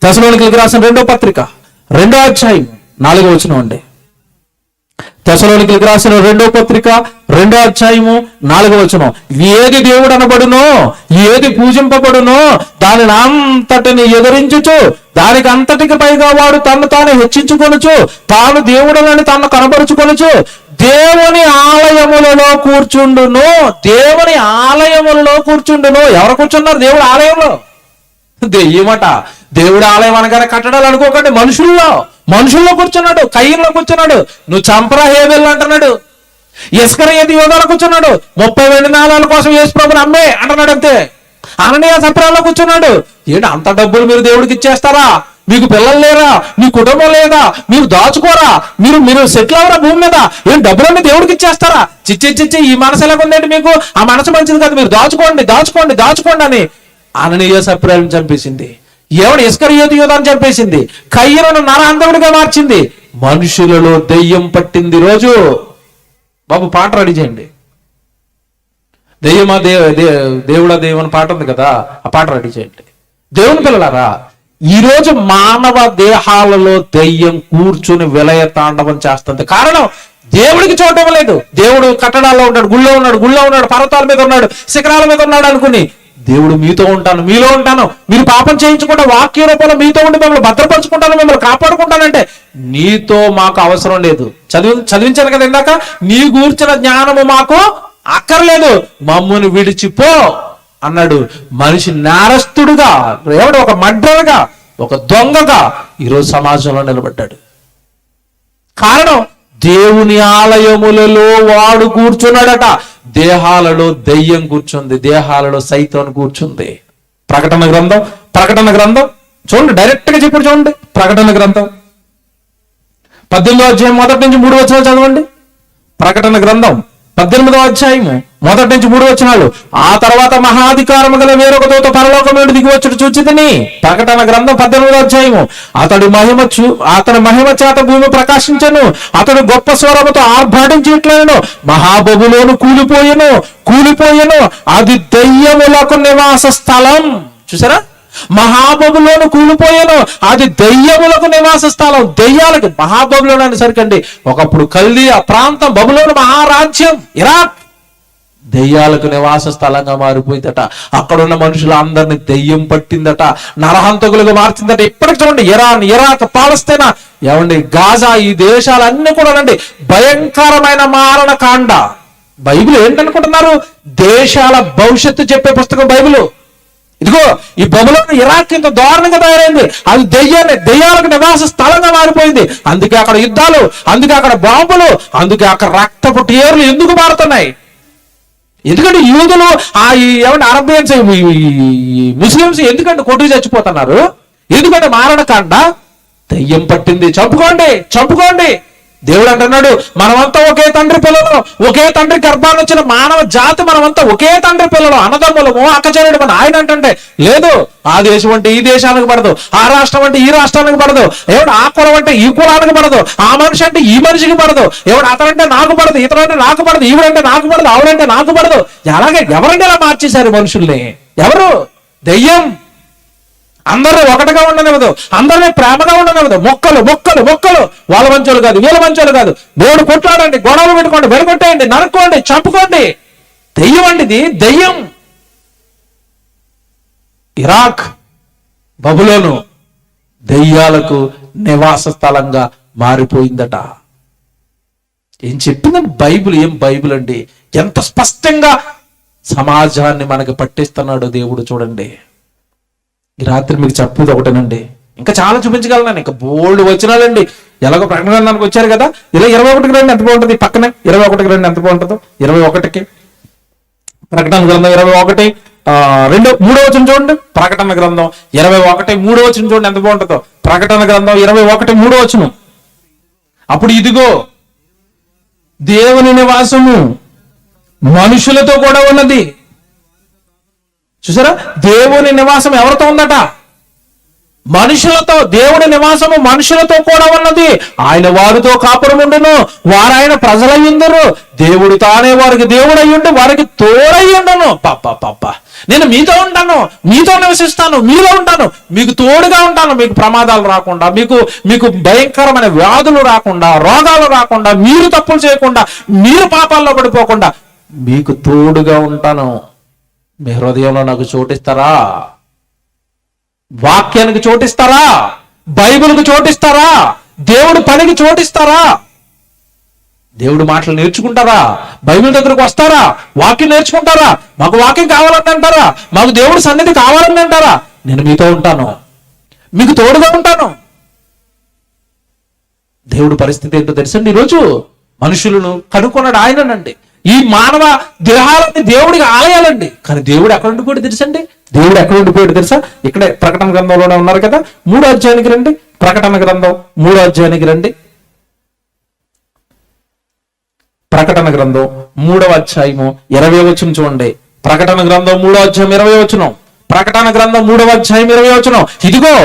తెస్సలోనికీయులకు రాసిన 2వ పత్రిక 2వ అధ్యాయం 4వ వచనం అండి. తెస్సలోనికీయులకు రాసిన 2వ పత్రిక 2వ అధ్యాయము 4వ వచనం. ఏది దేవుడు అనబడునో, ఏది పూజింపబడునో దానిని అంతటిని ఎదిరించుచు, దానికి అంతటికి పైగా వాడు తను తాను హెచ్చించుకొనుచు, తాను దేవుడనని తను కనబరుచుకొనుచు దేవుని ఆలయములలో కూర్చుండును. దేవుని ఆలయములలో కూర్చుండును. ఎవరు కూర్చున్నారు దేవుడు ఆలయంలో? దెయ్యమట. దేవుడు ఆలయం అనగానే కట్టడాలు అనుకోకండి, మనుషుల్లో కూర్చున్నాడు. కయ్యంలో కూర్చున్నాడు. నువ్వు చంపరా హేబెల్ అంటున్నాడు. ఇస్కరియోతు యోధాలో కూర్చున్నాడు. 30 వెండి నాణాల కోసం యేసు ప్రభువుని అమ్మే అంటున్నాడు. అంతే. అననీయ సప్రాల్లో కూర్చున్నాడు. ఏంటి అంత డబ్బులు మీరు దేవుడికి ఇచ్చేస్తారా? మీకు పిల్లలు లేరా? మీ కుటుంబం లేదా? మీరు దాచుకోరా? మీరు సెటిల్ అవరా భూమి మీద? ఏం డబ్బులన్నీ దేవుడికి ఇచ్చేస్తారా? చిచ్చి ఈ మనసు ఎలాగుందండి మీకు? ఆ మనసు మంచిది కాదు, మీరు దాచుకోండి అని అననీయ సప్రాలను చంపేసింది. ఎవడు? ఇస్కరియోతు యోధాను చంపేసింది. కయ్యను నరహంతకుడిగా మార్చింది. మనుషులలో దెయ్యం పట్టింది రోజు. బాబు పాట రెడీ చేయండి. దెయ్యమా దేవుడా దేవుని పాట ఉంది కదా, ఆ పాట రెడీ చేయండి. దేవుని పిల్లలారా, ఈరోజు మానవ దేహాలలో దెయ్యం కూర్చుని విలయ తాండవం చేస్తుంది. కారణం, దేవుడికి చూడటం లేదు. దేవుడు కట్టడాల్లో ఉన్నాడు, గుళ్ళో ఉన్నాడు, పర్వతాల మీద ఉన్నాడు, శిఖరాల మీద ఉన్నాడు అనుకుని దేవుడు మీతో ఉంటాను, మీలో ఉంటాను, మీరు పాపం చేయించకుండా వాక్య రూపంలో మీతో ఉండి మిమ్మల్ని భద్రపరుచుకుంటాను, మిమ్మల్ని కాపాడుకుంటానంటే నీతో మాకు అవసరం లేదు. చదివించాను కదా ఇందాక, నీ గూర్చిన జ్ఞానము మాకు అక్కర్లేదు, మమ్ముని విడిచిపో అన్నాడు. మనిషి నేరస్తుడుగా, ఎవడు ఒక మర్డర్గా, ఒక దొంగగా ఈరోజు సమాజంలో నిలబడ్డాడు. కారణం, దేవుని ఆలయములలో వాడు కూర్చున్నాడట. దేహాలలో దెయ్యం కూర్చుంది, దేహాలలో సైతాను కూర్చుంది. ప్రకటన గ్రంథం చూడండి, డైరెక్ట్ గా చెప్పాడు చూడండి. ప్రకటన గ్రంథం 18వ అధ్యాయం 1 నుంచి 3 వచనాలు చదవండి. ప్రకటన గ్రంథం 18వ అధ్యాయము 1 నుంచి 3 వచనాలు. ఆ తర్వాత మహాధికారము గల వేరొక దూత పరలోకం నుండి దిగి వచ్చుట చూచితిని. ప్రకటన గ్రంథం 18వ అధ్యాయము. అతడి మహిమ చేత భూమి ప్రకాశించెను. అతడు గొప్ప స్వరముతో ఆర్భాటించి ఇట్లనెను, మహాబబులోను కూలిపోయెను, అది దెయ్యములకు నివాస స్థలం. చూసారా? మహాబబులోను కూలిపోయాను, అది దెయ్యములకు నివాస స్థలం. దెయ్యాలకి మహాబబులోను అనేసరికండి, ఒకప్పుడు కల్దీయ ప్రాంతం, బబులోను మహారాజ్యం, ఇరాక్ దెయ్యాలకు నివాస స్థలంగా మారిపోయిందట. అక్కడున్న మనుషులందరినీ దెయ్యం పట్టిందట, నరహంతకులుగా మార్చిందట. ఇప్పటికి చూడండి, ఇరాన్, ఇరాక్, పాలస్తీనా, ఏమండి గాజా, ఈ దేశాలన్నీ కూడా భయంకరమైన మారణ కాండ. బైబిల్ ఏంటనుకుంటున్నారు? దేశాల భవిష్యత్తు చెప్పే పుస్తకం బైబిల్. ఇదిగో ఈ బబులోను, ఇరాక్ ఇంత దారుణంగా తయారైంది. అది దెయ్యాలకు నివాస స్థలంగా మారిపోయింది. అందుకే అక్కడ యుద్ధాలు, అందుకే అక్కడ బాంబులు, అందుకే అక్కడ రక్తపు టీయర్లు ఎందుకు మారుతున్నాయి? ఎందుకంటే యూదులు, ఏమంటే అరబియన్స్, ముస్లింస్ ఎందుకంటే కొట్టుకు చచ్చిపోతున్నారు? ఎందుకంటే మారణకాండ, దెయ్యం పట్టింది. చంపుకోండి. దేవుడు అంటున్నాడు, మనమంతా ఒకే తండ్రి పిల్లలు, ఒకే తండ్రి గర్భాన్ని వచ్చిన మానవ జాతి, మనమంతా ఒకే తండ్రి పిల్లలు, అన్నదమ్ములము, అక్కచెల్లెడు. మన ఆయన అంటే లేదు, ఆ దేశం అంటే ఈ దేశానికి పడదు, ఆ రాష్ట్రం అంటే ఈ రాష్ట్రానికి పడదు, ఎవడు ఆ కులం అంటే ఈ కులానికి పడదు, ఆ మనిషి అంటే ఈ మనిషికి పడదు, ఎవడు అతనంటే నాకు పడదు, ఇతరంటే నాకు పడదు, ఈవిడంటే నాకు పడదు, ఆవిడంటే నాకు పడదు. అలాగే ఎవరంటే ఇలా మార్చేశారు మనుషుల్ని? ఎవరు? దెయ్యం. అందరూ ఒకటిగా ఉండనివ్వదు, అందరినీ ప్రేమగా ఉండనివ్వదు. మొక్కలు వాళ్ళ మంచోళ్ళు కాదు, వీళ్ళ మంచోళ్ళు కాదు. దేవుడు కొట్లాడండి, గొడవలు పెట్టుకోండి, వెడగొట్టేయండి, నరుక్కోండి, చంపుకోండి. దెయ్యం అండి ఇది, దెయ్యం. ఇరాక్, బబులోను దెయ్యాలకు నివాస స్థలంగా మారిపోయిందట. ఏం చెప్పిందండి బైబిల్? ఏం బైబిల్ అండి, ఎంత స్పష్టంగా సమాజాన్ని మనకి పట్టిస్తున్నాడు దేవుడు. చూడండి, ఈ రాత్రి మీకు చెప్పేది ఒకటేనండి, ఇంకా చాలా చూపించగలను, ఇంకా బోల్డ్ వచనాలండి. ఎలాగో ప్రకటన గ్రంథానికి వచ్చారు కదా, 21కి రండి ఎంత బాగుంటుంది, పక్కనే 21కి రండి ఎంత బాగుంటుందో. 21కి ప్రకటన గ్రంథం 21 3వ వచనం చూడండి. ప్రకటన గ్రంథం 21 3వ వచనం చూడండి ఎంత బాగుంటుందో. ప్రకటన గ్రంథం 21 3వ వచనం. అప్పుడు ఇదిగో దేవుని నివాసము మనుషులతో కూడా ఉన్నది. చూసారా, దేవుని నివాసం ఎవరితో ఉందట? మనుషులతో. దేవుని నివాసము మనుషులతో కూడా ఉన్నది. ఆయన వారితో కాపురముండును, వారు ఆయన ప్రజలయ్యుందరు. దేవుడు తానే వారికి దేవుడు అయ్యుండి వారికి తోడయ్యుండను. పాప నేను మీతో ఉంటాను, మీతో నివసిస్తాను, మీలో ఉంటాను, మీకు తోడుగా ఉంటాను. మీకు ప్రమాదాలు రాకుండా, మీకు భయంకరమైన వ్యాధులు రాకుండా, రోగాలు రాకుండా, మీరు తప్పులు చేయకుండా, మీరు పాపాల్లో పడిపోకుండా మీకు తోడుగా ఉంటాను. మీ హృదయంలో నాకు చోటిస్తారా? వాక్యానికి చోటిస్తారా? బైబిల్కి చోటిస్తారా? దేవుడు పనికి చోటిస్తారా? దేవుడు మాటలు నేర్చుకుంటారా? బైబిల్ దగ్గరకు వస్తారా? వాక్యం నేర్చుకుంటారా? మాకు వాక్యం కావాలని అంటారా? మాకు దేవుడు సన్నిధి కావాలని అంటారా? నేను మీతో ఉంటాను, మీకు తోడుగా ఉంటాను. దేవుడు పరిస్థితి ఏంటో తెలుసండి. ఈరోజు మనుషులను కనుక్కున్నాడు ఆయననండి. ఈ మానవ దేహాలన్నీ దేవుడికి ఆలయాలండి. కానీ దేవుడు ఎక్కడ ఉండిపోయాడు తెలుసండి? దేవుడు ఎక్కడ ఉండిపోయాడు తెలుసా? ఇక్కడే ప్రకటన గ్రంథంలోనే ఉన్నారు కదా. 3వ అధ్యాయానికి రండి. ప్రకటన గ్రంథం 3వ అధ్యాయానికి రండి. ప్రకటన గ్రంథం 3వ అధ్యాయము 20వ వచనం చూడండి. ప్రకటన గ్రంథం 3వ అధ్యాయం 20వ వచనం. ప్రకటన గ్రంథం 3వ అధ్యాయం 20వ వచనం. ఇదిగో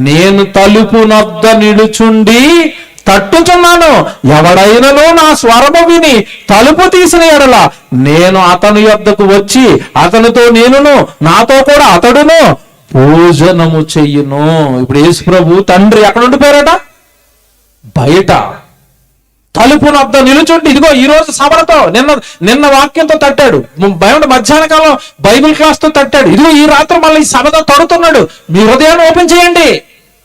నేను తలుపు నొద్ద నిలుచుండి తట్టుచున్నాను. ఎవడైనను నా స్వరము విని తలుపు తీసిన ఎడల నేను అతని యొద్దకు వచ్చి అతనితో నేనును, నాతో కూడా అతడును భోజనము చెయ్యును. ఇప్పుడు యేసు ప్రభు తండ్రి ఎక్కడ ఉండిపోయారట? బయట తలుపు నొద్ద నిలుచుండి. ఇదిగో ఈ రోజు సభలతో నిన్న వాక్యంతో తట్టాడు, మధ్యాహ్న కాలం బైబిల్ క్లాస్ తో తట్టాడు. ఇదిగో ఈ రాత్రి మళ్ళీ ఈ సభతో తడుతున్నాడు. మీ హృదయాన్ని ఓపెన్ చేయండి.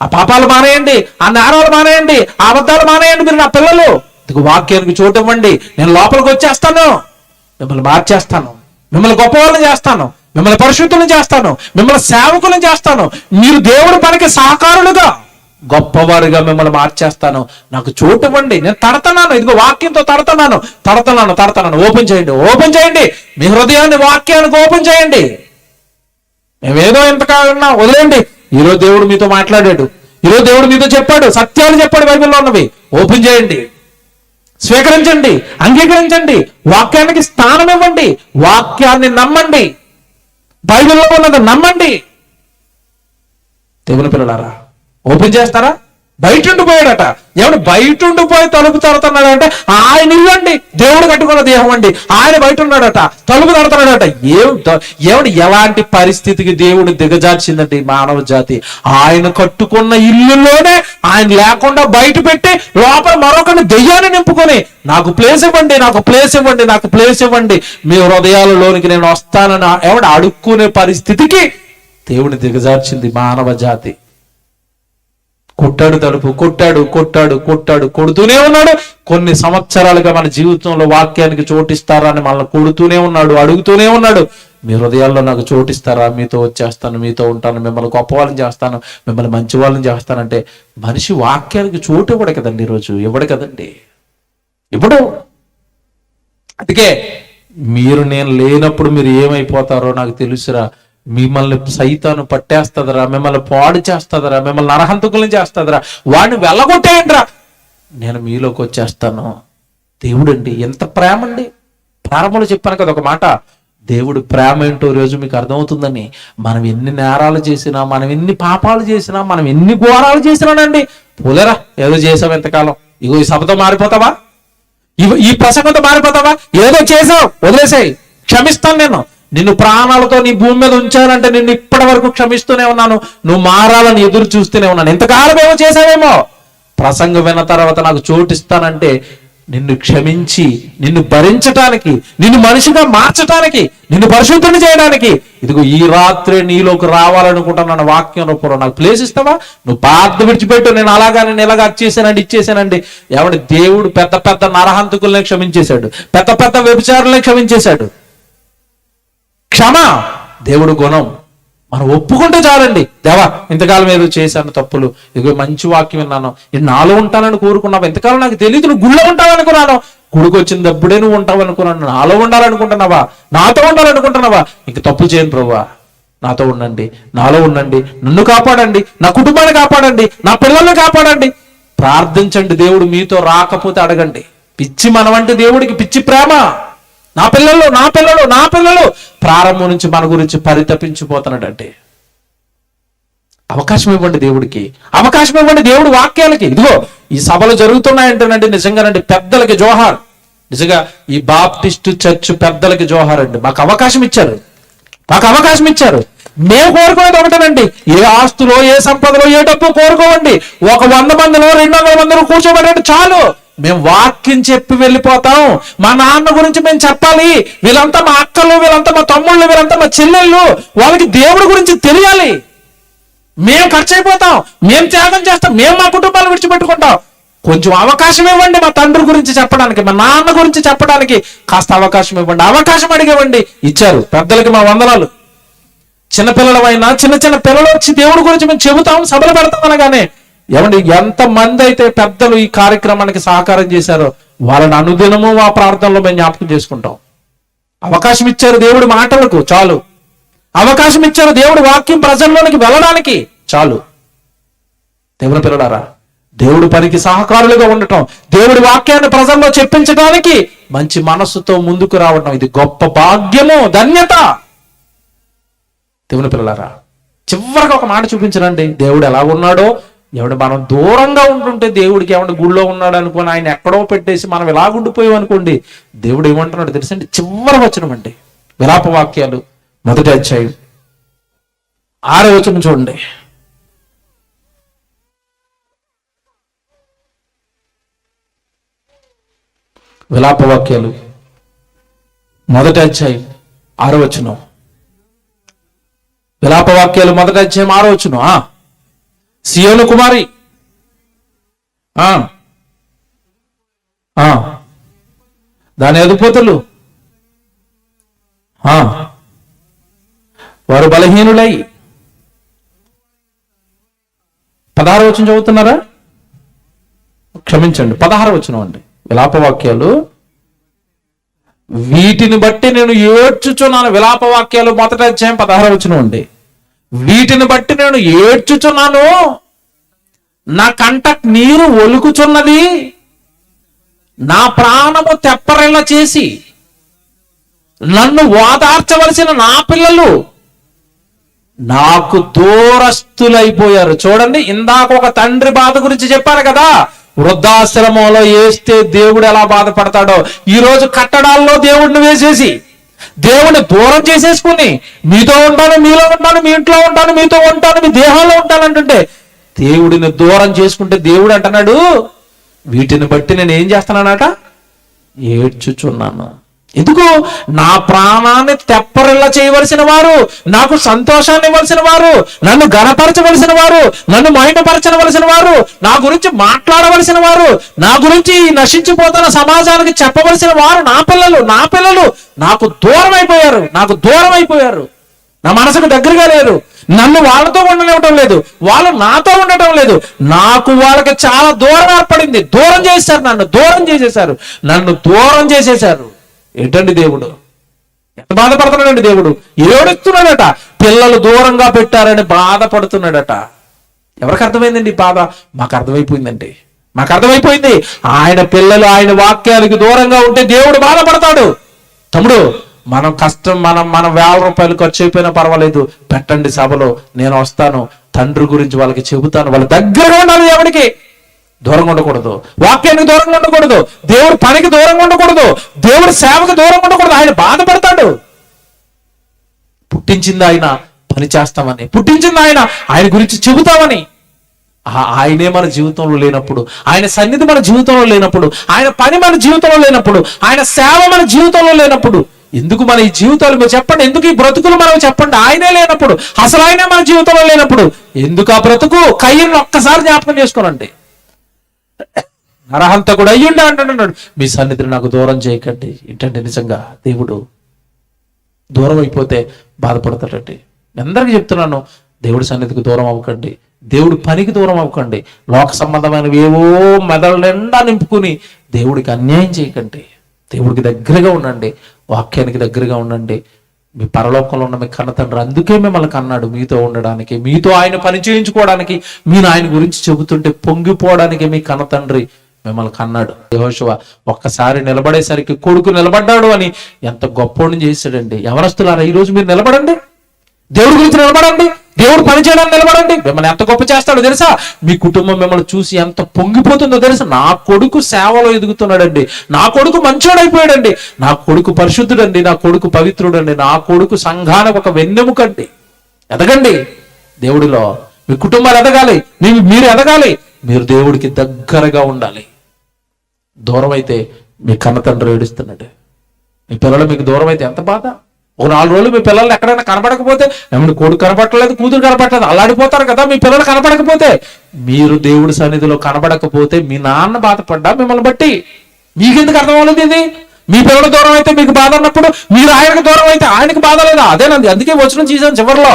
ఆ పాపాలు మానేయండి, ఆ నేరాలు మానేయండి, ఆ అబద్ధాలు మానేయండి. మీరు నా పిల్లలు, ఇదిగో వాక్యానికి చోటు ఇవ్వండి. నేను లోపలికి వచ్చేస్తాను, మిమ్మల్ని మార్చేస్తాను, మిమ్మల్ని గొప్ప వాళ్ళని చేస్తాను, మిమ్మల్ని పరిశుద్ధులను చేస్తాను, మిమ్మల్ని సేవకులను చేస్తాను. మీరు దేవుడి పనికి సహకారులుగా గొప్పవారుగా మిమ్మల్ని మార్చేస్తాను. నాకు చోటు ఇవ్వండి. నేను తడతన్నాను, ఇదిగో వాక్యంతో తడతన్నాను. ఓపెన్ చేయండి మీ హృదయాన్ని వాక్యానికి ఓపెన్ చేయండి. మేమేదో ఎంతకాలన్నా వదిలేండి. ఈరోజు దేవుడు మీతో మాట్లాడాడు, ఈరోజు దేవుడు మీతో చెప్పాడు, సత్యాలు చెప్పాడు బైబిల్లో ఉన్నవి. ఓపెన్ చేయండి, స్వీకరించండి, అంగీకరించండి, వాక్యానికి స్థానం ఇవ్వండి, వాక్యాన్ని నమ్మండి, బైబిల్లో ఉన్నది నమ్మండి. దేవుని పిల్లలారా, ఓపెన్ చేస్తారా? బయట ఉండిపోయాడట. ఏమంటే బయట ఉండిపోయి తలుపు తడుతున్నాడు అంటే ఆయన ఇవ్వండి. దేవుడు కట్టుకున్న దేహం అండి, ఆయన బయట ఉన్నాడట, తలుపు తడుతున్నాడట. ఏమండి ఎలాంటి పరిస్థితికి దేవుడు దిగజార్చిందండి మానవ జాతి. ఆయన కట్టుకున్న ఇల్లులోనే ఆయన లేకుండా బయట పెట్టి లోపల మరొకరిని దెయ్యాన్ని నింపుకొని నాకు ప్లేస్ ఇవ్వండి, మీ హృదయాలలోనికి నేను వస్తానని ఏమంటే అడుక్కునే పరిస్థితికి దేవుడిని దిగజార్చింది మానవ జాతి. కొట్టాడు తలుపు, కొడుతూనే ఉన్నాడు. కొన్ని సంవత్సరాలుగా మన జీవితంలో వాక్యానికి చోటిస్తారా అని మనల్ని కొడుతూనే ఉన్నాడు, అడుగుతూనే ఉన్నాడు. మీ హృదయాల్లో నాకు చోటిస్తారా? మీతో వచ్చేస్తాను, మీతో ఉంటాను, మిమ్మల్ని గొప్ప వాళ్ళని చేస్తాను, మిమ్మల్ని మంచి వాళ్ళని చేస్తానంటే మనిషి వాక్యానికి చోటు ఇవ్వడు కదండి. ఈరోజు ఇవ్వడు కదండి, ఇప్పుడు. అందుకే నేను లేనప్పుడు మీరు ఏమైపోతారో నాకు తెలుసురా. మిమ్మల్ని సైతాను పట్టేస్తుందిరా, మిమ్మల్ని పాడు చేస్తుందిరా, మిమ్మల్ని నరహంతకులను చేస్తుందిరా, వాడిని వెళ్ళగొట్టేయండిరా, నేను మీలోకి వచ్చేస్తాను. దేవుడు అండి ఎంత ప్రేమ అండి. ప్రారంభంలో చెప్పాను కదా ఒక మాట, దేవుడు ప్రేమ ఏంటో రోజు మీకు అర్థమవుతుందని. మనం ఎన్ని నేరాలు చేసినా, మనం ఎన్ని పాపాలు చేసినా, మనం ఎన్ని ఘోరాలు చేసినానండి, పోలేరా ఏదో చేసావు ఎంతకాలం. ఇగో ఈ సభతో మారిపోతావా, ఈ ప్రసంగంతో మారిపోతావా? ఏదో చేసావు వదిలేసాయి, క్షమిస్తాను. నిన్ను ప్రాణాలతో నీ భూమి మీద ఉంచానంటే నిన్ను ఇప్పటి వరకు క్షమిస్తూనే ఉన్నాను. నువ్వు మారాలని ఎదురు చూస్తూనే ఉన్నాను. ఎంతకాలం ఏమో చేసావేమో. ప్రసంగం విన్న తర్వాత నాకు చోటిస్తానంటే నిన్ను క్షమించి, నిన్ను భరించటానికి, నిన్ను మనిషిగా మార్చటానికి, నిన్ను పరిశుద్ధుని చేయడానికి ఇదిగో ఈ రాత్రి నీలోకి రావాలనుకుంటున్నాను. వాక్యం రూపంలో నాకు ప్లేస్ ఇస్తావా? నువ్వు బాధ విడిచిపెట్టు, నేను ఇలాగా ఇచ్చేసానండి. ఎవడి దేవుడు పెద్ద పెద్ద నరహంతకుల్ని క్షమించేశాడు, పెద్ద వ్యభిచారుల్ని క్షమించేశాడు. క్షమ దేవుడు గుణం. మనం ఒప్పుకుంటే చాలండి. దేవా, ఇంతకాలం ఏదో చేశాను తప్పులు, ఇదిగో మంచి వాక్యం విన్నాను, ఇది నాలో ఉంటానని కోరుకున్నావు, ఇంతకాలం నాకు తెలియదు నువ్వు గుళ్ళో ఉంటావనుకున్నాను, గుడికి వచ్చినప్పుడే నువ్వు ఉంటావు అనుకున్నాను, నాలో ఉండాలనుకుంటున్నావా, నాతో ఉండాలనుకుంటున్నావా? ఇంక తప్పు చేయను ప్రభువా, నాతో ఉండండి, నాలో ఉండండి, నన్ను కాపాడండి, నా కుటుంబాన్ని కాపాడండి, నా పిల్లల్ని కాపాడండి. ప్రార్థించండి. దేవుడు మీతో రాకపోతే అడగండి. పిచ్చి మనమంటే దేవుడికి పిచ్చి ప్రేమ. నా పిల్లలు నా పిల్లలు నా పిల్లలు ప్రారంభం నుంచి మన గురించి పరితపించిపోతున్నాడంటే అవకాశం ఇవ్వండి దేవుడికి, అవకాశం ఇవ్వండి దేవుడి వాక్యాలకి. ఇదిగో ఈ సభలు జరుగుతున్నాయంటేనండి నిజంగానండి పెద్దలకి జోహార్. నిజంగా ఈ బాప్టిస్టు చర్చ్ పెద్దలకి జోహార్ అండి. మాకు అవకాశం ఇచ్చారు, మాకు అవకాశం ఇచ్చారు. మేము కోరుకునేది ఒకటేనండి, ఏ ఆస్తులో ఏ సంపదలో ఏ డబ్బు కోరుకోవండి. ఒక 100 మందిలో 200 మందిలో కూర్చోబెట్టండి చాలు. మేము వాక్యం చెప్పి వెళ్ళిపోతాం. మా నాన్న గురించి మేము చెప్పాలి, వీళ్ళంతా మా అక్కలు, వీళ్ళంతా మా తమ్ముళ్ళు, వీళ్ళంతా మా చెల్లెళ్ళు, వాళ్ళకి దేవుడి గురించి తెలియాలి. మేము ఖర్చు అయిపోతాం, మేము త్యాగం చేస్తాం, మేము మా కుటుంబాలు విడిచిపెట్టుకుంటాం. కొంచెం అవకాశం ఇవ్వండి మా తండ్రి గురించి చెప్పడానికి, మా నాన్న గురించి చెప్పడానికి కాస్త అవకాశం ఇవ్వండి. అవకాశం అడిగేవండి, ఇచ్చారు. పెద్దలకి మా వందనాలు. చిన్నపిల్లలమైనా చిన్న చిన్న పిల్లలు వచ్చి దేవుడి గురించి మేము చెబుతాం, సభలు పెడతాం అనగానే ఏమండి ఎంతమంది అయితే పెద్దలు ఈ కార్యక్రమానికి సహకారం చేశారో వాళ్ళని అనుదినము ఆ ప్రార్థనలో మేము జ్ఞాపకం చేసుకుంటాం. అవకాశం ఇచ్చారు దేవుడి మాటలకు చాలు, అవకాశం ఇచ్చారు దేవుడి వాక్యం ప్రజల్లోనికి వెళ్ళడానికి చాలు. దేవుని పిల్లలారా, దేవుడి పనికి సహకారులుగా ఉండటం, దేవుడి వాక్యాన్ని ప్రజల్లో చెప్పించడానికి మంచి మనస్సుతో ముందుకు రావడం, ఇది గొప్ప భాగ్యము, ధన్యత. దేవుని పిల్లలారా, చివరికి ఒక మాట చూపించనండి. దేవుడు ఎలా ఉన్నాడో, ఎవడు మనం దూరంగా ఉంటుంటే దేవుడికి ఏమన్నా గుళ్ళో ఉన్నాడు అనుకోని ఆయన ఎక్కడో పెట్టేసి మనం ఇలా ఉండిపోయాం అనుకోండి, దేవుడు ఏమంటున్నాడు తెలుసండి? చివరి వచనం అండి, విలాప వాక్యాలు 1వ అధ్యాయం 6వ వచనం చూడండి. విలాప వాక్యాలు 1వ అధ్యాయం 6వ వచనం. విలాప వాక్యాలు 1వ అధ్యాయం 6వ వచనం. సియోను కుమారి, దాని అధిపతులు వారు బలహీనులై, 16వ వచనం చదువుతున్నారా? క్షమించండి, 16వ వచనం అండి. విలాపవాక్యాలు, వీటిని బట్టి నేను ఏడ్చుచున్నాను. విలాపవాక్యాలు 1వ అధ్యాయం 16వ వచనం అండి. వీటిని బట్టి నేను ఏడ్చుచున్నాను, నా కంట నీరు ఒలుకుచున్నది, నా ప్రాణము తెప్పరెళ్ళ చేసి నన్ను ఓదార్చవలసిన నా పిల్లలు నాకు దూరస్తులైపోయారు. చూడండి, ఇందాక ఒక తండ్రి బాధ గురించి చెప్పారు కదా, వృద్ధాశ్రమంలో వేస్తే దేవుడు ఎలా బాధపడతాడో, ఈ రోజు కట్టడాల్లో దేవుడిని వేసేసి దేవుని దూరం చేసేసుకుని మీతో ఉంటాను, మీలో ఉంటాను, మీ ఇంట్లో ఉంటాను, మీతో ఉంటాను, మీ దేహంలో ఉంటాను అంటుంటే దేవుడిని దూరం చేసుకుంటే దేవుడు అంటున్నాడు, వీటిని బట్టి నేను ఏం చేస్తున్నానట? ఏడ్చుచున్నాను. ఎందుకు? నా ప్రాణాన్ని తెప్పరిల్ల చేయవలసిన వారు, నాకు సంతోషాన్ని ఇవ్వాల్సిన వారు, నన్ను గణపరచవలసిన వారు, నన్ను మహిమపరచవలసిన వారు, నా గురించి మాట్లాడవలసిన వారు, నా గురించి నశించిపోతున్న సమాజానికి చెప్పవలసిన వారు నా పిల్లలు నాకు దూరం అయిపోయారు, నాకు దూరం అయిపోయారు, నా మనసుకు దగ్గరగా లేరు, నన్ను వాళ్ళతో ఉండనివ్వటం లేదు, వాళ్ళు నాతో ఉండటం లేదు, నాకు వాళ్ళకి చాలా దూరం ఏర్పడింది. దూరం చేశారు, నన్ను దూరం చేసేశారు, నన్ను దూరం చేసేశారు. ఏంటండి దేవుడు ఎంత బాధపడుతున్నాడండి? దేవుడు ఏడుస్తున్నాడట, పిల్లలు దూరంగా పెట్టారని బాధపడుతున్నాడట. ఎవరికి అర్థమైందండి ఈ బాధ? మాకు అర్థమైపోయిందండి, మాకు అర్థమైపోయింది. ఆయన పిల్లలు ఆయన వాక్యానికి దూరంగా ఉంటే దేవుడు బాధపడతాడు. తమ్ముడు, మనం కష్టం, మనం 1000 రూపాయలు ఖర్చు అయిపోయినా పర్వాలేదు, పెట్టండి సభలో, నేను వస్తాను, తండ్రి గురించి వాళ్ళకి చెబుతాను. వాళ్ళ దగ్గరగా ఉండాలి, ఎవరికి దూరంగా ఉండకూడదు, వాక్యానికి దూరంగా ఉండకూడదు, దేవుడి పనికి దూరంగా ఉండకూడదు, దేవుడి సేవకు దూరంగా ఉండకూడదు. ఆయన బాధపడతాడు. పుట్టించింది ఆయన, పని చేస్తామని పుట్టించింది ఆయన, ఆయన గురించి చెబుతామని. ఆయనే మన జీవితంలో లేనప్పుడు, ఆయన సన్నిధి మన జీవితంలో లేనప్పుడు, ఆయన పని మన జీవితంలో లేనప్పుడు, ఆయన సేవ మన జీవితంలో లేనప్పుడు ఎందుకు మన ఈ జీవితాలు మీరు చెప్పండి? ఎందుకు ఈ బ్రతుకులు మనం చెప్పండి? ఆయనే లేనప్పుడు, అసలు ఆయనే మన జీవితంలో లేనప్పుడు ఎందుకు ఆ బ్రతుకు? కయ్యను ఒక్కసారి జ్ఞాపకం చేసుకోనండి. నరహంతకుడు అయ్యుండే అంటున్నాడు, మీ సన్నిధిని నాకు దూరం చేయకండి. ఏంటంటే నిజంగా దేవుడు దూరం అయిపోతే బాధపడతాడండి. అందరికీ చెప్తున్నాను, దేవుడి సన్నిధికి దూరం అవ్వకండి, దేవుడి పనికి దూరం అవ్వకండి. లోక సంబంధమైనవి ఏవో మెదడు నిండా నింపుకుని దేవుడికి అన్యాయం చేయకండి. దేవుడికి దగ్గరగా ఉండండి, వాక్యానికి దగ్గరగా ఉండండి. మీ పరలోకంలో ఉన్న మీ కన్న తండ్రి అందుకే మిమ్మల్ని కన్నాడు, మీతో ఉండడానికి, మీతో ఆయన పని చేయించుకోవడానికి, మీరు ఆయన గురించి చెబుతుంటే పొంగిపోవడానికి మీ కన్న తండ్రి మిమ్మల్ని కన్నాడు. యెహోషువ ఒక్కసారి నిలబడేసరికి కొడుకు నిలబడ్డాడు అని ఎంత గొప్పోడిని చేశాడండి. యవనస్తులారా, ఈరోజు మీరు నిలబడండి, దేవుడి గురించి నిలబడండి, దేవుడు పని చేయడానికి నిలబడండి. మిమ్మల్ని ఎంత గొప్ప చేస్తాడో తెలుసా? మీ కుటుంబం మిమ్మల్ని చూసి ఎంత పొంగిపోతుందో తెలుసా? నా కొడుకు సేవలో ఎదుగుతున్నాడండి, నా కొడుకు మంచోడైపోయాడండి, నా కొడుకు పరిశుద్ధుడండి, నా కొడుకు పవిత్రుడండి, నా కొడుకు సంఘానికి ఒక వెన్నెముకండి. ఎదగండి దేవుడిలో, మీ కుటుంబాలు ఎదగాలి, మీరు ఎదగాలి, మీరు దేవుడికి దగ్గరగా ఉండాలి. దూరం అయితే మీ కన్న తండ్రి ఏడుస్తున్నాడు. మీ పిల్లలు మీకు దూరం అయితే ఎంత బాధ. ఒక 4 రోజులు మీ పిల్లలు ఎక్కడైనా కనపడకపోతే, ఏమన్నా కొడుకు కనపడలేదు, కూతురు కనపడలేదు, అల్లాడిపోతారు కదా. మీ పిల్లలు కనపడకపోతే, మీరు దేవుడి సన్నిధిలో కనపడకపోతే మీ నాన్న బాధపడ్డా మిమ్మల్ని బట్టి. మీకెందుకు అర్థం అవ్వలేదు ఇది? మీ పిల్లల దూరం అయితే మీకు బాధ అన్నప్పుడు, మీరు ఆయనకు దూరం అయితే ఆయనకు బాధ లేదా? అదేనండి, అందుకే వచనం చేశాను చివరిలో,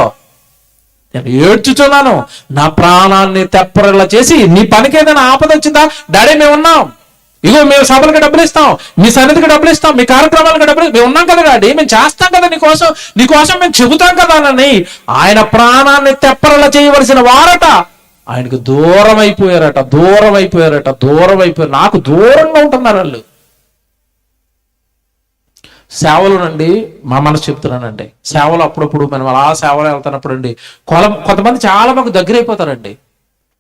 నేను ఏడ్చుచున్నాను, నా ప్రాణాన్ని తెప్పరలా చేసి నీ పనికి ఏదైనా ఆపద వచ్చిందా? డాడీ మేము ఉన్నాం, ఇగో మేము సభలకు డబ్బులు ఇస్తాం, మీ సన్నిధికి డబ్బులు ఇస్తాం, మీ కార్యక్రమాలకు డబ్బులు, మేము ఉన్నాం కదా డాడీ, మేము చేస్తాం కదా నీకోసం మేము చెబుతాం కదా అని ఆయన ప్రాణాన్ని తెప్పరలా చేయవలసిన వారట ఆయనకు దూరం అయిపోయారట. నాకు దూరంగా ఉంటున్నారు వాళ్ళు. సేవలునండి, మా మనసు చెప్తున్నానండి, సేవలు అప్పుడప్పుడు మనం అలా సేవలు వెళ్తున్నప్పుడు అండి, కొంతమంది చాలా మాకు దగ్గర అయిపోతారండి.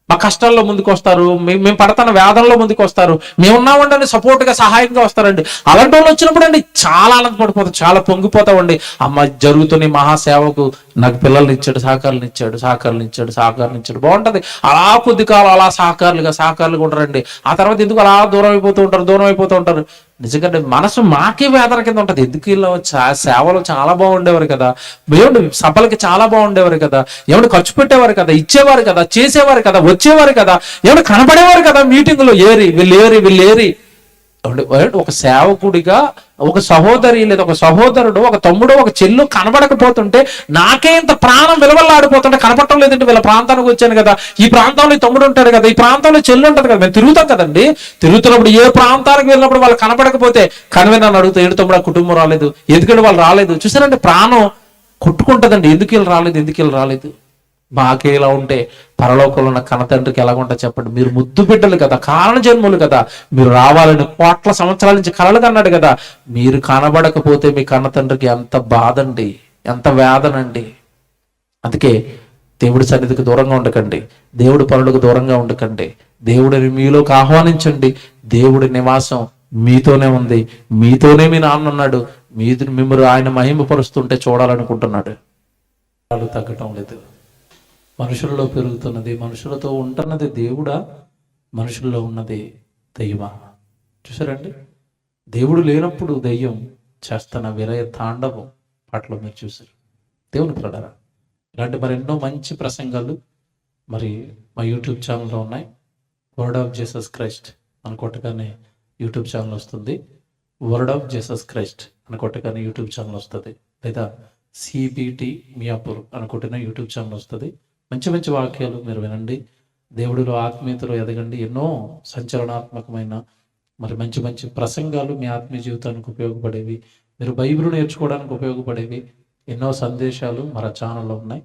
మా కష్టాల్లో ముందుకు వస్తారు, మేము పడుతున్న వేదనలో ముందుకు వస్తారు, మేము ఉన్నామండి సపోర్ట్గా సహాయంగా వస్తారండి. అలాంటి వాళ్ళు వచ్చినప్పుడు అండి చాలా ఆనందపడిపోతాం, చాలా పొంగిపోతామండి. అమ్మ జరుగుతున్న మహాసేవకు నాకు పిల్లల్ని ఇచ్చాడు, సహకారులు ఇచ్చాడు, బాగుంటది. అలా కొద్ది కాలం అలా సహకారులుగా ఉంటారండి. ఆ తర్వాత ఎందుకు అలా దూరం అయిపోతూ ఉంటారు. నిజంగా మనసు మాకే వేదన కింద ఉంటుంది. ఎందుకు ఇలా సేవలు చాలా బాగుండేవారు కదా, ఏమంటే సభలకి చాలా బాగుండేవారు కదా, ఏమంటే ఖర్చు పెట్టేవారు కదా, ఇచ్చేవారు కదా, చేసేవారు కదా, వచ్చేవారు కదా, ఏమంటే కనపడేవారు కదా మీటింగ్లో. వీళ్ళేరి ఒక సేవకుడిగా ఒక సహోదరి లేదా ఒక సహోదరుడు, ఒక తమ్ముడు, ఒక చెల్లు కనబడకపోతుంటే నాకే ఇంత ప్రాణం విలువలాడిపోతుంటే, కనపడటం లేదంటే వీళ్ళ ప్రాంతానికి వచ్చాను కదా, ఈ ప్రాంతంలో తమ్ముడు ఉంటాడు కదా, ఈ ప్రాంతంలో చెల్లు ఉంటుంది కదా, మేము తిరుగుతాం కదండి. తిరుగుతున్నప్పుడు ఏ ప్రాంతానికి వెళ్ళినప్పుడు వాళ్ళు కనపడకపోతే కనివే నన్ను అడుగుతా, ఏడు తమ్ముడు కుటుంబం రాలేదు, ఎందుకంటే వాళ్ళు రాలేదు. చూసారంటే ప్రాణం కొట్టుకుంటుందండి, ఎందుకు వీళ్ళు రాలేదు. మాకే ఇలా ఉంటే పరలోకంలో ఉన్న కన్న తండ్రికి ఎలాగుంటా చెప్పండి. మీరు ముద్దు బిడ్డలు కదా, కారణ జన్ములు కదా, మీరు రావాలని కోట్ల సంవత్సరాల నుంచి కలలు కన్నాడు కదా. మీరు కనబడకపోతే మీ కన్న తండ్రికి ఎంత బాధండి, ఎంత వేదనండి. అందుకే దేవుడి సన్నిధికి దూరంగా ఉండకండి, దేవుడి పనులకు దూరంగా ఉండకండి. దేవుడిని మీలోకి ఆహ్వానించండి. దేవుడి నివాసం మీతోనే ఉంది, మీతోనే మీ నాన్న ఉన్నాడు, మిమ్మల్ని ఆయన మహిమపరుస్తుంటే చూడాలనుకుంటున్నాడు. తగ్గటం లేదు, మనుషులలో పెరుగుతున్నది, మనుషులతో ఉంటున్నది దేవుడా, మనుషుల్లో ఉన్నది దెయ్యమా? చూసారండి, దేవుడు లేనప్పుడు దెయ్యం చేస్తున్న విలయ తాండవం పాటలో మీరు చూసారు. దేవుని ప్రడారా, ఇలాంటి మరెన్నో మంచి ప్రసంగాలు మరి మా యూట్యూబ్ ఛానల్లో ఉన్నాయి. వర్డ్ ఆఫ్ జీసస్ క్రైస్ట్ అనుకోటగానే యూట్యూబ్ ఛానల్ వస్తుంది, వర్డ్ ఆఫ్ జీసస్ క్రైస్ట్ అనుకోటగానే యూట్యూబ్ ఛానల్ వస్తుంది, లేదా సిబిటి మియాపూర్ అనుకుంటున్న యూట్యూబ్ ఛానల్ వస్తుంది. మంచి వాక్యాలు మీరు వినండి, దేవుడిలో ఆత్మీయతలో ఎదగండి. ఎన్నో సంచలనాత్మకమైన మరి మంచి ప్రసంగాలు మీ ఆత్మీయ జీవితానికి ఉపయోగపడేవి, మీరు బైబిల్ నేర్చుకోవడానికి ఉపయోగపడేవి ఎన్నో సందేశాలు మన ఛానల్లో ఉన్నాయి.